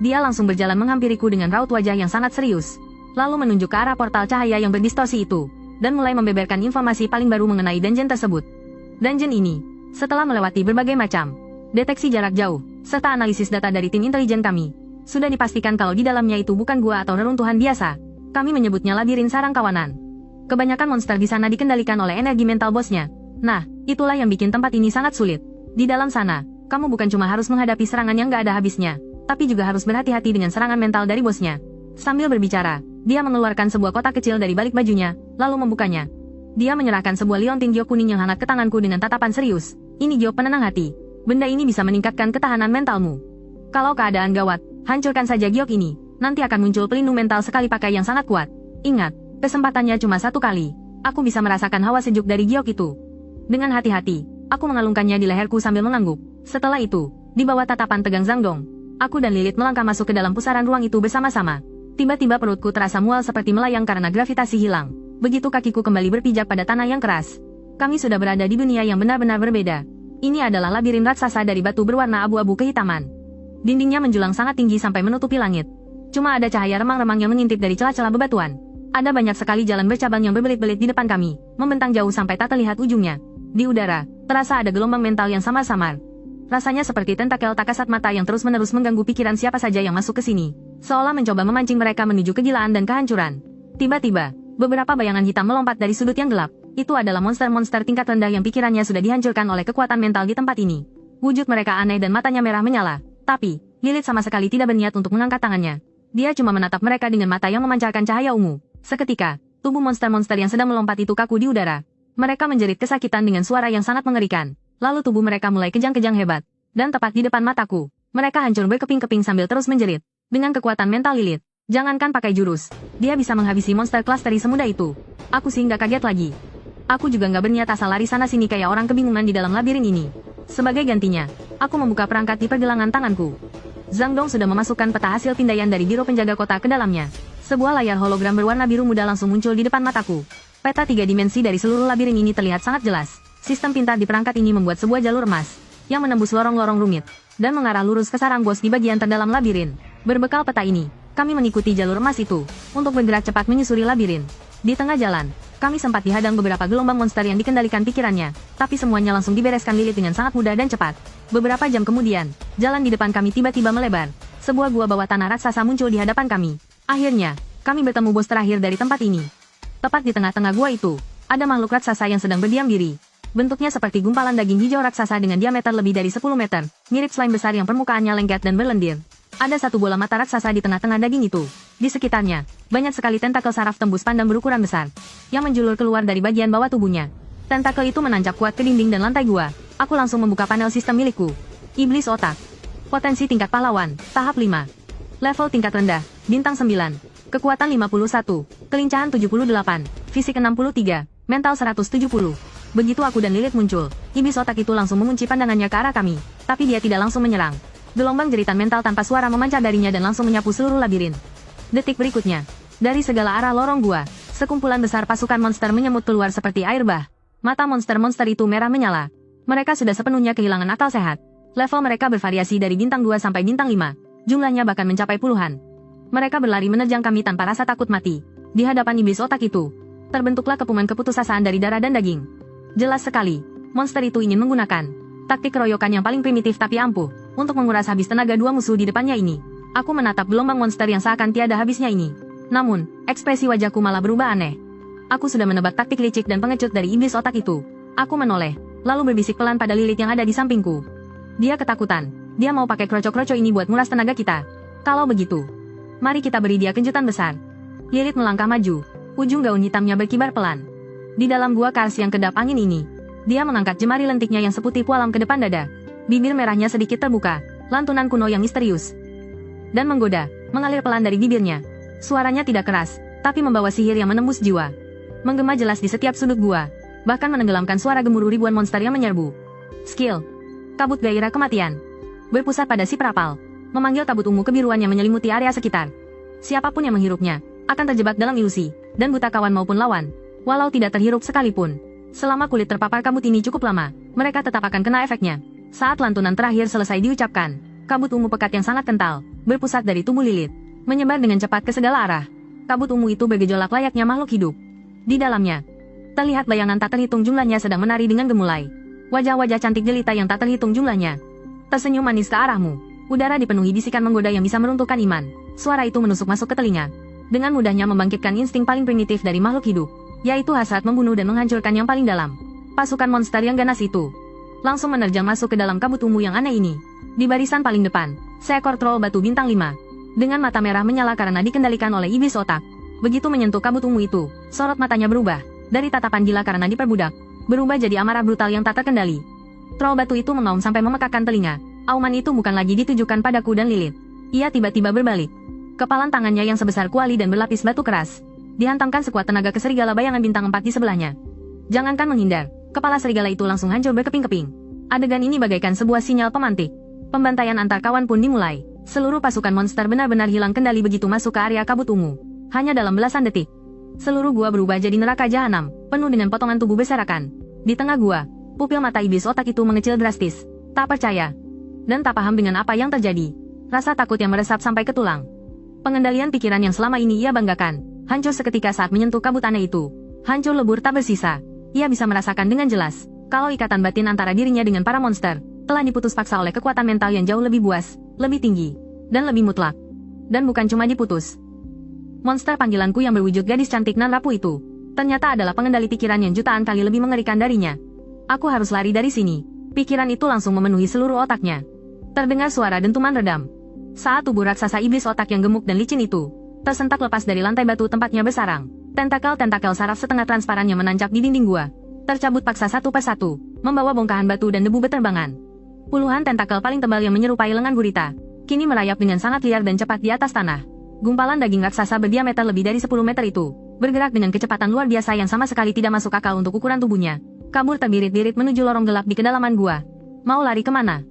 Dia langsung berjalan menghampiriku dengan raut wajah yang sangat serius, lalu menunjuk ke arah portal cahaya yang berdistorsi itu, dan mulai membeberkan informasi paling baru mengenai dungeon tersebut. Dungeon ini, setelah melewati berbagai macam deteksi jarak jauh, serta analisis data dari tim intelijen kami, sudah dipastikan kalau di dalamnya itu bukan gua atau reruntuhan biasa. Kami menyebutnya labirin sarang kawanan. Kebanyakan monster di sana dikendalikan oleh energi mental bosnya. Nah, itulah yang bikin tempat ini sangat sulit. Di dalam sana, kamu bukan cuma harus menghadapi serangan yang gak ada habisnya, tapi juga harus berhati-hati dengan serangan mental dari bosnya. Sambil berbicara, dia mengeluarkan sebuah kotak kecil dari balik bajunya, lalu membukanya. Dia menyerahkan sebuah liontin giok kuning yang hangat ke tanganku dengan tatapan serius. Ini giok penenang hati. Benda ini bisa meningkatkan ketahanan mentalmu. Kalau keadaan gawat, hancurkan saja giok ini. Nanti akan muncul pelindung mental sekali pakai yang sangat kuat. Ingat, kesempatannya cuma satu kali. Aku bisa merasakan hawa sejuk dari giok itu. Dengan hati-hati, aku mengalungkannya di leherku sambil mengangguk. Setelah itu, di bawah tatapan tegang Zhang Dong, aku dan Lilith melangkah masuk ke dalam pusaran ruang itu bersama-sama. Tiba-tiba perutku terasa mual seperti melayang karena gravitasi hilang. Begitu kakiku kembali berpijak pada tanah yang keras. Kami sudah berada di dunia yang benar-benar berbeda. Ini adalah labirin raksasa dari batu berwarna abu-abu kehitaman. Dindingnya menjulang sangat tinggi sampai menutupi langit. Cuma ada cahaya remang-remang yang mengintip dari celah-celah bebatuan. Ada banyak sekali jalan bercabang yang berbelit-belit di depan kami, membentang jauh sampai tak terlihat ujungnya. Di udara, terasa ada gelombang mental yang samar-samar. Rasanya seperti tentakel tak kasat mata yang terus-menerus mengganggu pikiran siapa saja yang masuk ke sini, seolah mencoba memancing mereka menuju kegilaan dan kehancuran. Tiba-tiba, beberapa bayangan hitam melompat dari sudut yang gelap. Itu adalah monster-monster tingkat rendah yang pikirannya sudah dihancurkan oleh kekuatan mental di tempat ini. Wujud mereka aneh dan matanya merah menyala. Tapi, Lilith sama sekali tidak berniat untuk mengangkat tangannya. Dia cuma menatap mereka dengan mata yang memancarkan cahaya ungu. Seketika, tubuh monster-monster yang sedang melompat itu kaku di udara. Mereka menjerit kesakitan dengan suara yang sangat mengerikan. Lalu tubuh mereka mulai kejang-kejang hebat. Dan tepat di depan mataku, mereka hancur berkeping-keping sambil terus menjerit. Dengan kekuatan mental Lilith, jangankan pakai jurus, dia bisa menghabisi monster klasteri semudah itu. Aku sih nggak kaget lagi. Aku juga nggak berniat asal lari sana-sini kayak orang kebingungan di dalam labirin ini. Sebagai gantinya, aku membuka perangkat di pergelangan tanganku. Zhang Dong sudah memasukkan peta hasil pindaian dari Biro Penjaga Kota ke dalamnya. Sebuah layar hologram berwarna biru muda langsung muncul di depan mataku. Peta 3 dimensi dari seluruh labirin ini terlihat sangat jelas. Sistem pintar di perangkat ini membuat sebuah jalur emas, yang menembus lorong-lorong rumit, dan mengarah lurus ke sarang bos di bagian terdalam labirin. Berbekal peta ini, kami mengikuti jalur emas itu, untuk bergerak cepat menyusuri labirin. Di tengah jalan, kami sempat dihadang beberapa gelombang monster yang dikendalikan pikirannya, tapi semuanya langsung dibereskan Lilith dengan sangat mudah dan cepat. Beberapa jam kemudian, jalan di depan kami tiba-tiba melebar. Sebuah gua bawah tanah raksasa muncul di hadapan kami. Akhirnya, kami bertemu bos terakhir dari tempat ini. Tepat di tengah-tengah gua itu, ada makhluk raksasa yang sedang berdiam diri. Bentuknya seperti gumpalan daging hijau raksasa dengan diameter lebih dari 10 meter, mirip slime besar yang permukaannya lengket dan berlendir. Ada satu bola mata raksasa di tengah-tengah daging itu. Di sekitarnya, banyak sekali tentakel saraf tembus pandang berukuran besar, yang menjulur keluar dari bagian bawah tubuhnya. Tentakel itu menancap kuat ke dinding dan lantai gua. Aku langsung membuka panel sistem milikku. Iblis otak. Potensi tingkat pahlawan, tahap 5. Level tingkat rendah, bintang 9. Kekuatan 51, kelincahan 78, fisik 63, mental 170. Begitu aku dan Lilith muncul, iblis otak itu langsung mengunci pandangannya ke arah kami, tapi dia tidak langsung menyerang. Gelombang jeritan mental tanpa suara memancar darinya dan langsung menyapu seluruh labirin. Detik berikutnya, dari segala arah lorong gua, sekumpulan besar pasukan monster menyemut keluar seperti air bah. Mata monster-monster itu merah menyala. Mereka sudah sepenuhnya kehilangan akal sehat. Level mereka bervariasi dari bintang 2 sampai bintang 5. Jumlahnya bahkan mencapai puluhan. Mereka berlari menerjang kami tanpa rasa takut mati. Di hadapan iblis otak itu, terbentuklah kepungan keputusasaan dari darah dan daging. Jelas sekali, monster itu ingin menggunakan taktik keroyokan yang paling primitif tapi ampuh, untuk menguras habis tenaga dua musuh di depannya ini. Aku menatap gelombang monster yang seakan tiada habisnya ini. Namun, ekspresi wajahku malah berubah aneh. Aku sudah menebak taktik licik dan pengecut dari iblis otak itu. Aku menoleh, lalu berbisik pelan pada Lilith yang ada di sampingku. Dia ketakutan. Dia mau pakai kroco-kroco ini buat nguras tenaga kita. Kalau begitu, mari kita beri dia kejutan besar. Lilith melangkah maju. Ujung gaun hitamnya berkibar pelan. Di dalam gua kars yang kedap angin ini, dia mengangkat jemari lentiknya yang seputih pualam ke depan dada. Bibir merahnya sedikit terbuka, lantunan kuno yang misterius dan menggoda, mengalir pelan dari bibirnya. Suaranya tidak keras, tapi membawa sihir yang menembus jiwa. Menggema jelas di setiap sudut gua, bahkan menenggelamkan suara gemuruh ribuan monster yang menyerbu. Skill Kabut Gairah Kematian berpusat pada si Prapal, memanggil kabut ungu kebiruan yang menyelimuti area sekitar. Siapapun yang menghirupnya akan terjebak dalam ilusi, dan buta kawan maupun lawan. Walau tidak terhirup sekalipun, selama kulit terpapar kabut ini cukup lama, mereka tetap akan kena efeknya. Saat lantunan terakhir selesai diucapkan, kabut ungu pekat yang sangat kental berpusat dari tubuh Lilith, menyebar dengan cepat ke segala arah. Kabut ungu itu bergejolak layaknya makhluk hidup. Di dalamnya, terlihat bayangan tak terhitung jumlahnya sedang menari dengan gemulai. Wajah-wajah cantik jelita yang tak terhitung jumlahnya tersenyum manis ke arahmu. Udara dipenuhi bisikan menggoda yang bisa meruntuhkan iman. Suara itu menusuk masuk ke telinga, dengan mudahnya membangkitkan insting paling primitif dari makhluk hidup, yaitu hasrat membunuh dan menghancurkan yang paling dalam. Pasukan monster yang ganas itu langsung menerjang masuk ke dalam kabut ungu yang aneh ini. Di barisan paling depan, seekor troll batu bintang 5, dengan mata merah menyala karena dikendalikan oleh iblis otak. Begitu menyentuh kabut ungu itu, sorot matanya berubah, dari tatapan gila karena diperbudak, berubah jadi amarah brutal yang tak terkendali. Troll batu itu mengaum sampai memekakkan telinga. Auman itu bukan lagi ditujukan padaku dan Lilith. Ia tiba-tiba berbalik. Kepalan tangannya yang sebesar kuali dan berlapis batu keras dihantamkan sekuat tenaga ke serigala bayangan bintang 4 di sebelahnya. Jangankan menghindar, kepala serigala itu langsung hancur berkeping-keping. Adegan ini bagaikan sebuah sinyal pemantik. Pembantaian antar kawan pun dimulai. Seluruh pasukan monster benar-benar hilang kendali begitu masuk ke area kabut ungu. Hanya dalam belasan detik, seluruh gua berubah jadi neraka jahanam, penuh dengan potongan tubuh berserakan. Di tengah gua, pupil mata iblis otak itu mengecil drastis. Tak percaya dan tak paham dengan apa yang terjadi. Rasa takut yang meresap sampai ke tulang. Pengendalian pikiran yang selama ini ia banggakan hancur seketika saat menyentuh kabut aneh itu. Hancur lebur tak bersisa. Ia bisa merasakan dengan jelas kalau ikatan batin antara dirinya dengan para monster telah diputus paksa oleh kekuatan mental yang jauh lebih buas, lebih tinggi, dan lebih mutlak. Dan bukan cuma diputus. Monster panggilanku yang berwujud gadis cantik nan rapuh itu ternyata adalah pengendali pikiran yang jutaan kali lebih mengerikan darinya. Aku harus lari dari sini. Pikiran itu langsung memenuhi seluruh otaknya. Terdengar suara dentuman redam saat tubuh raksasa iblis otak yang gemuk dan licin itu tersentak lepas dari lantai batu tempatnya bersarang. Tentakel-tentakel saraf setengah transparan yang menancap di dinding gua tercabut paksa satu persatu, membawa bongkahan batu dan debu beterbangan. Puluhan tentakel paling tebal yang menyerupai lengan gurita kini merayap dengan sangat liar dan cepat di atas tanah. Gumpalan daging raksasa berdiameter lebih dari 10 meter itu bergerak dengan kecepatan luar biasa yang sama sekali tidak masuk akal untuk ukuran tubuhnya. Kabur terbirit-birit menuju lorong gelap di kedalaman gua. Mau lari kemana?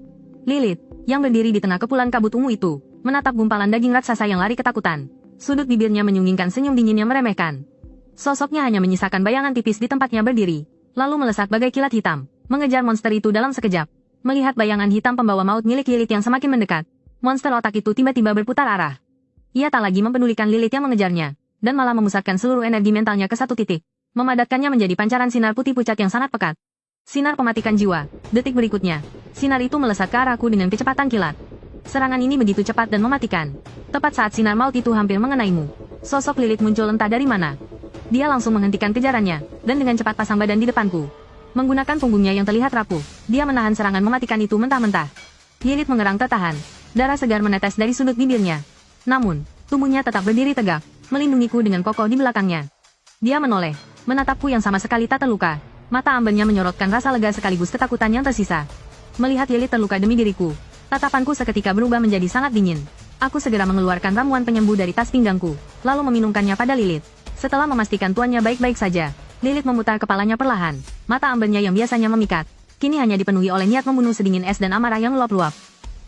Lilith, yang berdiri di tengah kepulan kabut ungu itu, menatap gumpalan daging raksasa yang lari ketakutan. Sudut bibirnya menyunggingkan senyum dingin yang meremehkan. Sosoknya hanya menyisakan bayangan tipis di tempatnya berdiri, lalu melesat bagai kilat hitam, mengejar monster itu dalam sekejap. Melihat bayangan hitam pembawa maut milik Lilith yang semakin mendekat, monster otak itu tiba-tiba berputar arah. Ia tak lagi mempedulikan Lilith yang mengejarnya, dan malah memusatkan seluruh energi mentalnya ke satu titik, memadatkannya menjadi pancaran sinar putih pucat yang sangat pekat. Sinar pematikan jiwa. Detik berikutnya, sinar itu melesat ke arahku dengan kecepatan kilat. Serangan ini begitu cepat dan mematikan. Tepat saat sinar maut itu hampir mengenaimu, sosok Lilith muncul entah dari mana. Dia langsung menghentikan kejarannya, dan dengan cepat pasang badan di depanku. Menggunakan punggungnya yang terlihat rapuh, dia menahan serangan mematikan itu mentah-mentah. Lilith mengerang tertahan, darah segar menetes dari sudut bibirnya. Namun, tubuhnya tetap berdiri tegak, melindungiku dengan kokoh di belakangnya. Dia menoleh, menatapku yang sama sekali tak terluka. Mata ambennya menyorotkan rasa lega sekaligus ketakutan yang tersisa. Melihat Lilith terluka demi diriku, tatapanku seketika berubah menjadi sangat dingin. Aku segera mengeluarkan ramuan penyembuh dari tas pinggangku. lalu meminumkannya pada Lilith. Setelah memastikan tuannya baik-baik saja, Lilith memutar kepalanya perlahan. Mata ambernya yang biasanya memikat, kini hanya dipenuhi oleh niat membunuh sedingin es dan amarah yang meluap-luap.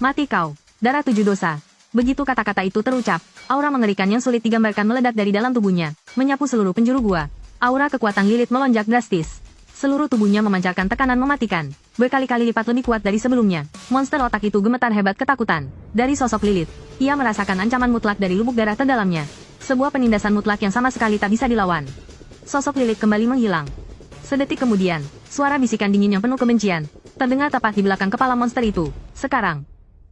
Mati kau, darah 7 dosa. Begitu kata-kata itu terucap, aura mengerikan yang sulit digambarkan meledak dari dalam tubuhnya, menyapu seluruh penjuru gua. Aura kekuatan Lilith melonjak drastis. Seluruh tubuhnya memancarkan tekanan mematikan, berkali-kali lipat lebih kuat dari sebelumnya. Monster otak itu gemetar hebat ketakutan. Dari sosok Lilith, ia merasakan ancaman mutlak dari lubuk darah terdalamnya. Sebuah penindasan mutlak yang sama sekali tak bisa dilawan. Sosok Lilith kembali menghilang. Sedetik kemudian, suara bisikan dingin yang penuh kebencian terdengar tepat di belakang kepala monster itu. Sekarang,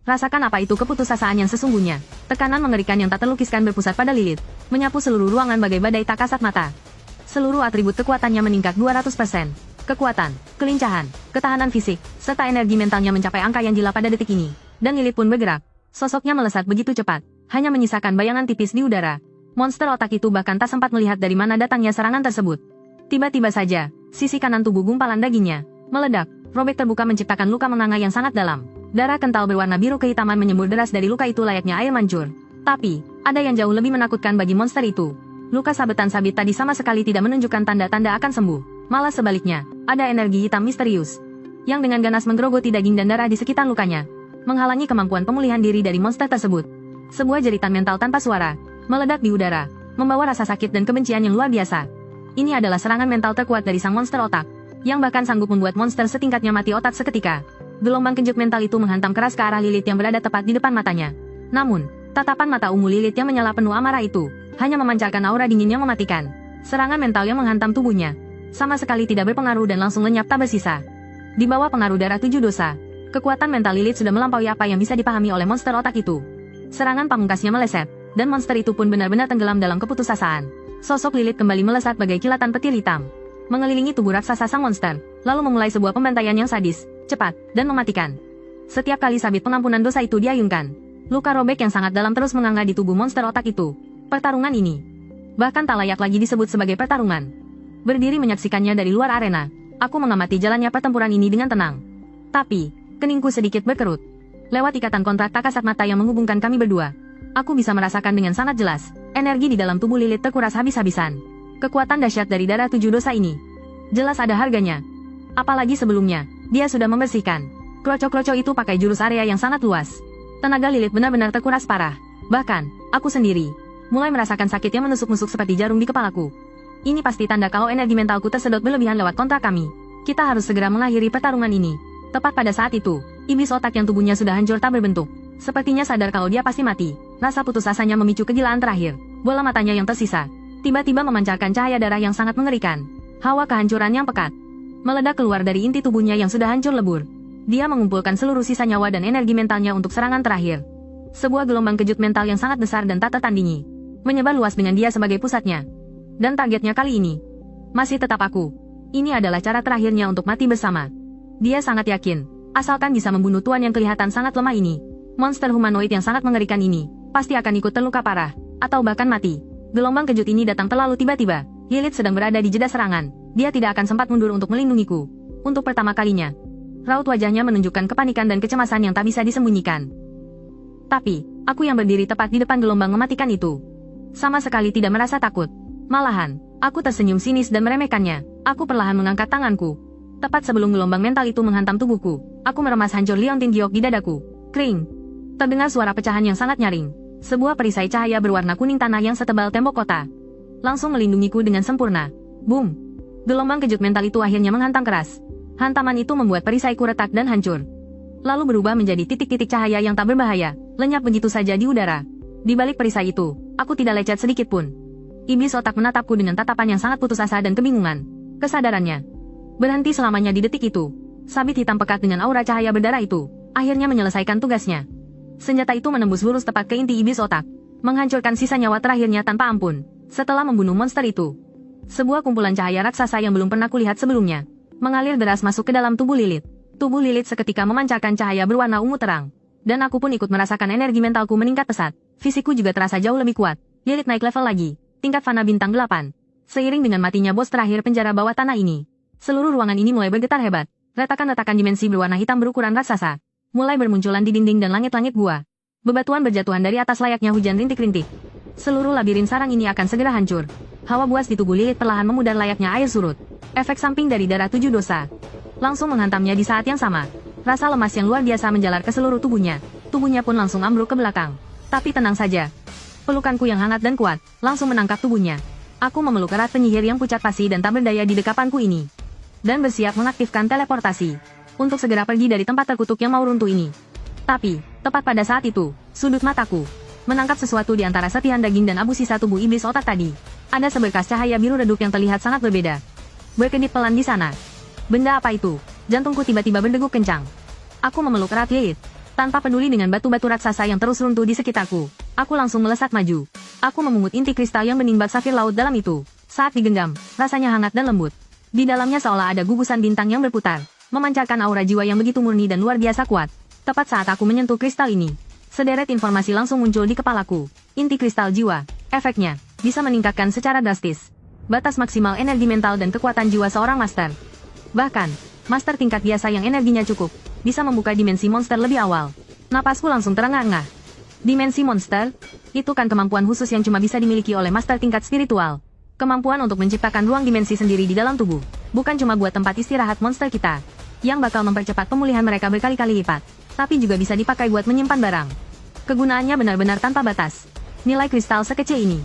rasakan apa itu keputusasaan yang sesungguhnya. Tekanan mengerikan yang tak terlukiskan berpusat pada Lilith, menyapu seluruh ruangan bagai badai tak kasat mata. Seluruh atribut kekuatannya meningkat 200%. Kekuatan, kelincahan, ketahanan fisik, serta energi mentalnya mencapai angka yang gila pada detik ini. Dan Lilith pun bergerak. Sosoknya melesat begitu cepat, hanya menyisakan bayangan tipis di udara. Monster otak itu bahkan tak sempat melihat dari mana datangnya serangan tersebut. Tiba-tiba saja, sisi kanan tubuh gumpalan dagingnya meledak, robek terbuka menciptakan luka menganga yang sangat dalam. Darah kental berwarna biru kehitaman menyembur deras dari luka itu layaknya air mancur. Tapi, ada yang jauh lebih menakutkan bagi monster itu. Luka sabetan sabit tadi sama sekali tidak menunjukkan tanda-tanda akan sembuh. Malah sebaliknya, ada energi hitam misterius yang dengan ganas menggerogoti daging dan darah di sekitar lukanya, menghalangi kemampuan pemulihan diri dari monster tersebut. Sebuah jeritan mental tanpa suara meledak di udara, membawa rasa sakit dan kebencian yang luar biasa. Ini adalah serangan mental terkuat dari sang monster otak, yang bahkan sanggup membuat monster setingkatnya mati otak seketika. Gelombang kejut mental itu menghantam keras ke arah Lilith yang berada tepat di depan matanya. Namun, tatapan mata ungu Lilith yang menyala penuh amarah itu hanya memancarkan aura dingin yang mematikan. Serangan mental yang menghantam tubuhnya sama sekali tidak berpengaruh dan langsung lenyap tak bersisa. Di bawah pengaruh darah 7 dosa, kekuatan mental Lilith sudah melampaui apa yang bisa dipahami oleh monster otak itu. Serangan pamungkasnya meleset, dan monster itu pun benar-benar tenggelam dalam keputusasaan. Sosok Lilith kembali melesat bagai kilatan petir hitam, mengelilingi tubuh raksasa sang monster, lalu memulai sebuah pembantaian yang sadis, cepat, dan mematikan. Setiap kali sabit pengampunan dosa itu diayunkan, luka robek yang sangat dalam terus menganga di tubuh monster otak itu. Pertarungan ini bahkan tak layak lagi disebut sebagai pertarungan. Berdiri menyaksikannya dari luar arena, aku mengamati jalannya pertempuran ini dengan tenang. Tapi, keningku sedikit berkerut. Lewat ikatan kontrak tak kasat mata yang menghubungkan kami berdua, aku bisa merasakan dengan sangat jelas, energi di dalam tubuh Lilith terkuras habis-habisan. Kekuatan dahsyat dari darah 7 dosa ini jelas ada harganya. Apalagi sebelumnya, dia sudah membersihkan. Kroco-kroco itu pakai jurus area yang sangat luas. Tenaga Lilith benar-benar terkuras parah. Bahkan, aku sendiri mulai merasakan sakit yang menusuk-nusuk seperti jarum di kepalaku. Ini pasti tanda kalau energi mentalku tersedot berlebihan lewat kontrak kami. Kita harus segera mengakhiri pertarungan ini. Tepat pada saat itu, iblis otak yang tubuhnya sudah hancur tak berbentuk, sepertinya sadar kalau dia pasti mati. Rasa putus asanya memicu kegilaan terakhir. Bola matanya yang tersisa tiba-tiba memancarkan cahaya darah yang sangat mengerikan. Hawa kehancuran yang pekat meledak keluar dari inti tubuhnya yang sudah hancur lebur. Dia mengumpulkan seluruh sisa nyawa dan energi mentalnya untuk serangan terakhir. Sebuah gelombang kejut mental yang sangat besar dan tak tertandingi menyebar luas dengan dia sebagai pusatnya. Dan targetnya kali ini masih tetap aku. Ini adalah cara terakhirnya untuk mati bersama. Dia sangat yakin, asalkan bisa membunuh tuan yang kelihatan sangat lemah ini, monster humanoid yang sangat mengerikan ini pasti akan ikut terluka parah, atau bahkan mati. Gelombang kejut ini datang terlalu tiba-tiba. Lilith sedang berada di jeda serangan. Dia tidak akan sempat mundur untuk melindungiku. Untuk pertama kalinya, raut wajahnya menunjukkan kepanikan dan kecemasan yang tak bisa disembunyikan. Tapi, aku yang berdiri tepat di depan gelombang mematikan itu, sama sekali tidak merasa takut. Malahan, aku tersenyum sinis dan meremehkannya. Aku perlahan mengangkat tanganku. Tepat sebelum gelombang mental itu menghantam tubuhku, aku meremas hancur liontin giok di dadaku. Kring! Terdengar suara pecahan yang sangat nyaring. Sebuah perisai cahaya berwarna kuning tanah yang setebal tembok kota langsung melindungiku dengan sempurna. Boom! Gelombang kejut mental itu akhirnya menghantam keras. Hantaman itu membuat perisaiku retak dan hancur, lalu berubah menjadi titik-titik cahaya yang tak berbahaya, lenyap begitu saja di udara. Di balik perisai itu, aku tidak lecet sedikit pun. Iblis otak menatapku dengan tatapan yang sangat putus asa dan kebingungan. Kesadarannya berhenti selamanya di detik itu. Sabit hitam pekat dengan aura cahaya berdarah itu akhirnya menyelesaikan tugasnya. Senjata itu menembus lurus tepat ke inti iblis otak, menghancurkan sisa nyawa terakhirnya tanpa ampun. Setelah membunuh monster itu, sebuah kumpulan cahaya raksasa yang belum pernah kulihat sebelumnya mengalir deras masuk ke dalam tubuh Lilith. Tubuh Lilith seketika memancarkan cahaya berwarna ungu terang. Dan aku pun ikut merasakan energi mentalku meningkat pesat. Fisikku juga terasa jauh lebih kuat. Lilith naik level lagi, tingkat fana bintang 8. Seiring dengan matinya bos terakhir penjara bawah tanah ini, seluruh ruangan ini mulai bergetar hebat. Retakan-retakan dimensi berwarna hitam berukuran raksasa mulai bermunculan di dinding dan langit-langit gua. Bebatuan berjatuhan dari atas layaknya hujan rintik-rintik. Seluruh labirin sarang ini akan segera hancur. Hawa buas di tubuh Lilith perlahan memudar layaknya air surut. Efek samping dari darah 7 dosa langsung menghantamnya di saat yang sama. Rasa lemas yang luar biasa menjalar ke seluruh tubuhnya. Tubuhnya pun langsung ambruk ke belakang. Tapi tenang saja. Pelukanku yang hangat dan kuat langsung menangkap tubuhnya. Aku memeluk erat penyihir yang pucat pasi dan tak berdaya di dekapanku ini. Dan bersiap mengaktifkan teleportasi untuk segera pergi dari tempat terkutuk yang mau runtuh ini. Tapi, tepat pada saat itu, sudut mataku menangkap sesuatu di antara setihan daging dan abu sisa tubuh iblis otak tadi. Ada seberkas cahaya biru redup yang terlihat sangat berbeda. Berkedip pelan di sana. Benda apa itu? Jantungku tiba-tiba berdegup kencang. Aku memeluk erat Lilith. Tanpa peduli dengan batu-batu raksasa yang terus runtuh di sekitarku, aku langsung melesat maju. Aku memungut inti kristal yang bernimbat safir laut dalam itu. Saat digenggam, rasanya hangat dan lembut. Di dalamnya seolah ada gugusan bintang yang berputar, memancarkan aura jiwa yang begitu murni dan luar biasa kuat. Tepat saat aku menyentuh kristal ini, sederet informasi langsung muncul di kepalaku. Inti kristal jiwa, efeknya, bisa meningkatkan secara drastis batas maksimal energi mental dan kekuatan jiwa seorang master. Bahkan, master tingkat biasa yang energinya cukup, bisa membuka dimensi monster lebih awal. Napasku langsung terengah-engah. Dimensi monster? Itu kan kemampuan khusus yang cuma bisa dimiliki oleh master tingkat spiritual. Kemampuan untuk menciptakan ruang dimensi sendiri di dalam tubuh, bukan cuma buat tempat istirahat monster kita, yang bakal mempercepat pemulihan mereka berkali-kali lipat, tapi juga bisa dipakai buat menyimpan barang. Kegunaannya benar-benar tanpa batas. Nilai kristal sekecil ini,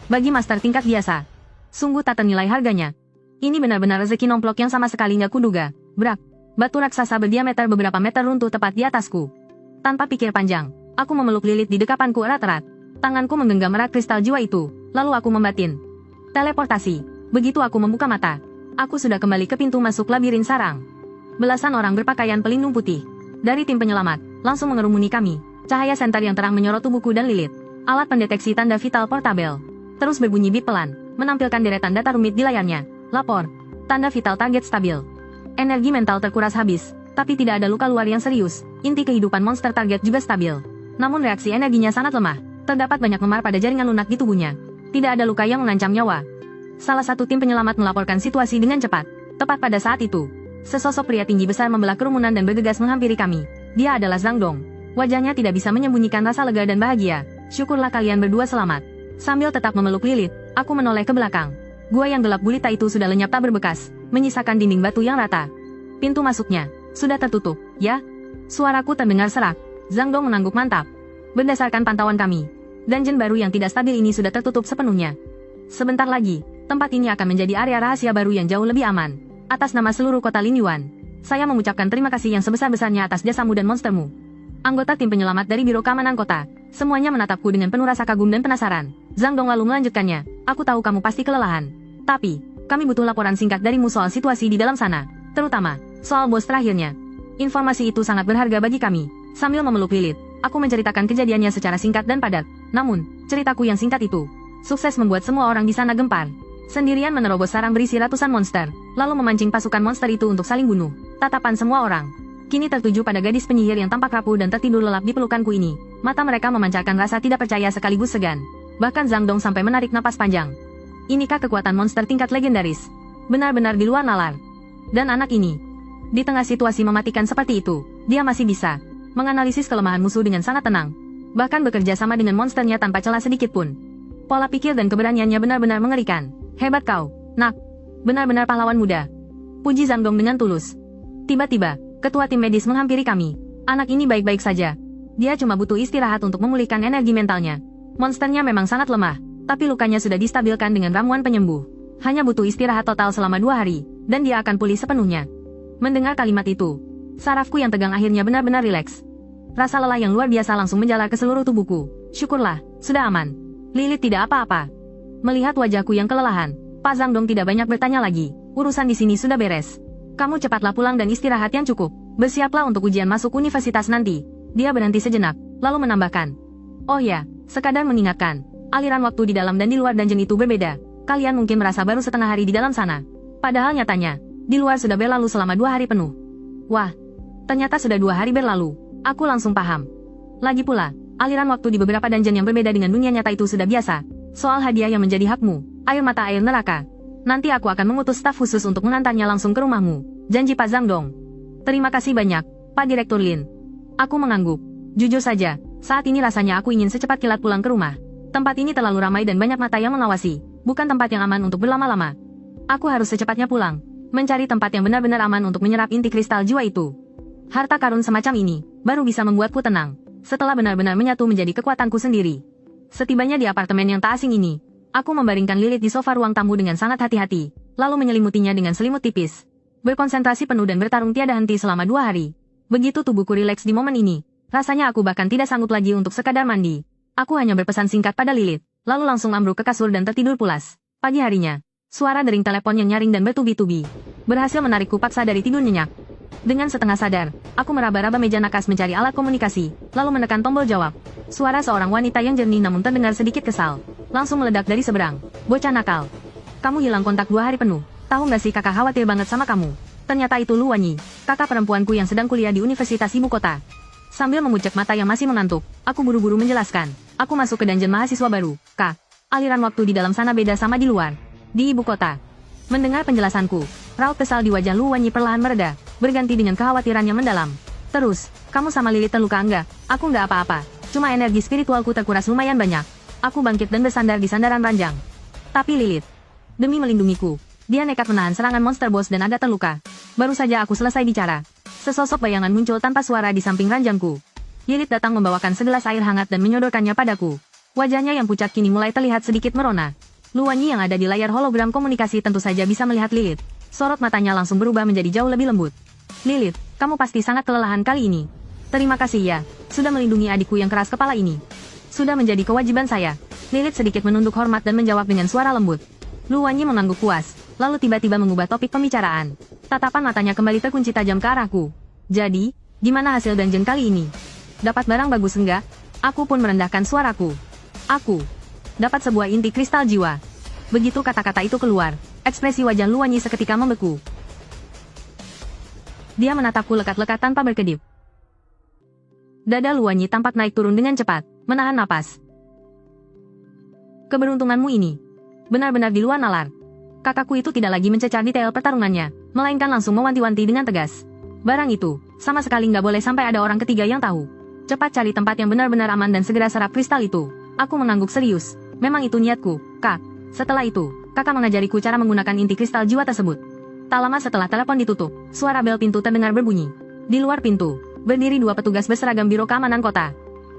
bagi master tingkat biasa, sungguh tak ternilai harganya. Ini benar-benar rezeki nomplok yang sama sekali nggak kuduga. Brak, batu raksasa berdiameter beberapa meter runtuh tepat di atasku. Tanpa pikir panjang, aku memeluk Lilith di dekapanku erat-erat. Tanganku menggenggam erat kristal jiwa itu, lalu aku membatin teleportasi. Begitu aku membuka mata, aku sudah kembali ke pintu masuk labirin sarang. Belasan orang berpakaian pelindung putih dari tim penyelamat langsung mengerumuni kami. Cahaya senter yang terang menyorot tubuhku dan Lilith. Alat pendeteksi tanda vital portabel terus berbunyi bip pelan, menampilkan deretan data rumit di layarnya. Lapor, tanda vital target stabil. Energi mental terkuras habis, tapi tidak ada luka luar yang serius. Inti kehidupan monster target juga stabil. Namun reaksi energinya sangat lemah. Terdapat banyak memar pada jaringan lunak di tubuhnya. Tidak ada luka yang mengancam nyawa. Salah satu tim penyelamat melaporkan situasi dengan cepat. Tepat pada saat itu, sesosok pria tinggi besar membelah kerumunan dan bergegas menghampiri kami. Dia adalah Zhang Dong. Wajahnya tidak bisa menyembunyikan rasa lega dan bahagia. Syukurlah kalian berdua selamat. Sambil tetap memeluk Lilith, aku menoleh ke belakang. Gua yang gelap gulita itu sudah lenyap tak berbekas, menyisakan dinding batu yang rata. Pintu masuknya sudah tertutup, ya? Suaraku terdengar serak. Zhang Dong mengangguk mantap. Berdasarkan pantauan kami, dungeon baru yang tidak stabil ini sudah tertutup sepenuhnya. Sebentar lagi, tempat ini akan menjadi area rahasia baru yang jauh lebih aman. Atas nama seluruh kota Lin Yuan, saya mengucapkan terima kasih yang sebesar-besarnya atas jasamu dan monstermu. Anggota tim penyelamat dari Biro Keamanan Kota, semuanya menatapku dengan penuh rasa kagum dan penasaran. Zhang Dong lalu melanjutkannya, aku tahu kamu pasti kelelahan. Tapi, kami butuh laporan singkat darimu soal situasi di dalam sana, terutama soal bos terakhirnya. Informasi itu sangat berharga bagi kami. Sambil memeluk Lilith, aku menceritakan kejadiannya secara singkat dan padat. Namun, ceritaku yang singkat itu sukses membuat semua orang di sana gempar. Sendirian menerobos sarang berisi ratusan monster, lalu memancing pasukan monster itu untuk saling bunuh. Tatapan semua orang kini tertuju pada gadis penyihir yang tampak rapuh dan tertidur lelap di pelukanku ini. Mata mereka memancarkan rasa tidak percaya sekaligus segan. Bahkan Zhang Dong sampai menarik napas panjang. Inikah kekuatan monster tingkat legendaris? Benar-benar di luar nalar. Dan anak ini, di tengah situasi mematikan seperti itu, dia masih bisa menganalisis kelemahan musuh dengan sangat tenang. Bahkan bekerja sama dengan monsternya tanpa celah sedikit pun. Pola pikir dan keberaniannya benar-benar mengerikan. Hebat kau, nak. Benar-benar pahlawan muda. Puji Zhang Dong dengan tulus. Tiba-tiba, ketua tim medis menghampiri kami. Anak ini baik-baik saja. Dia cuma butuh istirahat untuk memulihkan energi mentalnya. Monsternya memang sangat lemah, tapi lukanya sudah distabilkan dengan ramuan penyembuh. Hanya butuh istirahat total selama 2 hari, dan dia akan pulih sepenuhnya. Mendengar kalimat itu, sarafku yang tegang akhirnya benar-benar rileks. Rasa lelah yang luar biasa langsung menjalar ke seluruh tubuhku. Syukurlah, sudah aman. Lilith tidak apa-apa. Melihat wajahku yang kelelahan, Pak Zhang Dong tidak banyak bertanya lagi. Urusan di sini sudah beres. Kamu cepatlah pulang dan istirahat yang cukup. Bersiaplah untuk ujian masuk universitas nanti. Dia berhenti sejenak, lalu menambahkan. Oh ya, sekadar mengingatkan, aliran waktu di dalam dan di luar dungeon itu berbeda. Kalian mungkin merasa baru setengah hari di dalam sana. Padahal nyatanya, di luar sudah berlalu selama 2 hari penuh. Wah, ternyata sudah 2 hari berlalu. Aku langsung paham. Lagi pula, aliran waktu di beberapa dungeon yang berbeda dengan dunia nyata itu sudah biasa. Soal hadiah yang menjadi hakmu, air mata air neraka. Nanti aku akan mengutus staf khusus untuk mengantarnya langsung ke rumahmu. Janji Pak Zhang Dong. Terima kasih banyak, Pak Direktur Lin. Aku mengangguk. Jujur saja, saat ini rasanya aku ingin secepat kilat pulang ke rumah. Tempat ini terlalu ramai dan banyak mata yang mengawasi, bukan tempat yang aman untuk berlama-lama. Aku harus secepatnya pulang, mencari tempat yang benar-benar aman untuk menyerap inti kristal jiwa itu. Harta karun semacam ini, baru bisa membuatku tenang, setelah benar-benar menyatu menjadi kekuatanku sendiri. Setibanya di apartemen yang tak asing ini, aku membaringkan Lilith di sofa ruang tamu dengan sangat hati-hati, lalu menyelimutinya dengan selimut tipis. Berkonsentrasi penuh dan bertarung tiada henti selama 2 hari. Begitu tubuhku rileks di momen ini, rasanya aku bahkan tidak sanggup lagi untuk sekadar mandi. Aku hanya berpesan singkat pada Lilith, lalu langsung ambruk ke kasur dan tertidur pulas. Pagi harinya, suara dering telepon yang nyaring dan bertubi-tubi berhasil menarikku paksa dari tidur nyenyak. Dengan setengah sadar, aku meraba-raba meja nakas mencari alat komunikasi, lalu menekan tombol jawab. Suara seorang wanita yang jernih namun terdengar sedikit kesal, langsung meledak dari seberang. Bocah nakal. Kamu hilang kontak 2 hari penuh. Tahu nggak sih kakak khawatir banget sama kamu. Ternyata itu Lu Wanyi, kakak perempuanku yang sedang kuliah di Universitas Ibu Kota. Sambil memucek mata yang masih mengantuk, aku buru-buru menjelaskan. Aku masuk ke dungeon mahasiswa baru, Kak. Aliran waktu di dalam sana beda sama di luar. Di Ibu Kota. Mendengar penjelasanku, raut kesal di wajah Lu Wanyi perlahan mereda, berganti dengan kekhawatiran yang mendalam. Terus, kamu sama Lilith terluka enggak? Aku enggak apa-apa. Cuma energi spiritualku terkuras lumayan banyak. Aku bangkit dan bersandar di sandaran ranjang. Tapi Lilith, demi melindungiku, dia nekat menahan serangan monster boss dan agak terluka. Baru saja aku selesai bicara, sesosok bayangan muncul tanpa suara di samping ranjangku. Lilith datang membawakan segelas air hangat dan menyodorkannya padaku. Wajahnya yang pucat kini mulai terlihat sedikit merona. Lu Wanyi yang ada di layar hologram komunikasi tentu saja bisa melihat Lilith. Sorot matanya langsung berubah menjadi jauh lebih lembut. Lilith, kamu pasti sangat kelelahan kali ini. Terima kasih ya, sudah melindungi adikku yang keras kepala ini. Sudah menjadi kewajiban saya. Lilith sedikit menunduk hormat dan menjawab dengan suara lembut. Lu Wanyi mengangguk puas, lalu tiba-tiba mengubah topik pembicaraan. Tatapan matanya kembali terkunci tajam ke arahku. Jadi, gimana hasil dungeon kali ini? Dapat barang bagus enggak? Aku pun merendahkan suaraku. Aku dapat sebuah inti kristal jiwa. Begitu kata-kata itu keluar, ekspresi wajah Lu Wanyi seketika membeku. Dia menatapku lekat-lekat tanpa berkedip. Dada Lu Wanyi tampak naik turun dengan cepat, menahan napas. Keberuntunganmu ini benar-benar di luar nalar. Kakakku itu tidak lagi mencecar detail pertarungannya, melainkan langsung mewanti-wanti dengan tegas. Barang itu, sama sekali nggak boleh sampai ada orang ketiga yang tahu. Cepat cari tempat yang benar-benar aman dan segera serap kristal itu. Aku mengangguk serius. Memang itu niatku, Kak. Setelah itu, kakak mengajariku cara menggunakan inti kristal jiwa tersebut. Tak lama setelah telepon ditutup, suara bel pintu terdengar berbunyi. Di luar pintu, berdiri 2 petugas berseragam Biro Keamanan Kota.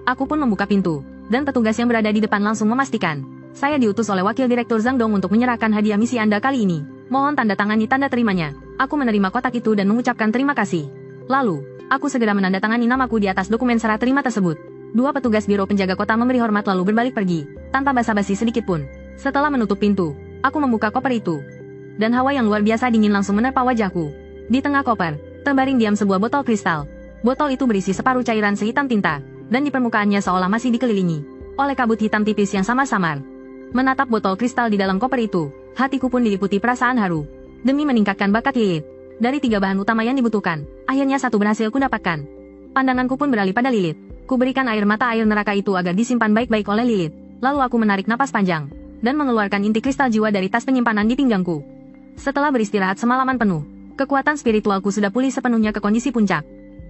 Aku pun membuka pintu, dan petugas yang berada di depan langsung memastikan. Saya diutus oleh Wakil Direktur Zhang Dong untuk menyerahkan hadiah misi Anda kali ini. Mohon tanda tangani tanda terimanya. Aku menerima kotak itu dan mengucapkan terima kasih. Lalu, aku segera menandatangani namaku di atas dokumen serah terima tersebut. 2 petugas biro penjaga kota memberi hormat lalu berbalik pergi, tanpa basa-basi sedikit pun. Setelah menutup pintu, aku membuka koper itu. Dan hawa yang luar biasa dingin langsung menerpa wajahku. Di tengah koper, terbaring diam sebuah botol kristal. Botol itu berisi separuh cairan sehitam tinta, dan di permukaannya seolah masih dikelilingi oleh kabut hitam tipis yang samar-samar. Menatap botol kristal di dalam koper itu, hatiku pun diliputi perasaan haru. Demi meningkatkan bakat Lilith, dari 3 bahan utama yang dibutuhkan, akhirnya 1 berhasil kudapatkan. Pandanganku pun beralih pada Lilith. Kuberikan air mata air neraka itu agar disimpan baik-baik oleh Lilith. Lalu aku menarik napas panjang, dan mengeluarkan inti kristal jiwa dari tas penyimpanan di pinggangku. Setelah beristirahat semalaman penuh, kekuatan spiritualku sudah pulih sepenuhnya ke kondisi puncak.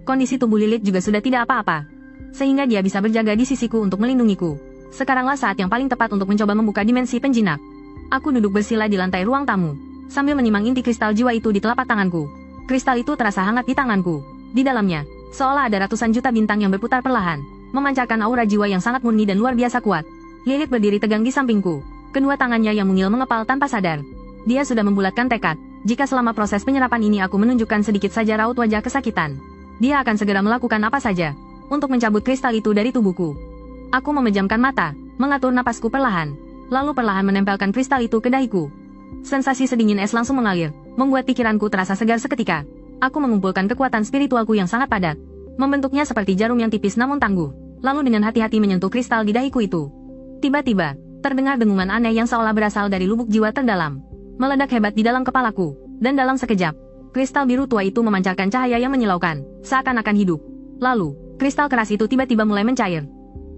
Kondisi tubuh Lilith juga sudah tidak apa-apa, sehingga dia bisa berjaga di sisiku untuk melindungiku. Sekaranglah saat yang paling tepat untuk mencoba membuka dimensi penjinak. Aku duduk bersila di lantai ruang tamu, sambil menimang inti kristal jiwa itu di telapak tanganku. Kristal itu terasa hangat di tanganku. Di dalamnya, seolah ada ratusan juta bintang yang berputar perlahan, memancarkan aura jiwa yang sangat murni dan luar biasa kuat. Lilith berdiri tegang di sampingku, kedua tangannya yang mungil mengepal tanpa sadar. Dia sudah membulatkan tekad, jika selama proses penyerapan ini aku menunjukkan sedikit saja raut wajah kesakitan, dia akan segera melakukan apa saja untuk mencabut kristal itu dari tubuhku. Aku memejamkan mata, mengatur napasku perlahan, lalu perlahan menempelkan kristal itu ke dahiku. Sensasi sedingin es langsung mengalir, membuat pikiranku terasa segar seketika. Aku mengumpulkan kekuatan spiritualku yang sangat padat, membentuknya seperti jarum yang tipis namun tangguh, lalu dengan hati-hati menyentuh kristal di dahiku itu. Tiba-tiba, terdengar dengungan aneh yang seolah berasal dari lubuk jiwa terdalam. Meledak hebat di dalam kepalaku, dan dalam sekejap, kristal biru tua itu memancarkan cahaya yang menyilaukan, seakan-akan hidup. Lalu, kristal keras itu tiba-tiba mulai mencair.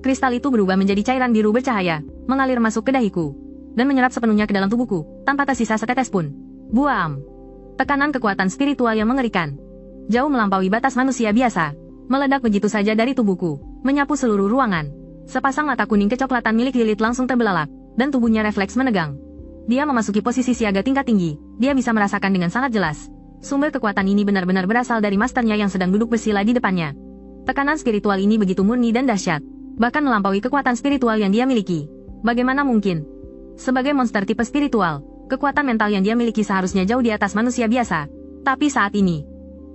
Kristal itu berubah menjadi cairan biru bercahaya, mengalir masuk ke dahiku, dan menyerap sepenuhnya ke dalam tubuhku, tanpa tersisa setetes pun. Buam! Tekanan kekuatan spiritual yang mengerikan, jauh melampaui batas manusia biasa, meledak begitu saja dari tubuhku, menyapu seluruh ruangan. Sepasang mata kuning kecoklatan milik Lilith langsung terbelalak, dan tubuhnya refleks menegang. Dia memasuki posisi siaga tingkat tinggi, dia bisa merasakan dengan sangat jelas. Sumber kekuatan ini benar-benar berasal dari masternya yang sedang duduk bersila di depannya. Tekanan spiritual ini begitu murni dan dahsyat, bahkan melampaui kekuatan spiritual yang dia miliki. Bagaimana mungkin? Sebagai monster tipe spiritual, kekuatan mental yang dia miliki seharusnya jauh di atas manusia biasa. Tapi saat ini,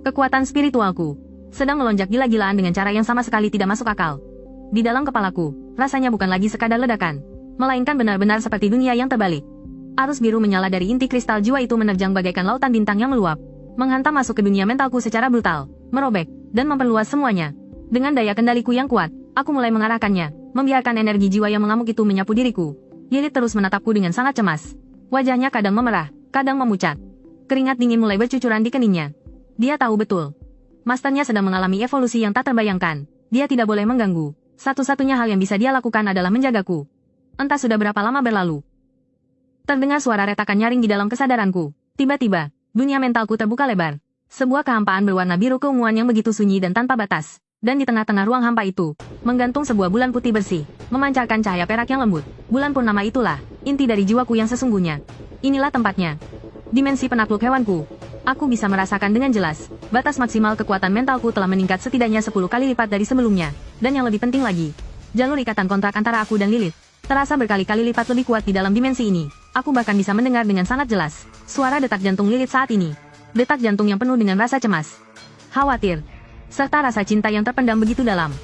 kekuatan spiritualku sedang melonjak gila-gilaan dengan cara yang sama sekali tidak masuk akal. Di dalam kepalaku, rasanya bukan lagi sekadar ledakan, melainkan benar-benar seperti dunia yang terbalik. Arus biru menyala dari inti kristal jiwa itu menerjang bagaikan lautan bintang yang meluap, menghantam masuk ke dunia mentalku secara brutal, merobek, dan memperluas semuanya. Dengan daya kendaliku yang kuat, aku mulai mengarahkannya, membiarkan energi jiwa yang mengamuk itu menyapu diriku. Lilith terus menatapku dengan sangat cemas. Wajahnya kadang memerah, kadang memucat. Keringat dingin mulai bercucuran di keningnya. Dia tahu betul. Masternya sedang mengalami evolusi yang tak terbayangkan. Dia tidak boleh mengganggu. Satu-satunya hal yang bisa dia lakukan adalah menjagaku. Entah sudah berapa lama berlalu. Terdengar suara retakan nyaring di dalam kesadaranku. Tiba-tiba, dunia mentalku terbuka lebar. Sebuah kehampaan berwarna biru keunguan yang begitu sunyi dan tanpa batas. Dan di tengah-tengah ruang hampa itu, menggantung sebuah bulan putih bersih, memancarkan cahaya perak yang lembut. Bulan purnama itulah, inti dari jiwaku yang sesungguhnya. Inilah tempatnya. Dimensi penakluk hewanku. Aku bisa merasakan dengan jelas, batas maksimal kekuatan mentalku telah meningkat setidaknya 10 kali lipat dari sebelumnya. Dan yang lebih penting lagi, jalur ikatan kontrak antara aku dan Lilith terasa berkali-kali lipat lebih kuat di dalam dimensi ini. Aku bahkan bisa mendengar dengan sangat jelas suara detak jantung Lilith saat ini. Detak jantung yang penuh dengan rasa cemas, khawatir, serta rasa cinta yang terpendam begitu dalam.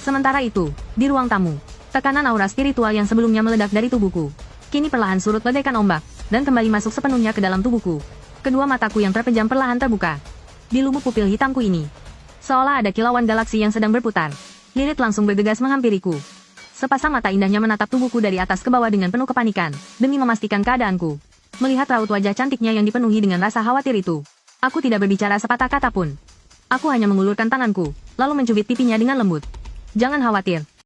Sementara itu, di ruang tamu, tekanan aura spiritual yang sebelumnya meledak dari tubuhku kini perlahan surut bagaikan ombak, dan kembali masuk sepenuhnya ke dalam tubuhku. Kedua mataku yang terpejam perlahan terbuka. Di lubuk pupil hitamku ini, seolah ada kilauan galaksi yang sedang berputar. Lilith langsung bergegas menghampiriku. Sepasang mata indahnya menatap tubuhku dari atas ke bawah dengan penuh kepanikan, demi memastikan keadaanku. Melihat raut wajah cantiknya yang dipenuhi dengan rasa khawatir itu, aku tidak berbicara sepatah kata pun. Aku hanya mengulurkan tanganku, lalu mencubit pipinya dengan lembut. Jangan khawatir,